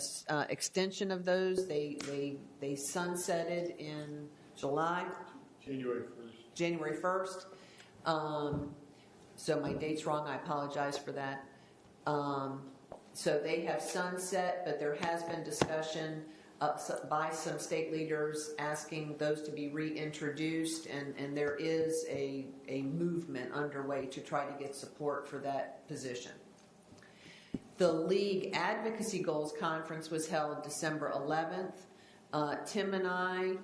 extension of those. They sunsetted in July. January 1st. So my date's wrong. I apologize for that. So they have sunset, but there has been discussion by some state leaders asking those to be reintroduced, and there is a movement underway to try to get support for that position. The League Advocacy Goals Conference was held December 11th. Tim and I,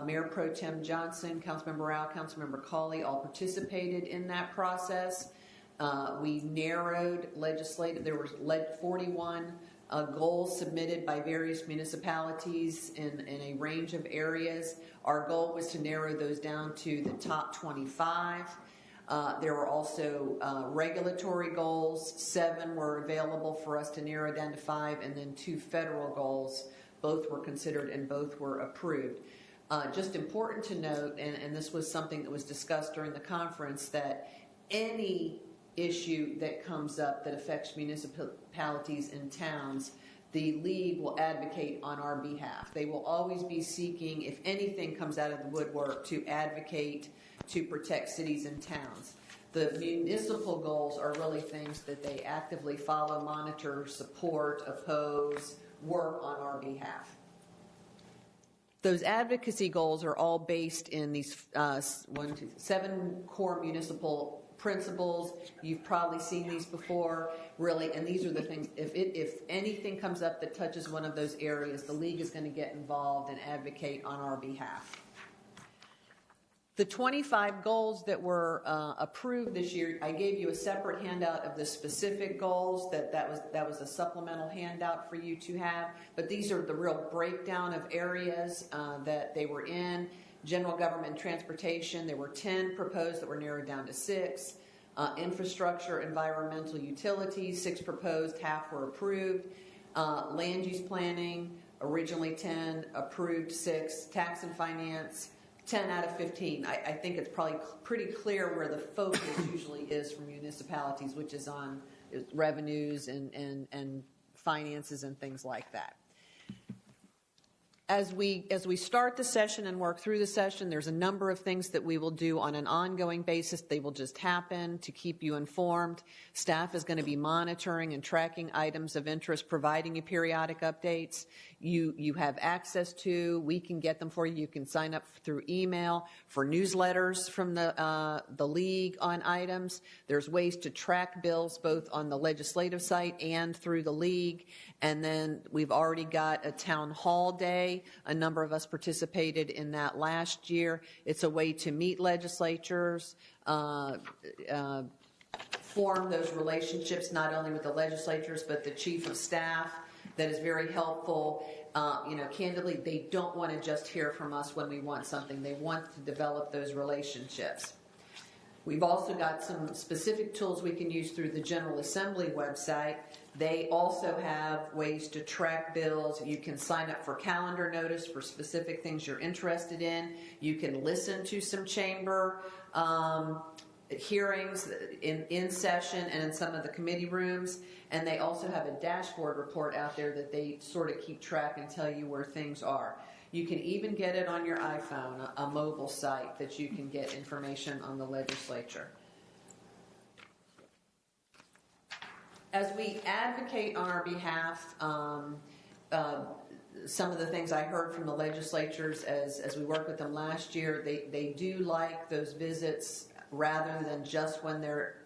Mayor Pro Tem Johnson, Councilmember Rao, Councilmember Cawley all participated in that process. We narrowed there were 41 goals submitted by various municipalities in a range of areas. Our goal was to narrow those down to the top 25. There were also regulatory goals. 7 were available for us to narrow down to 5, and then 2 federal goals. Both were considered and both were approved. Just important to note, and this was something that was discussed during the conference, that any issue that comes up that affects municipalities and towns, the League will advocate on our behalf. They will always be seeking, if anything comes out of the woodwork, to advocate to protect cities and towns. The municipal goals are really things that they actively follow, monitor, support, oppose, work on our behalf. Those advocacy goals are all based in these 7 core municipal principles. You've probably seen these before, really, and these are the things. If anything comes up that touches one of those areas, the League is going to get involved and advocate on our behalf. The 25 goals that were approved this year, I gave you a separate handout of the specific goals. That was a supplemental handout for you to have. But these are the real breakdown of areas that they were in. General government and transportation, there were 10 proposed that were narrowed down to 6. Infrastructure, environmental utilities, 6 proposed, half were approved. Land use planning, originally 10, approved 6. Tax and finance, 10 out of 15. I think it's probably pretty clear where the focus usually is for municipalities, which is on revenues and finances and things like that. As we start the session and work through the session, there's a number of things that we will do on an ongoing basis. They will just happen to keep you informed. Staff is going to be monitoring and tracking items of interest, providing you periodic updates. You have access to, we can get them for you. You can sign up through email for newsletters from the League on items. There's ways to track bills both on the legislative site and through the League. And then we've already got a town hall day. A number of us participated in that last year. It's a way to meet legislatures, form those relationships not only with the legislatures but the chief of staff. That is very helpful. Candidly, they don't want to just hear from us when we want something. They want to develop those relationships. We've also got some specific tools we can use through the General Assembly website. They also have ways to track bills. You can sign up for calendar notice for specific things you're interested in. You can listen to some chamber hearings in session and in some of the committee rooms. And they also have a dashboard report out there that they sort of keep track and tell you where things are. You can even get it on your iPhone, a mobile site that you can get information on the legislature. As we advocate on our behalf, some of the things I heard from the legislatures as we worked with them last year, they do like those visits rather than just when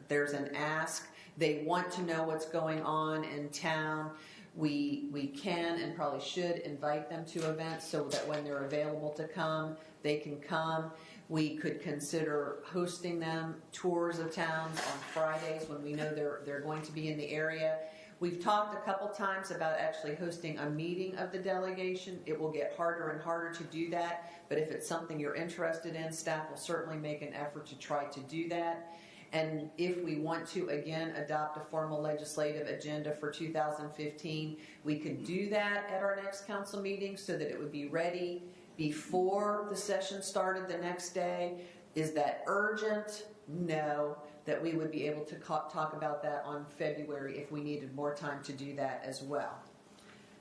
there's an ask. They want to know what's going on in town. We can and probably should invite them to events so that when they're available to come, they can come. We could consider hosting them tours of towns on Fridays when we know they're going to be in the area. We've talked a couple times about actually hosting a meeting of the delegation. It will get harder and harder to do that, but if it's something you're interested in, staff will certainly make an effort to try to do that. And if we want to, again, adopt a formal legislative agenda for 2015, we could do that at our next council meeting so that it would be ready before the session started the next day. Is that urgent? No. That we would be able to talk about that on February if we needed more time to do that as well.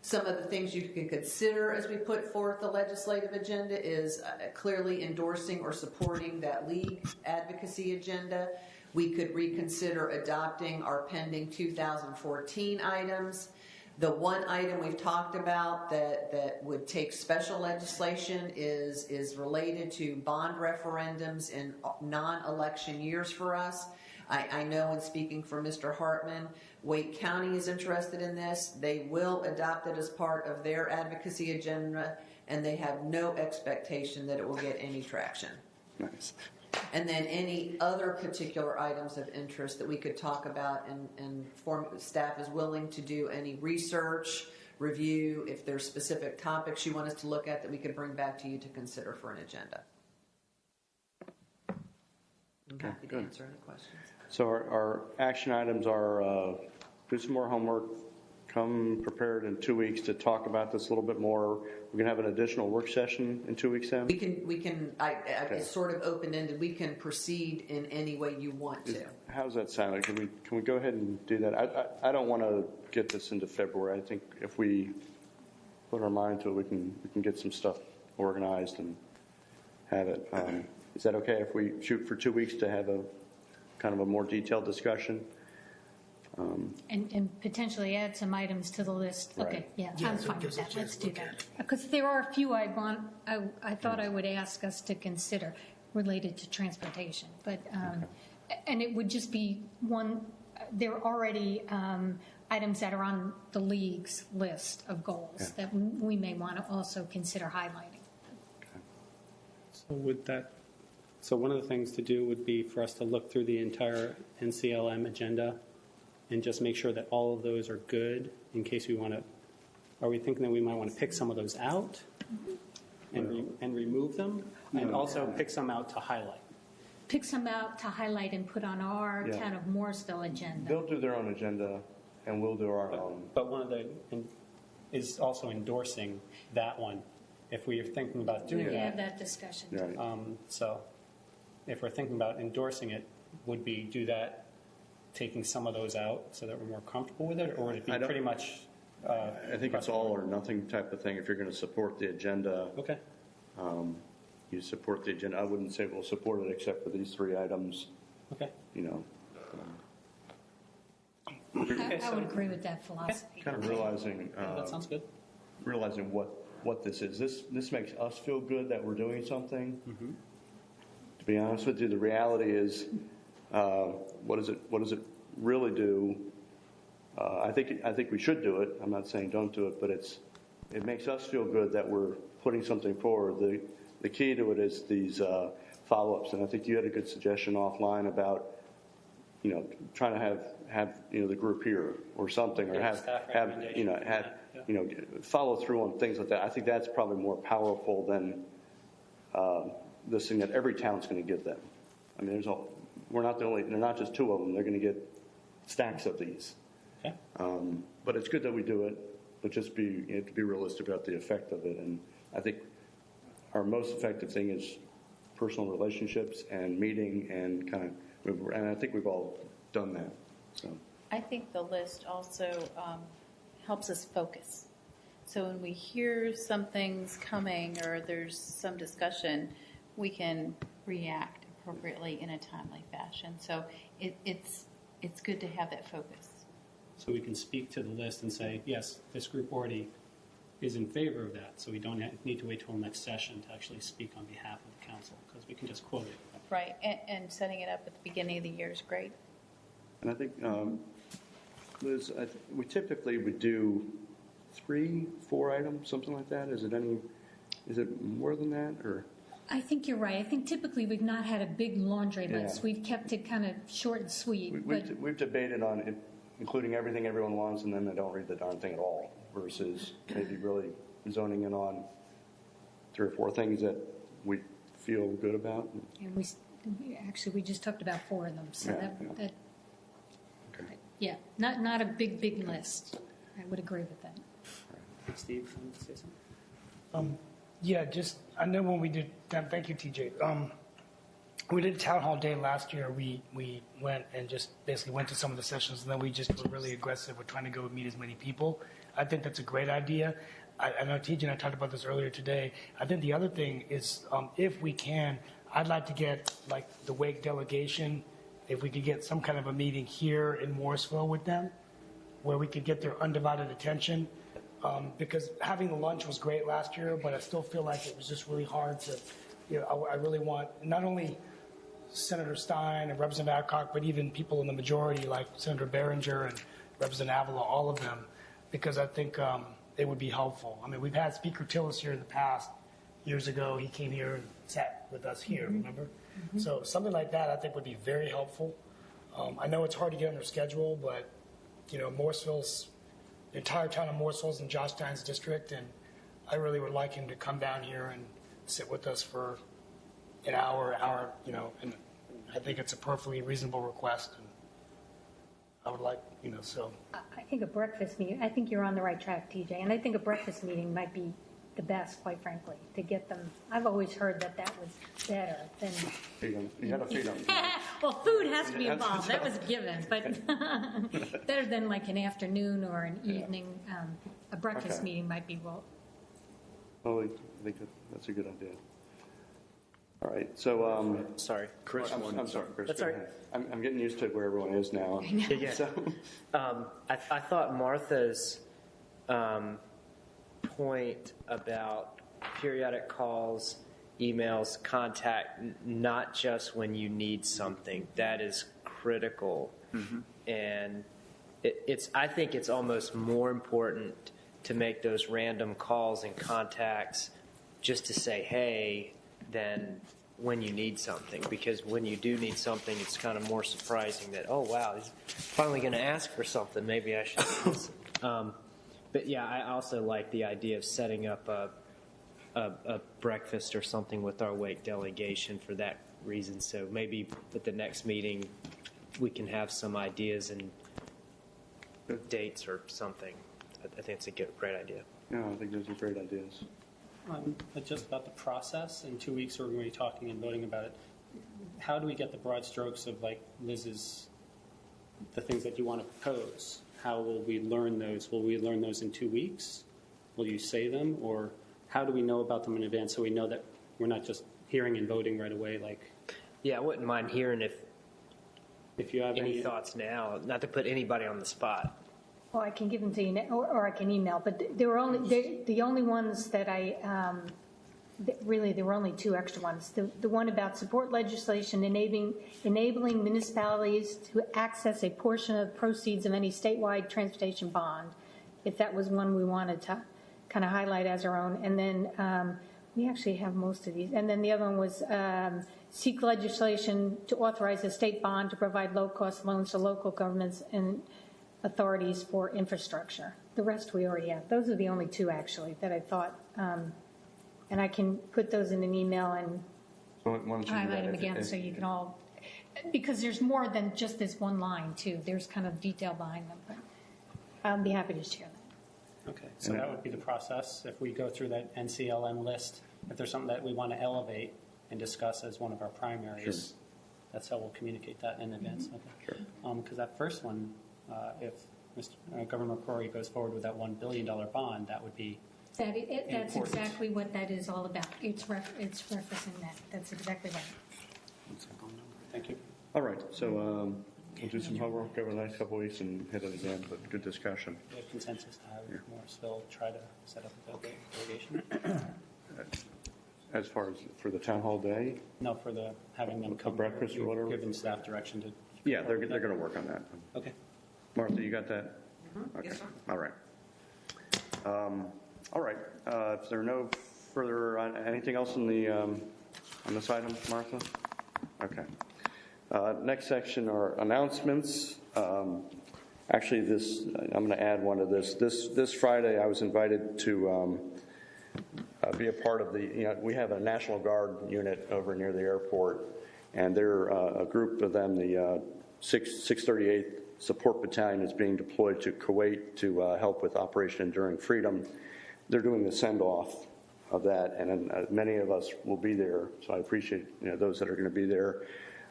Some of the things you can consider as we put forth the legislative agenda is clearly endorsing or supporting that League advocacy agenda. We could reconsider adopting our pending 2014 items. The one item we've talked about that would take special legislation is related to bond referendums in non-election years for us. I know in speaking for Mr. Hartman, Wake County is interested in this. They will adopt it as part of their advocacy agenda, and they have no expectation that it will get any traction. Nice. And then any other particular items of interest that we could talk about, and staff is willing to do any research, review, if there's specific topics you want us to look at that we could bring back to you to consider for an agenda. I'm happy to answer any questions. So our action items are do some more homework, come prepared in 2 weeks to talk about this a little bit more. We're going to have an additional work session in 2 weeks then? We can. It's sort of open-ended. We can proceed in any way you want to. How does that sound? Can we go ahead and do that? I don't want to get this into February. I think if we put our mind to it, we can get some stuff organized and have it. Is that okay if we shoot for 2 weeks to have a kind of a more detailed discussion? And potentially add some items to the list. Right. Okay, yeah, I'm fine with that. Let's do that. Because there are a few I thought I would ask us to consider related to transportation. But and it would just be one. There are already items that are on the league's list of goals that we may want to also consider highlighting. So one of the things to do would be for us to look through the entire NCLM agenda and just make sure that all of those are good in case we want to. Are we thinking that we might want to pick some of those out and remove them, and also pick some out to highlight? Pick some out to highlight and put on our kind of Morrisville agenda. They'll do their own agenda, and we'll do our own. But one of the is also endorsing that one. If we are thinking about doing We that, have that discussion. Right. So if we're thinking about endorsing it, would we do that, taking some of those out so that we're more comfortable with it, or would it be pretty much? I think it's all or nothing type of thing. If you're going to support the agenda, okay, you support the agenda. I wouldn't say we'll support it except for these 3 items. Okay. You know. I would agree with that philosophy. Kind of realizing. That sounds good. Realizing what this is. This makes us feel good that we're doing something. Mm-hmm. To be honest with you, the reality is, what does it really do? I think we should do it. I'm not saying don't do it, but it makes us feel good that we're putting something forward. The key to it is these follow-ups, and I think you had a good suggestion offline about trying to have the group here or something, or have follow through on things like that. I think that's probably more powerful than this thing that every town's going to give them. I mean, we're not the only. They're not just 2 of them. They're going to get stacks of these. Okay. But it's good that we do it. But just be realistic about the effect of it. And I think our most effective thing is personal relationships and meeting and and I think we've all done that. So I think the list also helps us focus. So when we hear something's coming or there's some discussion, we can react appropriately in a timely fashion. So it's good to have that focus. So we can speak to the list and say, yes, this group already is in favor of that, so we don't need to wait till next session to actually speak on behalf of the council, because we can just quote it. Right, and setting it up at the beginning of the year is great. And I think, Liz, we typically would do 3, 4 items, something like that. Is it more than that, or? I think you're right. I think typically we've not had a big laundry list. We've kept it kind of short and sweet. We've debated on it, including everything everyone wants, and then they don't read the darn thing at all, versus maybe really zoning in on 3 or 4 things that we feel good about. And we just talked about 4 of them. So not a big list. I would agree with that. Steve, want to say something? I know when we did. Thank you, TJ. We did Town Hall Day last year. We went and just basically went to some of the sessions, and then we just were really aggressive with trying to go meet as many people. I think that's a great idea. I know TJ and I talked about this earlier today. I think the other thing is, if we can, I'd like to get like the Wake delegation, if we could get some kind of a meeting here in Morrisville with them, where we could get their undivided attention. Because having the lunch was great last year, but I still feel like it was just really hard to, I really want not only Senator Stein and Representative Adcock, but even people in the majority like Senator Behringer and Representative Avila, all of them, because I think it would be helpful. I mean, we've had Speaker Tillis here in the past. Years ago, he came here and sat with us here, remember? So something like that I think would be very helpful. I know it's hard to get on their schedule, but, Morrisville's, the entire town of Morrisville's in Josh Stein's district, and I really would like him to come down here and sit with us for an hour, and I think it's a perfectly reasonable request. And I would like, so. I think a breakfast meeting, I think you're on the right track, TJ, and I think a breakfast meeting might be the best, quite frankly, to get them. I've always heard that was better than. You got to feed them. Well, food has to be involved. That was a given, but better than like an afternoon or an evening. A breakfast meeting might be well. Oh, I think that's a good idea. All right, so sorry, Chris. I'm sorry, Chris. That's all right. I'm getting used to where everyone is now. Yeah. So, I thought Martha's point about periodic calls, emails, contact, not just when you need something, that is critical. And I think it's almost more important to make those random calls and contacts just to say, hey, than when you need something. Because when you do need something, it's kind of more surprising that, oh, wow, he's finally going to ask for something. Maybe I should listen. But yeah, I also like the idea of setting up a breakfast or something with our Wake delegation for that reason. So maybe at the next meeting, we can have some ideas and dates or something. I think it's a great idea. Yeah, I think those are great ideas. But just about the process, in 2 weeks we're going to be talking and voting about it. How do we get the broad strokes of like Liz's, the things that you want to propose? How will we learn those? Will we learn those in 2 weeks? Will you say them? Or how do we know about them in advance so we know that we're not just hearing and voting right away? Like, yeah, I wouldn't mind hearing if you have any thoughts now, not to put anybody on the spot. Well, I can give them to you, or I can email. But there were only the only ones that really there were only two extra ones. The one about support legislation enabling municipalities to access a portion of the proceeds of any statewide transportation bond. If that was one we wanted to kind of highlight as our own, and then we actually have most of these. And then the other one was seek legislation to authorize a state bond to provide low-cost loans to local governments and authorities for infrastructure. The rest we already have. Those are the only two, actually, that I thought. And I can put those in an email and highlight them again so you can all, because there's more than just this one line, too. There's kind of detail behind them. But I'll be happy to share that. Okay, so that would be the process. If we go through that NCLM list, if there's something that we want to elevate and discuss as one of our primaries, that's how we'll communicate that in advance. Okay. Because that first one, if Governor McCrory goes forward with that $1 billion bond, that would be that's important. exactly what that is all about. It's referencing that. That's exactly right. Thank you. All right, so we'll do some homework over the next couple of weeks and hit it again, but good discussion. We have consensus to have Morrisville try to set up a delegation. As far as for the town hall day? No, for having them come. Breakfast or whatever? Giving staff direction to. Yeah, they're going to work on that. Okay. Martha, you got that? Okay. Yes, sir. All right. All right. If there are no further, anything else on this item, Martha? Okay. Next section are announcements. Actually, I'm going to add one to this. This Friday, I was invited to be a part of we have a National Guard unit over near the airport, and they're a group of them, the 638th Support Battalion is being deployed to Kuwait to help with Operation Enduring Freedom. They're doing the send-off of that, and many of us will be there, so I appreciate those that are going to be there.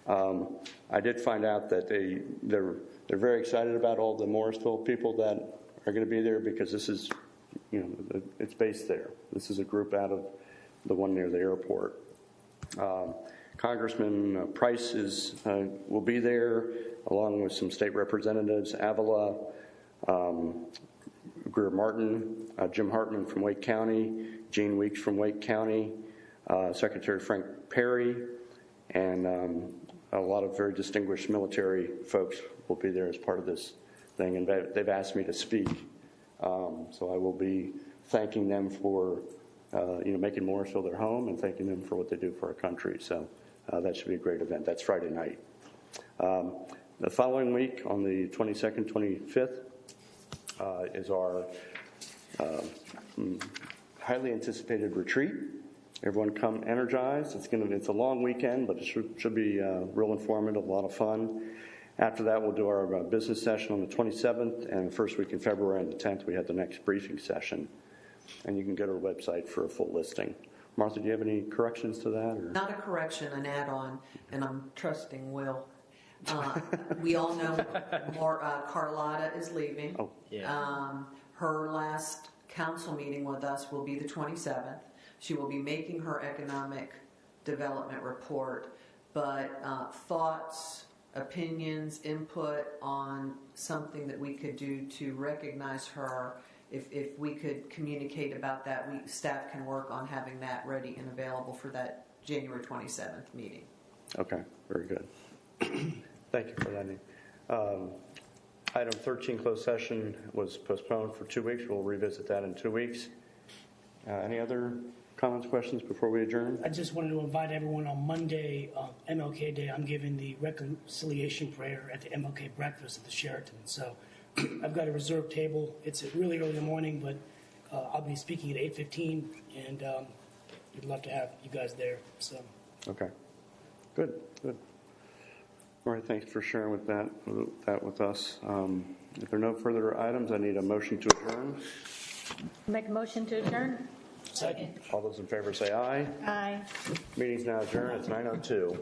I did find out that they're very excited about all the Morrisville people that are going to be there because this is, it's based there. This is a group out of the one near the airport. Congressman Price will be there, along with some state representatives, Avila, Greer Martin, Jim Hartman from Wake County, Gene Weeks from Wake County, Secretary Frank Perry, and a lot of very distinguished military folks will be there as part of this thing, and they've asked me to speak. So I will be thanking them for making Morrisville their home and thanking them for what they do for our country. So that should be a great event. That's Friday night. The following week, on the 22nd, 25th, is our highly anticipated retreat. Everyone come energized. It's a long weekend, but it should be real informative, a lot of fun. After that, we'll do our business session on the 27th, and the first week in February on the 10th, we have the next briefing session. And you can go to our website for a full listing. Martha, do you have any corrections to that? Or? Not a correction, an add-on, and I'm trusting Will. We all know Carlotta is leaving. Oh, yeah. Her last council meeting with us will be the 27th. She will be making her economic development report, but thoughts, opinions, input on something that we could do to recognize her. If we could communicate about that, staff can work on having that ready and available for that January 27th meeting. Okay, very good. Thank you for that. Item 13, closed session, was postponed for 2 weeks. We'll revisit that in 2 weeks. Any other comments, questions before we adjourn? I just wanted to invite everyone on Monday, MLK Day. I'm giving the reconciliation prayer at the MLK breakfast at the Sheraton. So I've got a reserved table. It's really early in the morning, but I'll be speaking at 8:15, and we'd love to have you guys there. So. Okay. Good. All right, thanks for sharing that with us. If there are no further items, I need a motion to adjourn. Make a motion to adjourn? Second. All those in favor say aye. Aye. Meeting's now adjourned. It's 9:02.